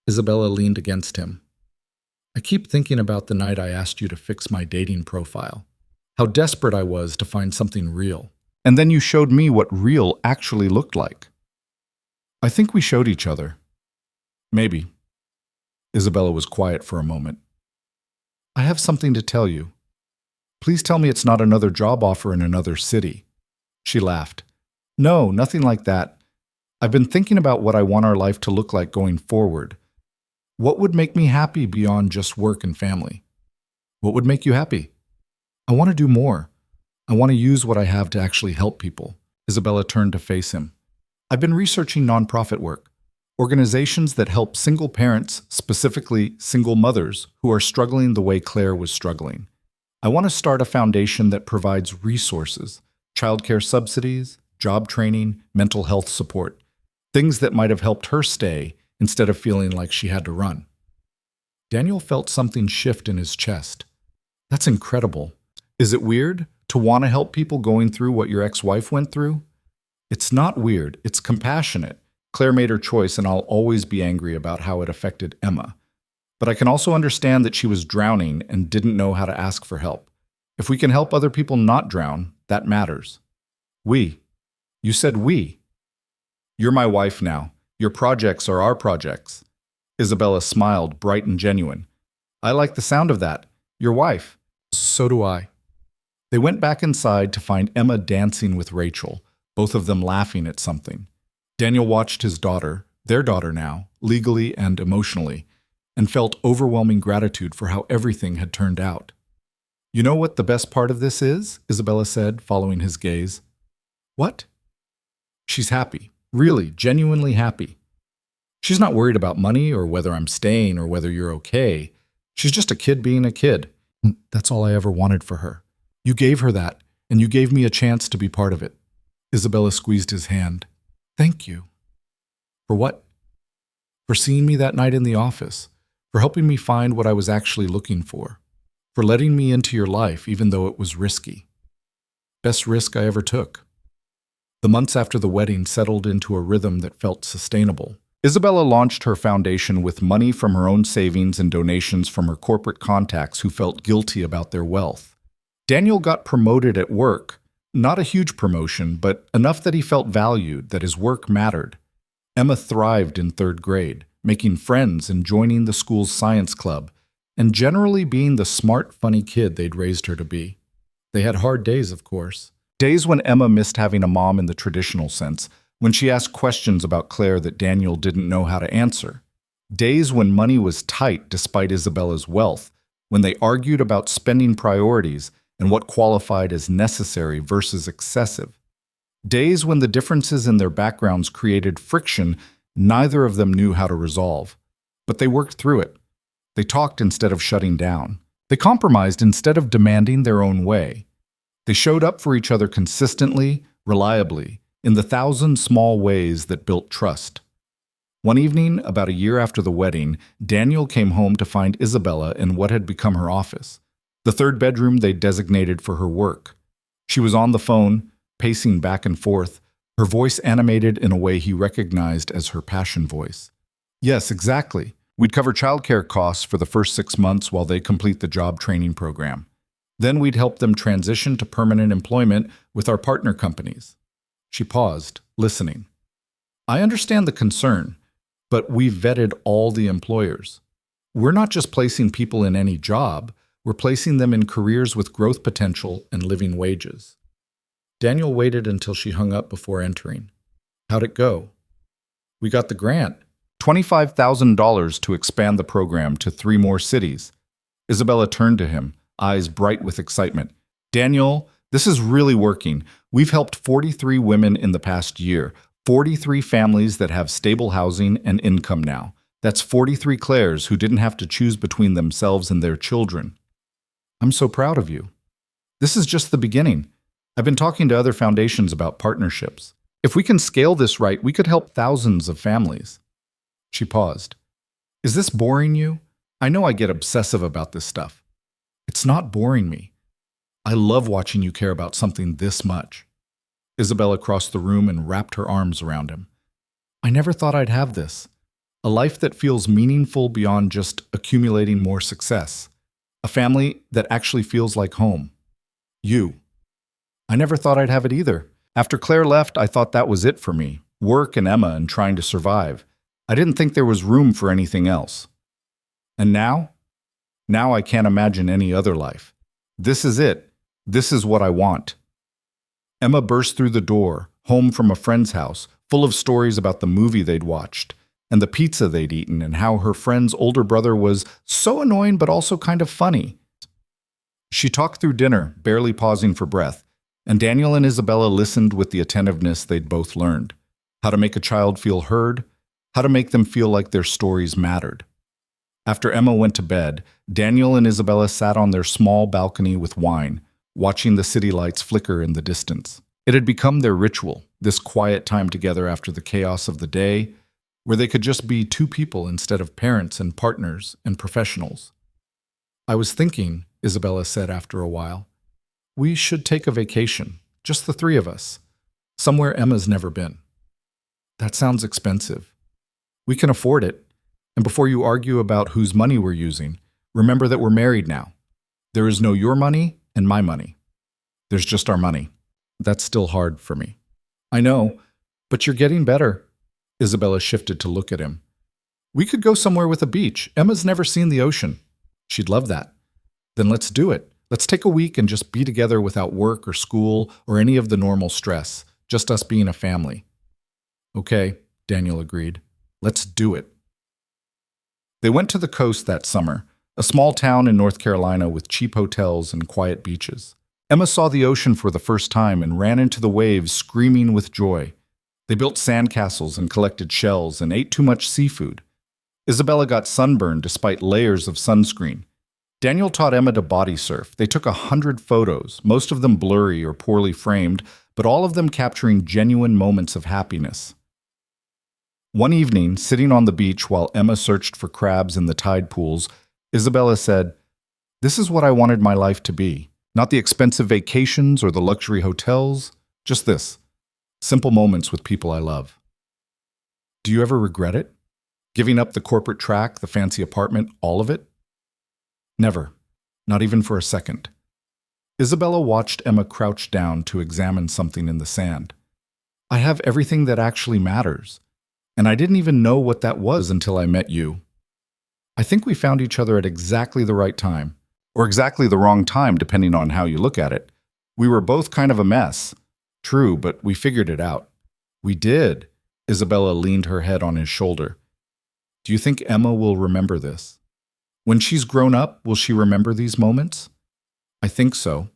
Isabella leaned against him. "I keep thinking about the night I asked you to fix my dating profile. How desperate I was to find something real. And then you showed me what real actually looked like." "I think we showed each other." "Maybe." Isabella was quiet for a moment. "I have something to tell you. Please tell me it's not another job offer in another city." She laughed. "No, nothing like that. I've been thinking about what I want our life to look like going forward. What would make me happy beyond just work and family?" "What would make you happy?" "I want to do more. I want to use what I have to actually help people." Isabella turned to face him. "I've been researching nonprofit work, organizations that help single parents, specifically single mothers, who are struggling the way Claire was struggling. I want to start a foundation that provides resources, childcare subsidies, job training, mental health support, things that might have helped her stay instead of feeling like she had to run." Daniel felt something shift in his chest. "That's incredible. Is it weird to want to help people going through what your ex-wife went through?" "It's not weird. It's compassionate. Claire made her choice, and I'll always be angry about how it affected Emma. But I can also understand that she was drowning and didn't know how to ask for help. If we can help other people not drown, that matters." "We." You said we. "You're my wife now. Your projects are our projects." Isabella smiled, bright and genuine. "I like the sound of that. Your wife." "So do I." They went back inside to find Emma dancing with Rachel, both of them laughing at something. Daniel watched his daughter, their daughter now, legally and emotionally, and felt overwhelming gratitude for how everything had turned out. "You know what the best part of this is?" Isabella said, following his gaze. "What?" "She's happy. Really, genuinely happy. She's not worried about money or whether I'm staying or whether you're okay. She's just a kid being a kid. That's all I ever wanted for her. You gave her that, and you gave me a chance to be part of it." Isabella squeezed his hand. "Thank you." "For what?" "For seeing me that night in the office, for helping me find what I was actually looking for, for letting me into your life even though it was risky. Best risk I ever took." The months after the wedding settled into a rhythm that felt sustainable. Isabella launched her foundation with money from her own savings and donations from her corporate contacts who felt guilty about their wealth. Daniel got promoted at work, Not a huge promotion, but enough that he felt valued, that his work mattered. Emma thrived in third grade, making friends and joining the school's science club, and generally being the smart, funny kid they'd raised her to be. They had hard days, of course. Days when Emma missed having a mom in the traditional sense, when she asked questions about Claire that Daniel didn't know how to answer. Days when money was tight despite Isabella's wealth, when they argued about spending priorities and what qualified as necessary versus excessive. Days when the differences in their backgrounds created friction neither of them knew how to resolve. But they worked through it. They talked instead of shutting down. They compromised instead of demanding their own way. They showed up for each other consistently, reliably, in the thousand small ways that built trust. One evening, about a year after the wedding, Daniel came home to find Isabella in what had become her office, the third bedroom they designated for her work. She was on the phone, pacing back and forth, her voice animated in a way he recognized as her passion voice. Yes, exactly. We'd cover childcare costs for the first 6 months while they complete the job training program. Then we'd help them transition to permanent employment with our partner companies. She paused, listening. I understand the concern, but we've vetted all the employers. We're not just placing people in any job, we're placing them in careers with growth potential and living wages. Daniel waited until she hung up before entering. How'd it go? We got the grant. $25,000 to expand the program to 3 more cities. Isabella turned to him, eyes bright with excitement. Daniel, this is really working. We've helped 43 women in the past year, 43 families that have stable housing and income now. That's 43 Claires who didn't have to choose between themselves and their children. I'm so proud of you. This is just the beginning. I've been talking to other foundations about partnerships. If we can scale this right, we could help thousands of families. She paused. Is this boring you? I know I get obsessive about this stuff. It's not boring me. I love watching you care about something this much. Isabella crossed the room and wrapped her arms around him. I never thought I'd have this. A life that feels meaningful beyond just accumulating more success. A family that actually feels like home. You. I never thought I'd have it either. After Claire left, I thought that was it for me. Work and Emma and trying to survive. I didn't think there was room for anything else. And now? Now I can't imagine any other life. This is it. This is what I want. Emma burst through the door, home from a friend's house, full of stories about the movie they'd watched, and the pizza they'd eaten, and how her friend's older brother was so annoying but also kind of funny. She talked through dinner, barely pausing for breath, and Daniel and Isabella listened with the attentiveness they'd both learned. How to make a child feel heard, how to make them feel like their stories mattered. After Emma went to bed, Daniel and Isabella sat on their small balcony with wine, watching the city lights flicker in the distance. It had become their ritual, this quiet time together after the chaos of the day, where they could just be 2 people instead of parents and partners and professionals. I was thinking, Isabella said after a while, we should take a vacation, just the 3 of us, somewhere Emma's never been. That sounds expensive. We can afford it. And before you argue about whose money we're using, remember that we're married now. There is no your money and my money. There's just our money. That's still hard for me. I know, but you're getting better. Isabella shifted to look at him. We could go somewhere with a beach. Emma's never seen the ocean. She'd love that. Then let's do it. Let's take a week and just be together without work or school or any of the normal stress, just us being a family. Okay, Daniel agreed. Let's do it. They went to the coast that summer, a small town in North Carolina with cheap hotels and quiet beaches. Emma saw the ocean for the first time and ran into the waves screaming with joy. They built sandcastles and collected shells and ate too much seafood. Isabella got sunburned despite layers of sunscreen. Daniel taught Emma to body surf. They took 100 photos, most of them blurry or poorly framed, but all of them capturing genuine moments of happiness. One evening, sitting on the beach while Emma searched for crabs in the tide pools, Isabella said, "This is what I wanted my life to be. Not the expensive vacations or the luxury hotels, just this. Simple moments with people I love." Do you ever regret it? Giving up the corporate track, the fancy apartment, all of it? Never. Not even for a second. Isabella watched Emma crouch down to examine something in the sand. I have everything that actually matters, and I didn't even know what that was until I met you. I think we found each other at exactly the right time, or exactly the wrong time, depending on how you look at it. We were both kind of a mess. True, but we figured it out. We did. Isabella leaned her head on his shoulder. Do you think Emma will remember this? When she's grown up, will she remember these moments? I think so.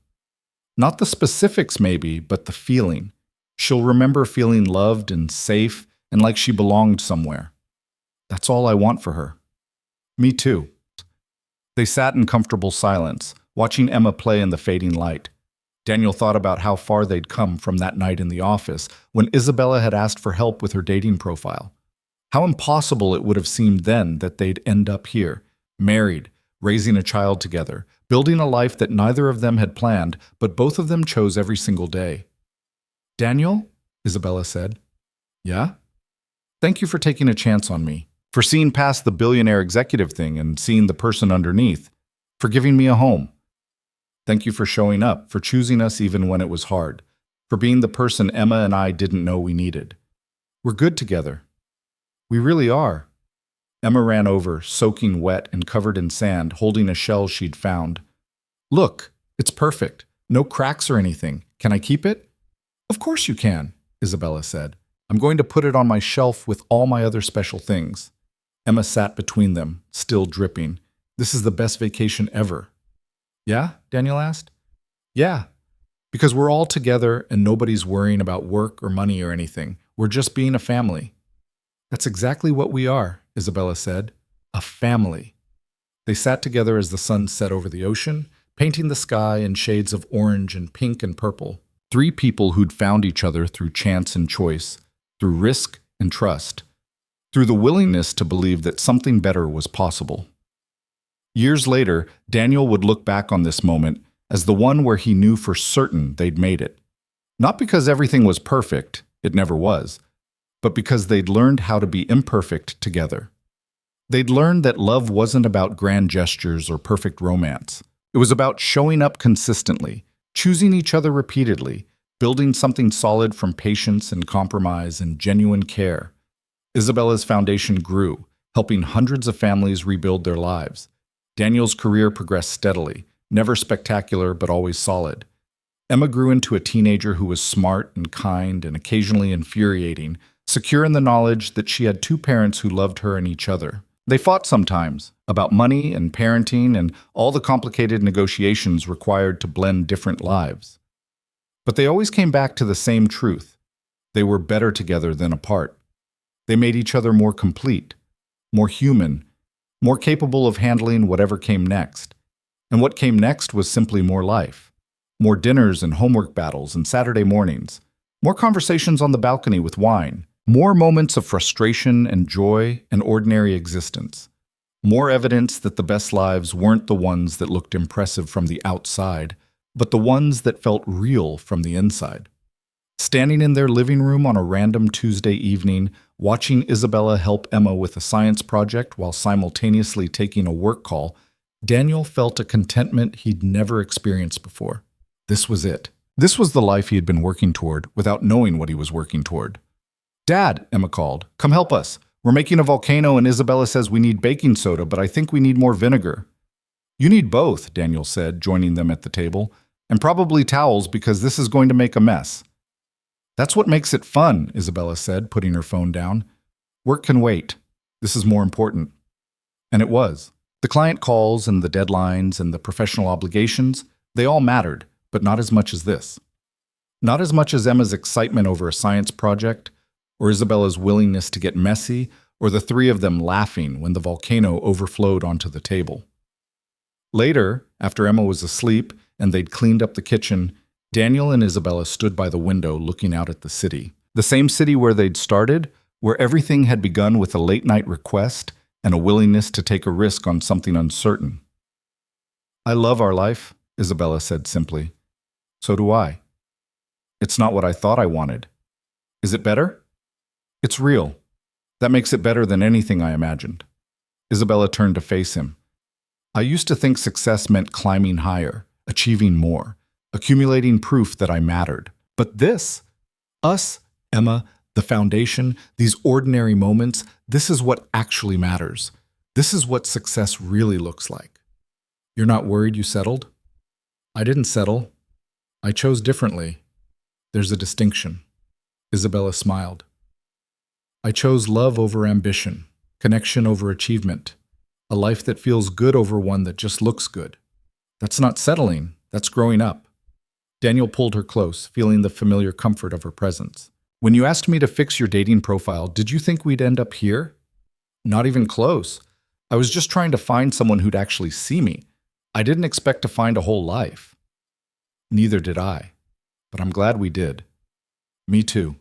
Not the specifics maybe, but the feeling. She'll remember feeling loved and safe and like she belonged somewhere. That's all I want for her. Me too. They sat in comfortable silence, watching Emma play in the fading light. Daniel thought about how far they'd come from that night in the office when Isabella had asked for help with her dating profile. How impossible it would have seemed then that they'd end up here, married, raising a child together, building a life that neither of them had planned, but both of them chose every single day. Daniel? Isabella said. Yeah? Thank you for taking a chance on me, for seeing past the billionaire executive thing and seeing the person underneath, for giving me a home. Thank you for showing up, for choosing us even when it was hard, for being the person Emma and I didn't know we needed. We're good together. We really are. Emma ran over, soaking wet and covered in sand, holding a shell she'd found. Look, it's perfect. No cracks or anything. Can I keep it? Of course you can, Isabella said. I'm going to put it on my shelf with all my other special things. Emma sat between them, still dripping. This is the best vacation ever. Yeah? Daniel asked. Yeah, because we're all together and nobody's worrying about work or money or anything. We're just being a family. That's exactly what we are, Isabella said. A family. They sat together as the sun set over the ocean, painting the sky in shades of orange and pink and purple. Three people who'd found each other through chance and choice, through risk and trust, through the willingness to believe that something better was possible. Years later, Daniel would look back on this moment as the one where he knew for certain they'd made it. Not because everything was perfect, it never was, but because they'd learned how to be imperfect together. They'd learned that love wasn't about grand gestures or perfect romance. It was about showing up consistently, choosing each other repeatedly, building something solid from patience and compromise and genuine care. Isabella's foundation grew, helping hundreds of families rebuild their lives. Daniel's career progressed steadily, never spectacular but always solid. Emma grew into a teenager who was smart and kind and occasionally infuriating, secure in the knowledge that she had two parents who loved her and each other. They fought sometimes, about money and parenting and all the complicated negotiations required to blend different lives. But they always came back to the same truth. They were better together than apart. They made each other more complete, more human, more capable of handling whatever came next. And what came next was simply more life. More dinners and homework battles and Saturday mornings. More conversations on the balcony with wine. More moments of frustration and joy and ordinary existence. More evidence that the best lives weren't the ones that looked impressive from the outside, but the ones that felt real from the inside. Standing in their living room on a random Tuesday evening, watching Isabella help Emma with a science project while simultaneously taking a work call, Daniel felt a contentment he'd never experienced before. This was it. This was the life he had been working toward without knowing what he was working toward. Dad, Emma called, come help us. We're making a volcano and Isabella says we need baking soda, but I think we need more vinegar. You need both, Daniel said, joining them at the table, and probably towels because this is going to make a mess. That's what makes it fun, Isabella said, putting her phone down. Work can wait. This is more important. And it was. The client calls and the deadlines and the professional obligations, they all mattered, but not as much as this. Not as much as Emma's excitement over a science project, or Isabella's willingness to get messy, or the three of them laughing when the volcano overflowed onto the table. Later, after Emma was asleep and they'd cleaned up the kitchen, Daniel and Isabella stood by the window looking out at the city. The same city where they'd started, where everything had begun with a late-night request and a willingness to take a risk on something uncertain. I love our life, Isabella said simply. So do I. It's not what I thought I wanted. Is it better? It's real. That makes it better than anything I imagined. Isabella turned to face him. I used to think success meant climbing higher, achieving more, accumulating proof that I mattered. But this, us, Emma, the foundation, these ordinary moments, this is what actually matters. This is what success really looks like. You're not worried you settled? I didn't settle. I chose differently. There's a distinction. Isabella smiled. I chose love over ambition, connection over achievement, a life that feels good over one that just looks good. That's not settling, that's growing up. Daniel pulled her close, feeling the familiar comfort of her presence. When you asked me to fix your dating profile, did you think we'd end up here? Not even close. I was just trying to find someone who'd actually see me. I didn't expect to find a whole life. Neither did I. But I'm glad we did. Me too.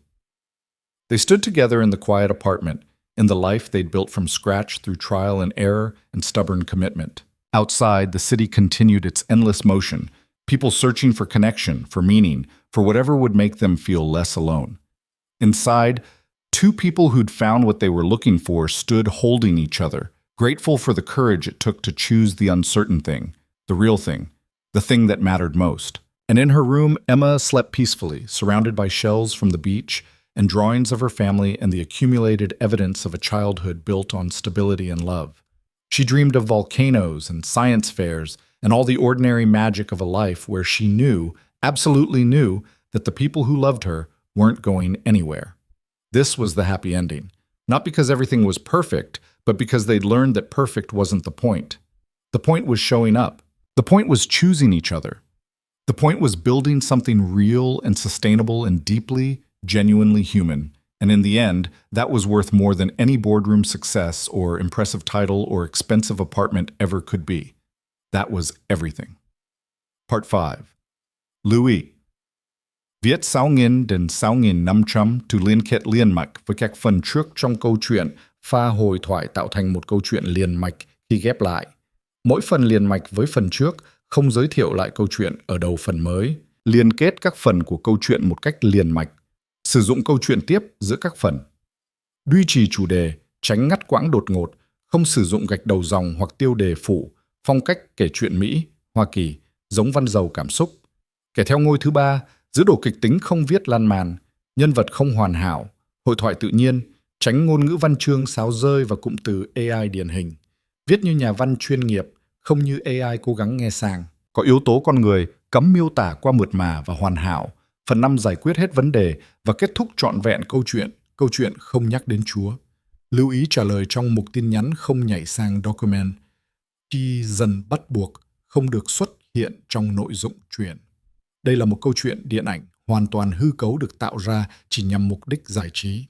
They stood together in the quiet apartment, in the life they'd built from scratch through trial and error and stubborn commitment. Outside, the city continued its endless motion, people searching for connection, for meaning, for whatever would make them feel less alone. Inside, two people who'd found what they were looking for stood holding each other, grateful for the courage it took to choose the uncertain thing, the real thing, the thing that mattered most. And in her room, Emma slept peacefully, surrounded by shells from the beach and drawings of her family and the accumulated evidence of a childhood built on stability and love. She dreamed of volcanoes and science fairs and all the ordinary magic of a life where she knew, absolutely knew, that the people who loved her weren't going anywhere. This was the happy ending, not because everything was perfect, but because they'd learned that perfect wasn't the point. The point was showing up. The point was choosing each other. The point was building something real and sustainable and deeply, genuinely human. And in the end, that was worth more than any boardroom success or impressive title or expensive apartment ever could be. That was everything. Part 5. Louis. Viết 6.000 đến 6.500 to liên kết liên mạch với các phần trước trong câu chuyện, pha hồi thoại tạo thành một câu chuyện liền mạch khi ghép lại. Mỗi phần liền mạch với phần trước không giới thiệu lại câu chuyện ở đầu phần mới, liên kết các phần của câu chuyện một cách liền mạch, sử dụng câu chuyện tiếp giữa các phần. Duy trì chủ đề, tránh ngắt quãng đột ngột, không sử dụng gạch đầu dòng hoặc tiêu đề phụ, phong cách kể chuyện Mỹ, Hoa Kỳ, giống văn giàu cảm xúc. Kể theo ngôi thứ 3, giữ đồ kịch tính không viết lan man, nhân vật không hoàn hảo, hội thoại tự nhiên, tránh ngôn ngữ văn chương sáo rơi và cụm từ AI điển hình. Viết như nhà văn chuyên nghiệp, không như AI cố gắng nghe sang. Có yếu tố con người, cấm miêu tả qua mượt mà và hoàn hảo. Phần 5 giải quyết hết vấn đề và kết thúc trọn vẹn câu chuyện không nhắc đến Chúa. Lưu ý trả lời trong mục tin nhắn không nhảy sang document. Khi dần bắt buộc, không được xuất hiện trong nội dung truyện. Đây là một câu chuyện điện ảnh hoàn toàn hư cấu được tạo ra chỉ nhằm mục đích giải trí.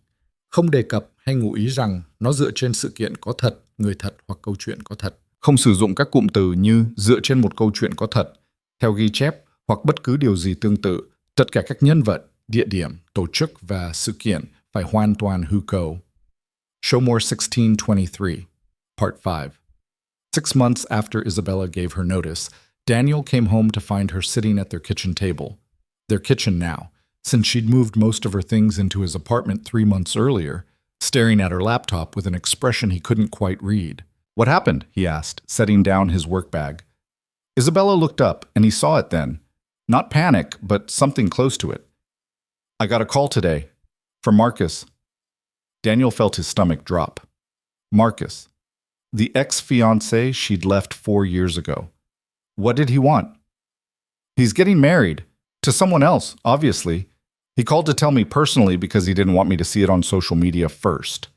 Không đề cập hay ngụ ý rằng nó dựa trên sự kiện có thật, người thật hoặc câu chuyện có thật. Không sử dụng các cụm từ như dựa trên một câu chuyện có thật, theo ghi chép hoặc bất cứ điều gì tương tự. Tất cả các nhân vật, địa điểm, tổ chức và sự kiện phải hoàn toàn hư cấu. Showmore 1623, Part 5. 6 months after Isabella gave her notice, Daniel came home to find her sitting at their kitchen table. Their kitchen now, since she'd moved most of her things into his apartment 3 months earlier, staring at her laptop with an expression he couldn't quite read. What happened? He asked, setting down his work bag. Isabella looked up, and he saw it then. Not panic, but something close to it. I got a call today. From Marcus. Daniel felt his stomach drop. Marcus. The ex-fiancé she'd left 4 years ago. What did he want? He's getting married. To someone else, obviously. He called to tell me personally because he didn't want me to see it on social media first.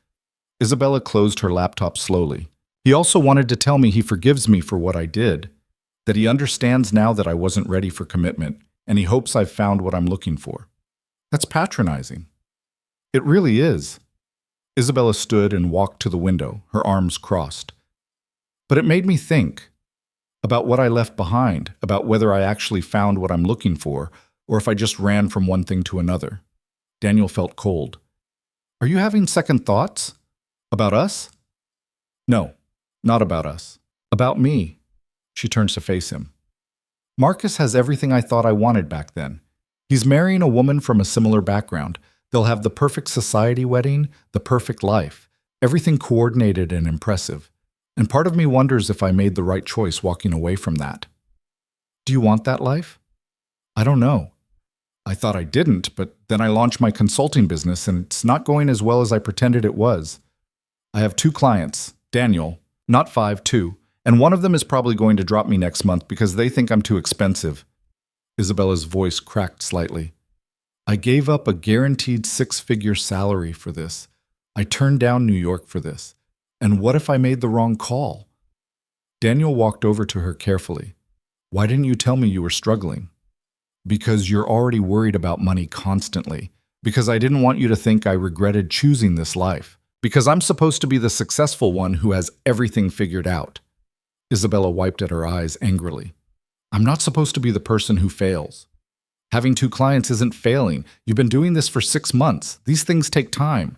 Isabella closed her laptop slowly. He also wanted to tell me he forgives me for what I did, that he understands now that I wasn't ready for commitment, and he hopes I've found what I'm looking for. That's patronizing. It really is. Isabella stood and walked to the window, her arms crossed. But it made me think about what I left behind, about whether I actually found what I'm looking for, or if I just ran from one thing to another. Daniel felt cold. Are you having second thoughts? About us? No, not about us. About me. She turns to face him. Marcus has everything I thought I wanted back then. He's marrying a woman from a similar background. They'll have the perfect society wedding, the perfect life, everything coordinated and impressive. And part of me wonders if I made the right choice walking away from that. Do you want that life? I don't know. I thought I didn't, but then I launched my consulting business and it's not going as well as I pretended it was. I have 2 clients, Daniel, not 5, 2, and one of them is probably going to drop me next month because they think I'm too expensive. Isabella's voice cracked slightly. I gave up a guaranteed 6-figure salary for this. I turned down New York for this. And what if I made the wrong call? Daniel walked over to her carefully. Why didn't you tell me you were struggling? Because you're already worried about money constantly. Because I didn't want you to think I regretted choosing this life. Because I'm supposed to be the successful one who has everything figured out. Isabella wiped at her eyes angrily. I'm not supposed to be the person who fails. Having 2 clients isn't failing. You've been doing this for 6 months. These things take time.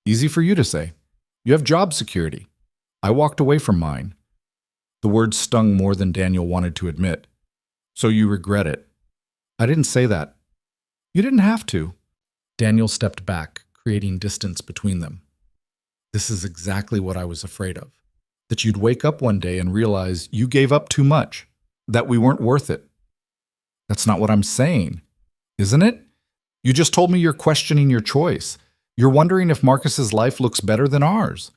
Easy for you to say. You have job security. I walked away from mine. The words stung more than Daniel wanted to admit. So you regret it. I didn't say that. You didn't have to. Daniel stepped back, creating distance between them. This is exactly what I was afraid of. That you'd wake up one day and realize you gave up too much. That we weren't worth it. That's not what I'm saying, isn't it? You just told me you're questioning your choice. You're wondering if Marcus's life looks better than ours.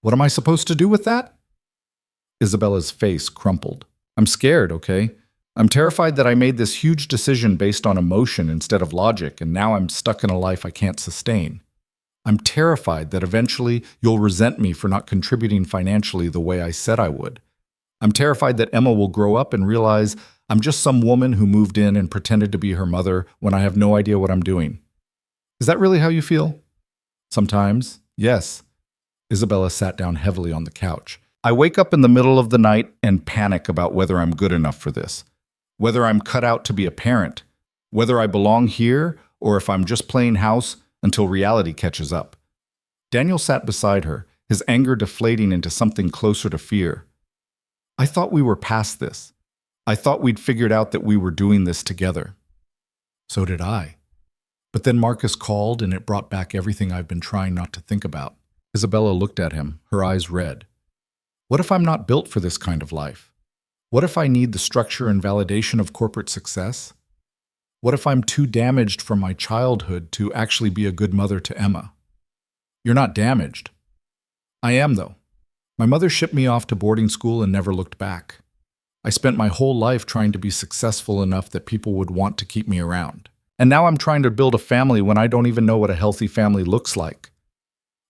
What am I supposed to do with that? Isabella's face crumpled. I'm scared, okay? I'm terrified that I made this huge decision based on emotion instead of logic, and now I'm stuck in a life I can't sustain. I'm terrified that eventually you'll resent me for not contributing financially the way I said I would. I'm terrified that Emma will grow up and realize I'm just some woman who moved in and pretended to be her mother when I have no idea what I'm doing. Is that really how you feel? Sometimes, yes. Isabella sat down heavily on the couch. I wake up in the middle of the night and panic about whether I'm good enough for this, whether I'm cut out to be a parent, whether I belong here or if I'm just playing house until reality catches up. Daniel sat beside her, his anger deflating into something closer to fear. I thought we were past this. I thought we'd figured out that we were doing this together. So did I. But then Marcus called and it brought back everything I've been trying not to think about. Isabella looked at him, her eyes red. What if I'm not built for this kind of life? What if I need the structure and validation of corporate success? What if I'm too damaged from my childhood to actually be a good mother to Emma? You're not damaged. I am, though. My mother shipped me off to boarding school and never looked back. I spent my whole life trying to be successful enough that people would want to keep me around. And now I'm trying to build a family when I don't even know what a healthy family looks like.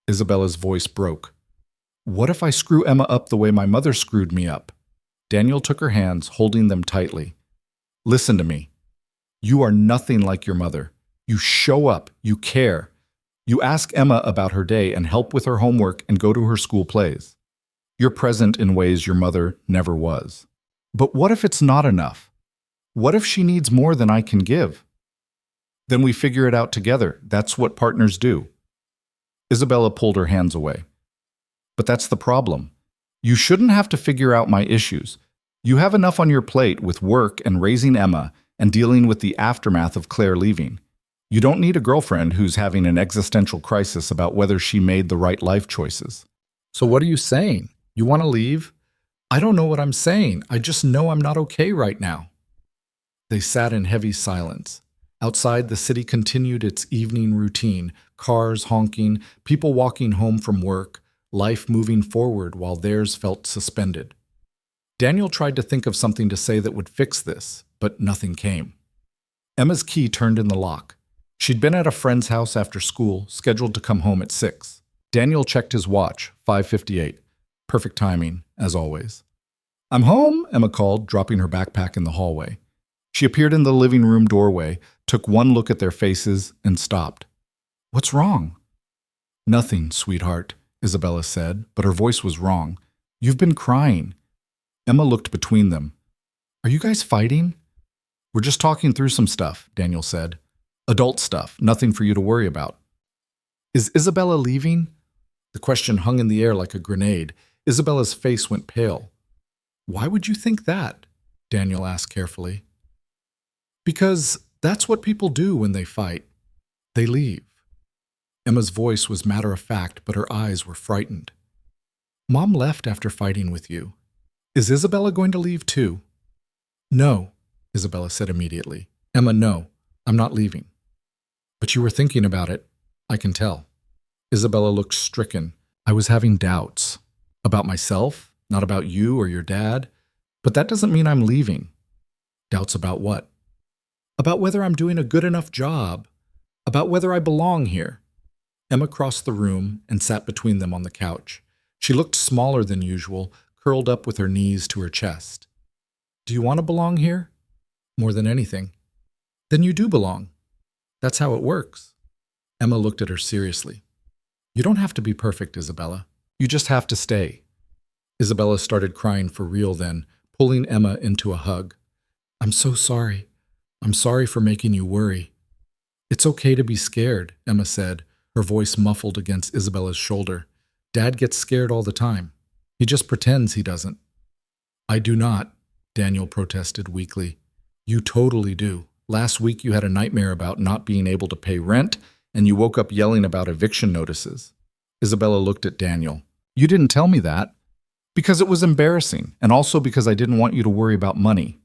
Isabella's voice broke. What if I screw Emma up the way my mother screwed me up? Daniel took her hands, holding them tightly. Listen to me. You are nothing like your mother. You show up. You care. You ask Emma about her day and help with her homework and go to her school plays. You're present in ways your mother never was. But what if it's not enough? What if she needs more than I can give? Then we figure it out together. That's what partners do. Isabella pulled her hands away. But that's the problem. You shouldn't have to figure out my issues. You have enough on your plate with work and raising Emma and dealing with the aftermath of Claire leaving. You don't need a girlfriend who's having an existential crisis about whether she made the right life choices. So what are you saying? You want to leave? I don't know what I'm saying. I just know I'm not okay right now. They sat in heavy silence. Outside, the city continued its evening routine, cars honking, people walking home from work, life moving forward while theirs felt suspended. Daniel tried to think of something to say that would fix this, but nothing came. Emma's key turned in the lock. She'd been at a friend's house after school, scheduled to come home at 6. Daniel checked his watch, 5:58. Perfect timing, as always. I'm home, Emma called, dropping her backpack in the hallway. She appeared in the living room doorway, took one look at their faces, and stopped. What's wrong? Nothing, sweetheart, Isabella said, but her voice was wrong. You've been crying. Emma looked between them. Are you guys fighting? We're just talking through some stuff, Daniel said. Adult stuff, nothing for you to worry about. Is Isabella leaving? The question hung in the air like a grenade. Isabella's face went pale. Why would you think that? Daniel asked carefully. Because that's what people do when they fight. They leave. Emma's voice was matter-of-fact, but her eyes were frightened. Mom left after fighting with you. Is Isabella going to leave too? No, Isabella said immediately. Emma, no, I'm not leaving. But you were thinking about it, I can tell. Isabella looked stricken. I was having doubts. About myself, not about you or your dad. But that doesn't mean I'm leaving. Doubts about what? About whether I'm doing a good enough job. About whether I belong here. Emma crossed the room and sat between them on the couch. She looked smaller than usual, curled up with her knees to her chest. Do you want to belong here? More than anything. Then you do belong. That's how it works. Emma looked at her seriously. You don't have to be perfect, Isabella. You just have to stay. Isabella started crying for real then, pulling Emma into a hug. I'm so sorry. I'm sorry for making you worry. It's okay to be scared, Emma said, her voice muffled against Isabella's shoulder. Dad gets scared all the time. He just pretends he doesn't. I do not, Daniel protested weakly. You totally do. Last week you had a nightmare about not being able to pay rent, and you woke up yelling about eviction notices. Isabella looked at Daniel. You didn't tell me that. Because it was embarrassing, and also because I didn't want you to worry about money.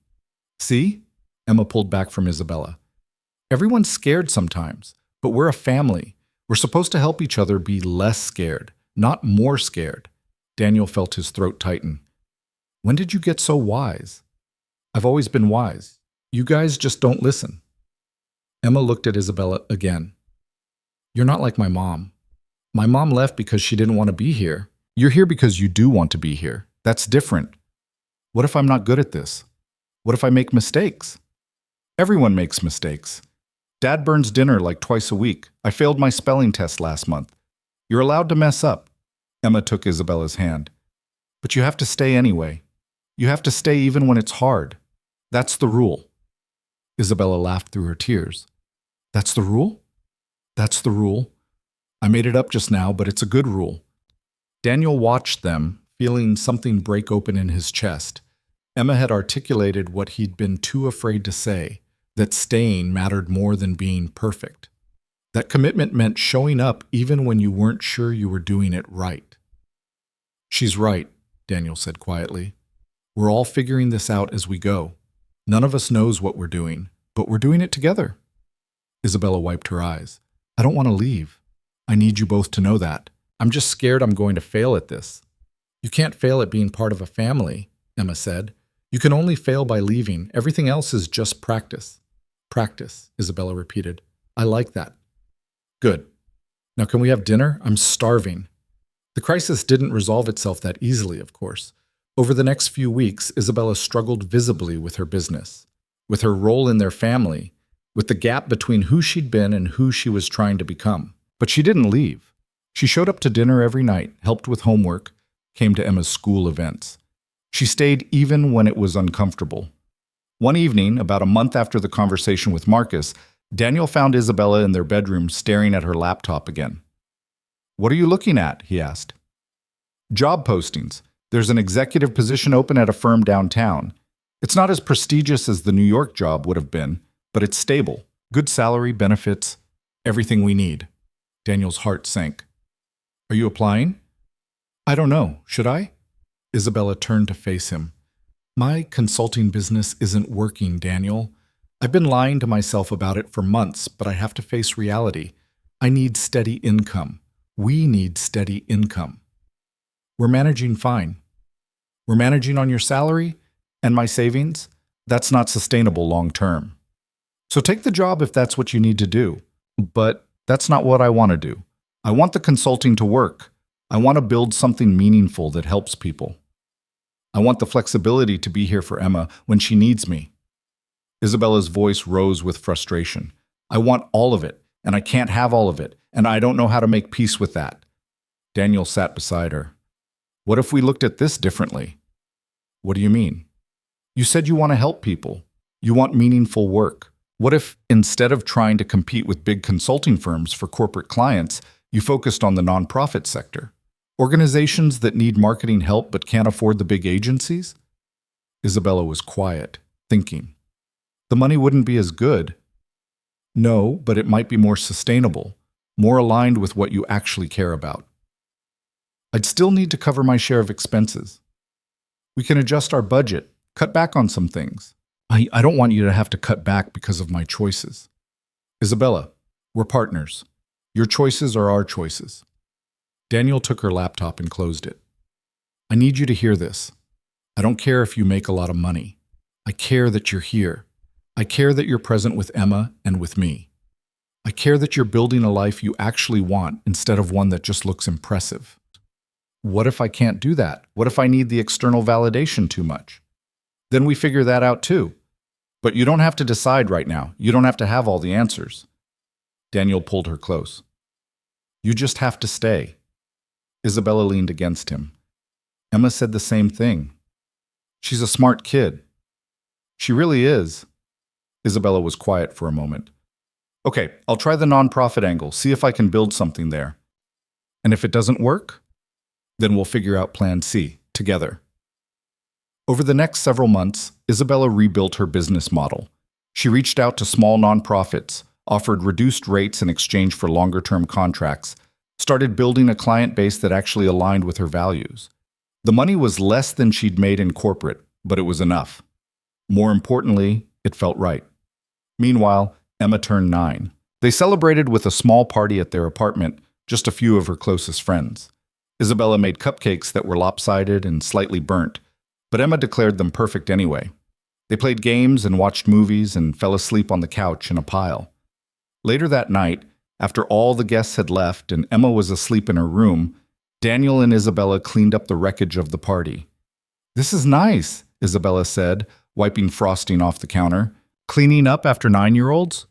See? Emma pulled back from Isabella. Everyone's scared sometimes, but we're a family. We're supposed to help each other be less scared, not more scared. Daniel felt his throat tighten. When did you get so wise? I've always been wise. You guys just don't listen. Emma looked at Isabella again. You're not like my mom. My mom left because she didn't want to be here. You're here because you do want to be here. That's different. What if I'm not good at this? What if I make mistakes? Everyone makes mistakes. Dad burns dinner like twice a week. I failed my spelling test last month. You're allowed to mess up. Emma took Isabella's hand. But you have to stay anyway. You have to stay even when it's hard. That's the rule. Isabella laughed through her tears. That's the rule? That's the rule. I made it up just now, but it's a good rule. Daniel watched them, feeling something break open in his chest. Emma had articulated what he'd been too afraid to say, that staying mattered more than being perfect. That commitment meant showing up even when you weren't sure you were doing it right. She's right, Daniel said quietly. We're all figuring this out as we go. None of us knows what we're doing, but we're doing it together. Isabella wiped her eyes. I don't want to leave. I need you both to know that. I'm just scared I'm going to fail at this. You can't fail at being part of a family, Emma said. You can only fail by leaving. Everything else is just practice. Practice, Isabella repeated. I like that. Good. Now can we have dinner? I'm starving. The crisis didn't resolve itself that easily, of course. Over the next few weeks, Isabella struggled visibly with her business, with her role in their family, with the gap between who she'd been and who she was trying to become. But she didn't leave. She showed up to dinner every night, helped with homework, came to Emma's school events. She stayed even when it was uncomfortable. One evening, about a month after the conversation with Marcus, Daniel found Isabella in their bedroom staring at her laptop again. What are you looking at? He asked. Job postings. There's an executive position open at a firm downtown. It's not as prestigious as the New York job would have been, but it's stable. Good salary, benefits, everything we need. Daniel's heart sank. Are you applying? I don't know. Should I? Isabella turned to face him. My consulting business isn't working, Daniel. I've been lying to myself about it for months, but I have to face reality. I need steady income. We need steady income. We're managing fine. We're managing on your salary and my savings. That's not sustainable long term. So take the job if that's what you need to do. But that's not what I want to do. I want the consulting to work. I want to build something meaningful that helps people. I want the flexibility to be here for Emma when she needs me. Isabella's voice rose with frustration. I want all of it, and I can't have all of it, and I don't know how to make peace with that. Daniel sat beside her. What if we looked at this differently? What do you mean? You said you want to help people. You want meaningful work. What if, instead of trying to compete with big consulting firms for corporate clients, you focused on the nonprofit sector? Organizations that need marketing help but can't afford the big agencies? Isabella was quiet, thinking. The money wouldn't be as good. No, but it might be more sustainable, more aligned with what you actually care about. I'd still need to cover my share of expenses. We can adjust our budget, cut back on some things. I don't want you to have to cut back because of my choices. Isabella, we're partners. Your choices are our choices. Daniel took her laptop and closed it. I need you to hear this. I don't care if you make a lot of money. I care that you're here. I care that you're present with Emma and with me. I care that you're building a life you actually want instead of one that just looks impressive. What if I can't do that? What if I need the external validation too much? Then we figure that out too. But you don't have to decide right now. You don't have to have all the answers. Daniel pulled her close. You just have to stay. Isabella leaned against him. Emma said the same thing. She's a smart kid. She really is. Isabella was quiet for a moment. Okay, I'll try the nonprofit angle, see if I can build something there. And if it doesn't work, then we'll figure out plan C together. Over the next several months, Isabella rebuilt her business model. She reached out to small nonprofits, offered reduced rates in exchange for longer-term contracts, started building a client base that actually aligned with her values. The money was less than she'd made in corporate, but it was enough. More importantly, it felt right. Meanwhile, Emma turned 9. They celebrated with a small party at their apartment, just a few of her closest friends. Isabella made cupcakes that were lopsided and slightly burnt, but Emma declared them perfect anyway. They played games and watched movies and fell asleep on the couch in a pile. Later that night, after all the guests had left and Emma was asleep in her room, Daniel and Isabella cleaned up the wreckage of the party. This is nice, Isabella said, wiping frosting off the counter. Cleaning up after 9-year-olds?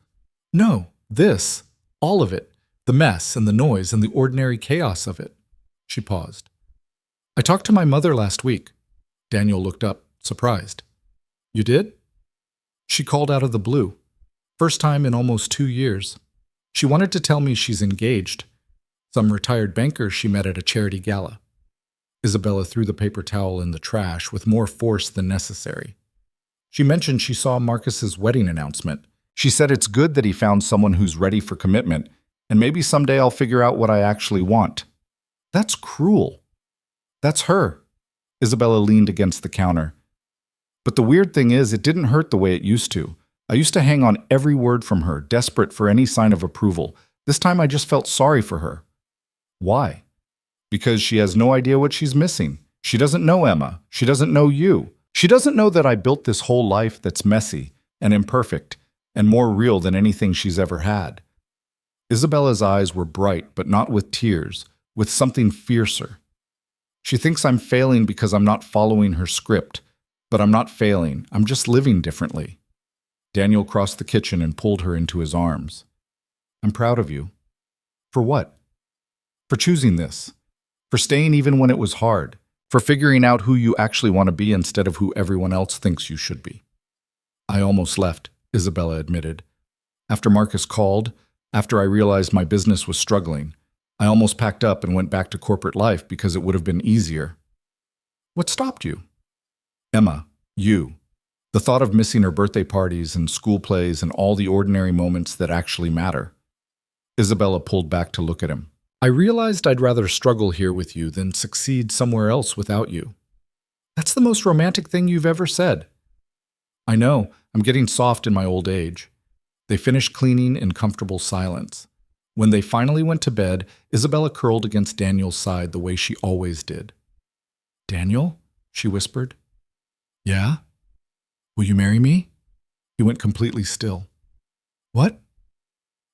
No, this, all of it, the mess and the noise and the ordinary chaos of it. She paused. I talked to my mother last week. Daniel looked up, surprised. You did? She called out of the blue. First time in almost 2 years. She wanted to tell me she's engaged. Some retired banker she met at a charity gala. Isabella threw the paper towel in the trash with more force than necessary. She mentioned she saw Marcus's wedding announcement. She said it's good that he found someone who's ready for commitment, and maybe someday I'll figure out what I actually want. That's cruel. That's her. Isabella leaned against the counter. But the weird thing is, it didn't hurt the way it used to. I used to hang on every word from her, desperate for any sign of approval. This time I just felt sorry for her. Why? Because she has no idea what she's missing. She doesn't know Emma. She doesn't know you. She doesn't know that I built this whole life that's messy and imperfect and more real than anything she's ever had. Isabella's eyes were bright, but not with tears, with something fiercer. She thinks I'm failing because I'm not following her script, but I'm not failing. I'm just living differently. Daniel crossed the kitchen and pulled her into his arms. I'm proud of you. For what? For choosing this. For staying even when it was hard. For figuring out who you actually want to be instead of who everyone else thinks you should be. I almost left, Isabella admitted. After Marcus called, after I realized my business was struggling, I almost packed up and went back to corporate life because it would have been easier. What stopped you? Emma, you. The thought of missing her birthday parties and school plays and all the ordinary moments that actually matter. Isabella pulled back to look at him. I realized I'd rather struggle here with you than succeed somewhere else without you. That's the most romantic thing you've ever said. I know, I'm getting soft in my old age. They finished cleaning in comfortable silence. When they finally went to bed, Isabella curled against Daniel's side the way she always did. Daniel? She whispered. Yeah? Will you marry me? He went completely still. What?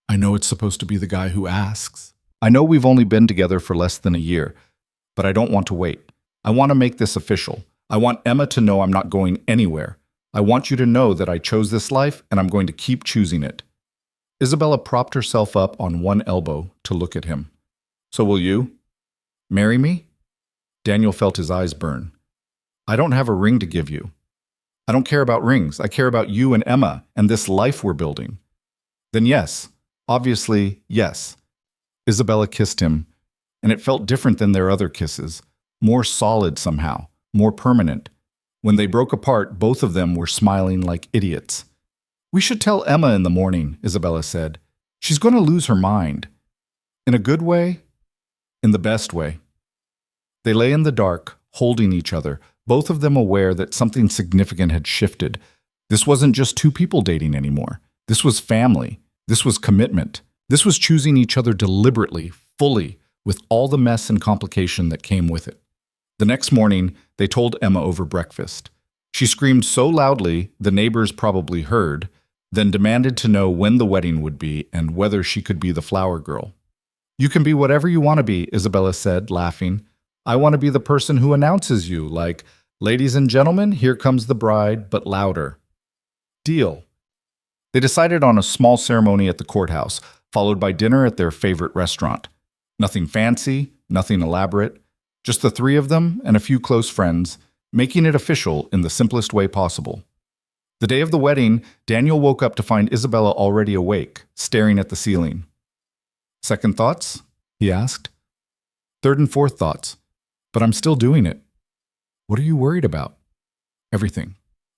I know it's supposed to be the guy who asks. I know we've only been together for less than a year, but I don't want to wait. I want to make this official. I want Emma to know I'm not going anywhere. I want you to know that I chose this life and I'm going to keep choosing it. Isabella propped herself up on one elbow to look at him. So will you? Marry me? Daniel felt his eyes burn. I don't have a ring to give you. I don't care about rings. I care about you and Emma and this life we're building. Then yes, obviously yes. Isabella kissed him, and it felt different than their other kisses, more solid somehow, more permanent. When they broke apart, both of them were smiling like idiots. We should tell Emma in the morning, Isabella said. She's going to lose her mind. In a good way? In the best way. They lay in the dark, holding each other, both of them aware that something significant had shifted, This wasn't just two people dating anymore. This was family. This was commitment. This was choosing each other deliberately, fully, with all the mess and complication that came with it. The next morning, they told Emma over breakfast. She screamed so loudly the neighbors probably heard, then demanded to know when the wedding would be and whether she could be the flower girl. "You can be whatever you want to be," Isabella said, laughing. "I want to be the person who announces you, like, 'Ladies and gentlemen, here comes the bride,' but louder." Deal. They decided on a small ceremony at the courthouse, followed by dinner at their favorite restaurant. Nothing fancy, nothing elaborate, just the three of them and a few close friends, making it official in the simplest way possible. The day of the wedding, Daniel woke up to find Isabella already awake, staring at the ceiling. "Second thoughts?" he asked. "Third and fourth thoughts. But I'm still doing it." "What are you worried about?" "Everything.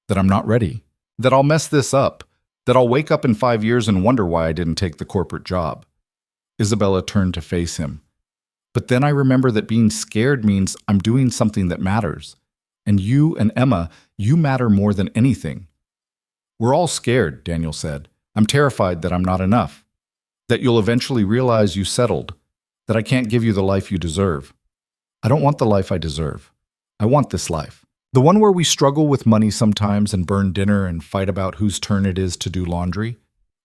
That I'm not ready. That I'll mess this up. That I'll wake up in 5 years and wonder why I didn't take the corporate job." Isabella turned to face him. "But then I remember that being scared means I'm doing something that matters. And you and Emma, you matter more than anything." "We're all scared," Daniel said. "I'm terrified that I'm not enough. That you'll eventually realize you settled. That I can't give you the life you deserve. I don't want the life I deserve. I want this life. The one where we struggle with money sometimes and burn dinner and fight about whose turn it is to do laundry.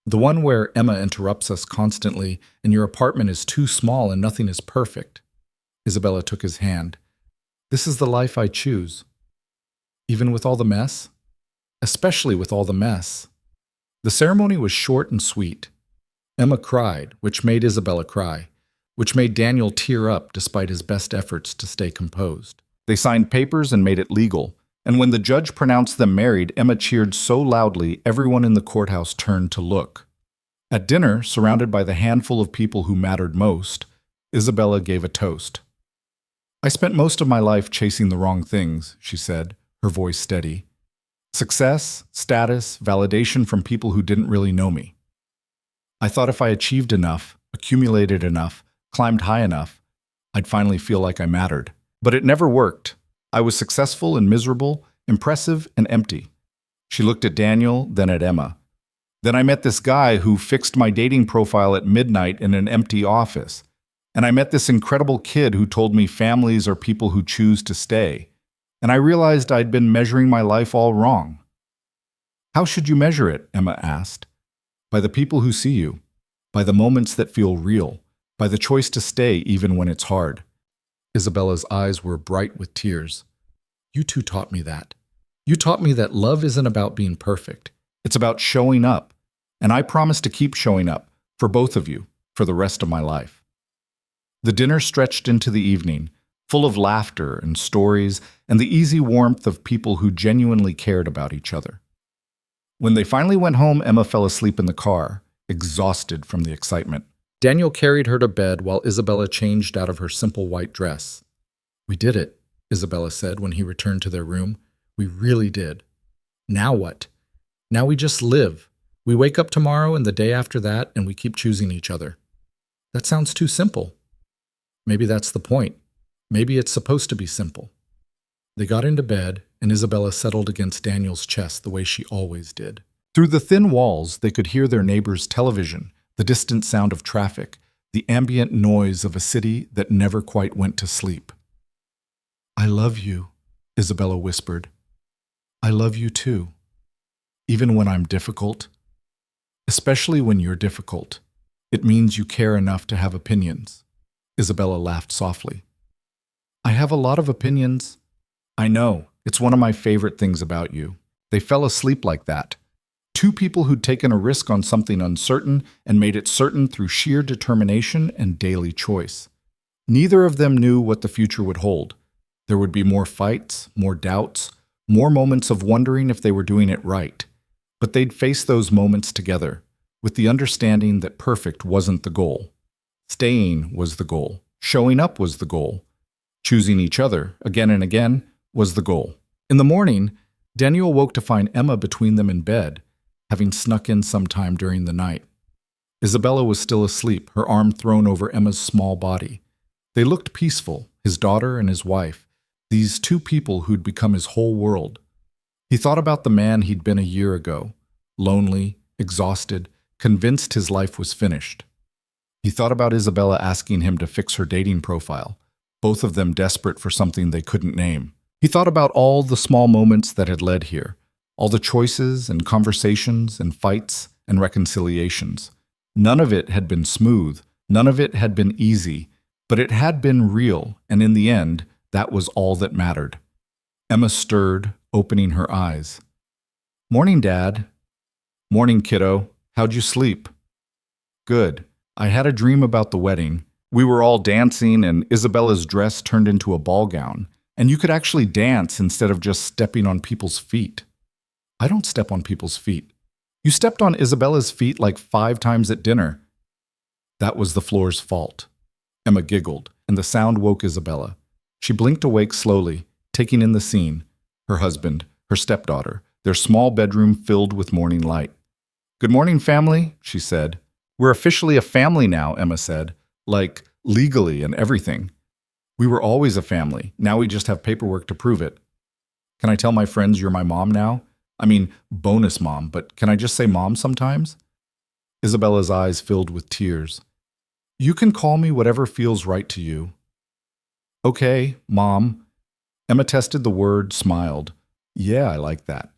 The one where Emma interrupts us constantly and your apartment is too small and nothing is perfect." Isabella took his hand. "This is the life I choose. Even with all the mess? Especially with all the mess." The ceremony was short and sweet. Emma cried, which made Isabella cry, which made Daniel tear up despite his best efforts to stay composed. They signed papers and made it legal, and when the judge pronounced them married, Emma cheered so loudly everyone in the courthouse turned to look. At dinner, surrounded by the handful of people who mattered most, Isabella gave a toast. "I spent most of my life chasing the wrong things," she said, her voice steady. "Success, status, validation from people who didn't really know me. I thought if I achieved enough, accumulated enough, climbed high enough, I'd finally feel like I mattered. But it never worked. I was successful and miserable, impressive and empty." She looked at Daniel, then at Emma. "Then I met this guy who fixed my dating profile at midnight in an empty office. And I met this incredible kid who told me families are people who choose to stay. And I realized I'd been measuring my life all wrong." "How should you measure it?" Emma asked. "By the people who see you, by the moments that feel real, by the choice to stay even when it's hard." Isabella's eyes were bright with tears. "You two taught me that. You taught me that love isn't about being perfect. It's about showing up. And I promise to keep showing up, for both of you, for the rest of my life." The dinner stretched into the evening, full of laughter and stories and the easy warmth of people who genuinely cared about each other. When they finally went home, Emma fell asleep in the car, exhausted from the excitement. Daniel carried her to bed while Isabella changed out of her simple white dress. "We did it," Isabella said when he returned to their room. "We really did. Now what? Now we just live. We wake up tomorrow and the day after that, and we keep choosing each other." "That sounds too simple." "Maybe that's the point. Maybe it's supposed to be simple." They got into bed, and Isabella settled against Daniel's chest the way she always did. Through the thin walls, they could hear their neighbor's television, the distant sound of traffic, the ambient noise of a city that never quite went to sleep. "I love you," Isabella whispered. "I love you too. Even when I'm difficult. Especially when you're difficult. It means you care enough to have opinions." Isabella laughed softly. "I have a lot of opinions." "I know. It's one of my favorite things about you." They fell asleep like that. Two people who'd taken a risk on something uncertain and made it certain through sheer determination and daily choice. Neither of them knew what the future would hold. There would be more fights, more doubts, more moments of wondering if they were doing it right. But they'd face those moments together, with the understanding that perfect wasn't the goal. Staying was the goal. Showing up was the goal. Choosing each other, again and again, was the goal. In the morning, Daniel woke to find Emma between them in bed, having snuck in sometime during the night. Isabella was still asleep, her arm thrown over Emma's small body. They looked peaceful, his daughter and his wife, these two people who'd become his whole world. He thought about the man he'd been a year ago, lonely, exhausted, convinced his life was finished. He thought about Isabella asking him to fix her dating profile, both of them desperate for something they couldn't name. He thought about all the small moments that had led here, all the choices and conversations and fights and reconciliations. None of it had been smooth, none of it had been easy, but it had been real, and in the end, that was all that mattered. Emma stirred, opening her eyes. "Morning, Dad." "Morning, kiddo. How'd you sleep?" "Good. I had a dream about the wedding. We were all dancing, and Isabella's dress turned into a ball gown, and you could actually dance instead of just stepping on people's feet." "I don't step on people's feet." "You stepped on Isabella's feet like 5 times at dinner." "That was the floor's fault." Emma giggled, and the sound woke Isabella. She blinked awake slowly, taking in the scene: her husband, her stepdaughter, their small bedroom filled with morning light. "Good morning, family," she said. "We're officially a family now," Emma said, "like legally and everything." "We were always a family. Now we just have paperwork to prove it." "Can I tell my friends you're my mom now? I mean, bonus mom, but can I just say mom sometimes?" Isabella's eyes filled with tears. "You can call me whatever feels right to you." "Okay, Mom." Emma tested the word, smiled. "Yeah, I like that."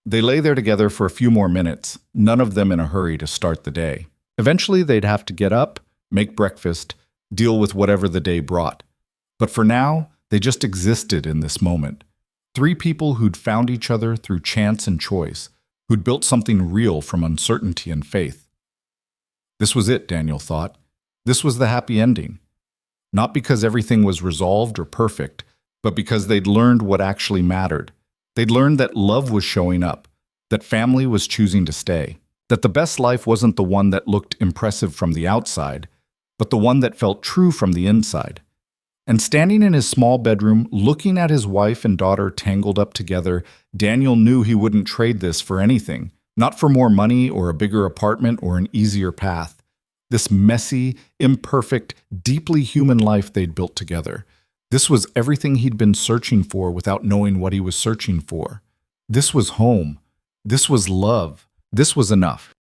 They lay there together for a few more minutes, none of them in a hurry to start the day. Eventually they'd have to get up, make breakfast, deal with whatever the day brought. But for now, they just existed in this moment. 3 people who'd found each other through chance and choice, who'd built something real from uncertainty and faith. This was it, Daniel thought. This was the happy ending. Not because everything was resolved or perfect, but because they'd learned what actually mattered. They'd learned that love was showing up, that family was choosing to stay, that the best life wasn't the one that looked impressive from the outside, but the one that felt true from the inside. And standing in his small bedroom, looking at his wife and daughter tangled up together, Daniel knew he wouldn't trade this for anything, not for more money or a bigger apartment or an easier path. This messy, imperfect, deeply human life they'd built together. This was everything he'd been searching for without knowing what he was searching for. This was home. This was love. This was enough.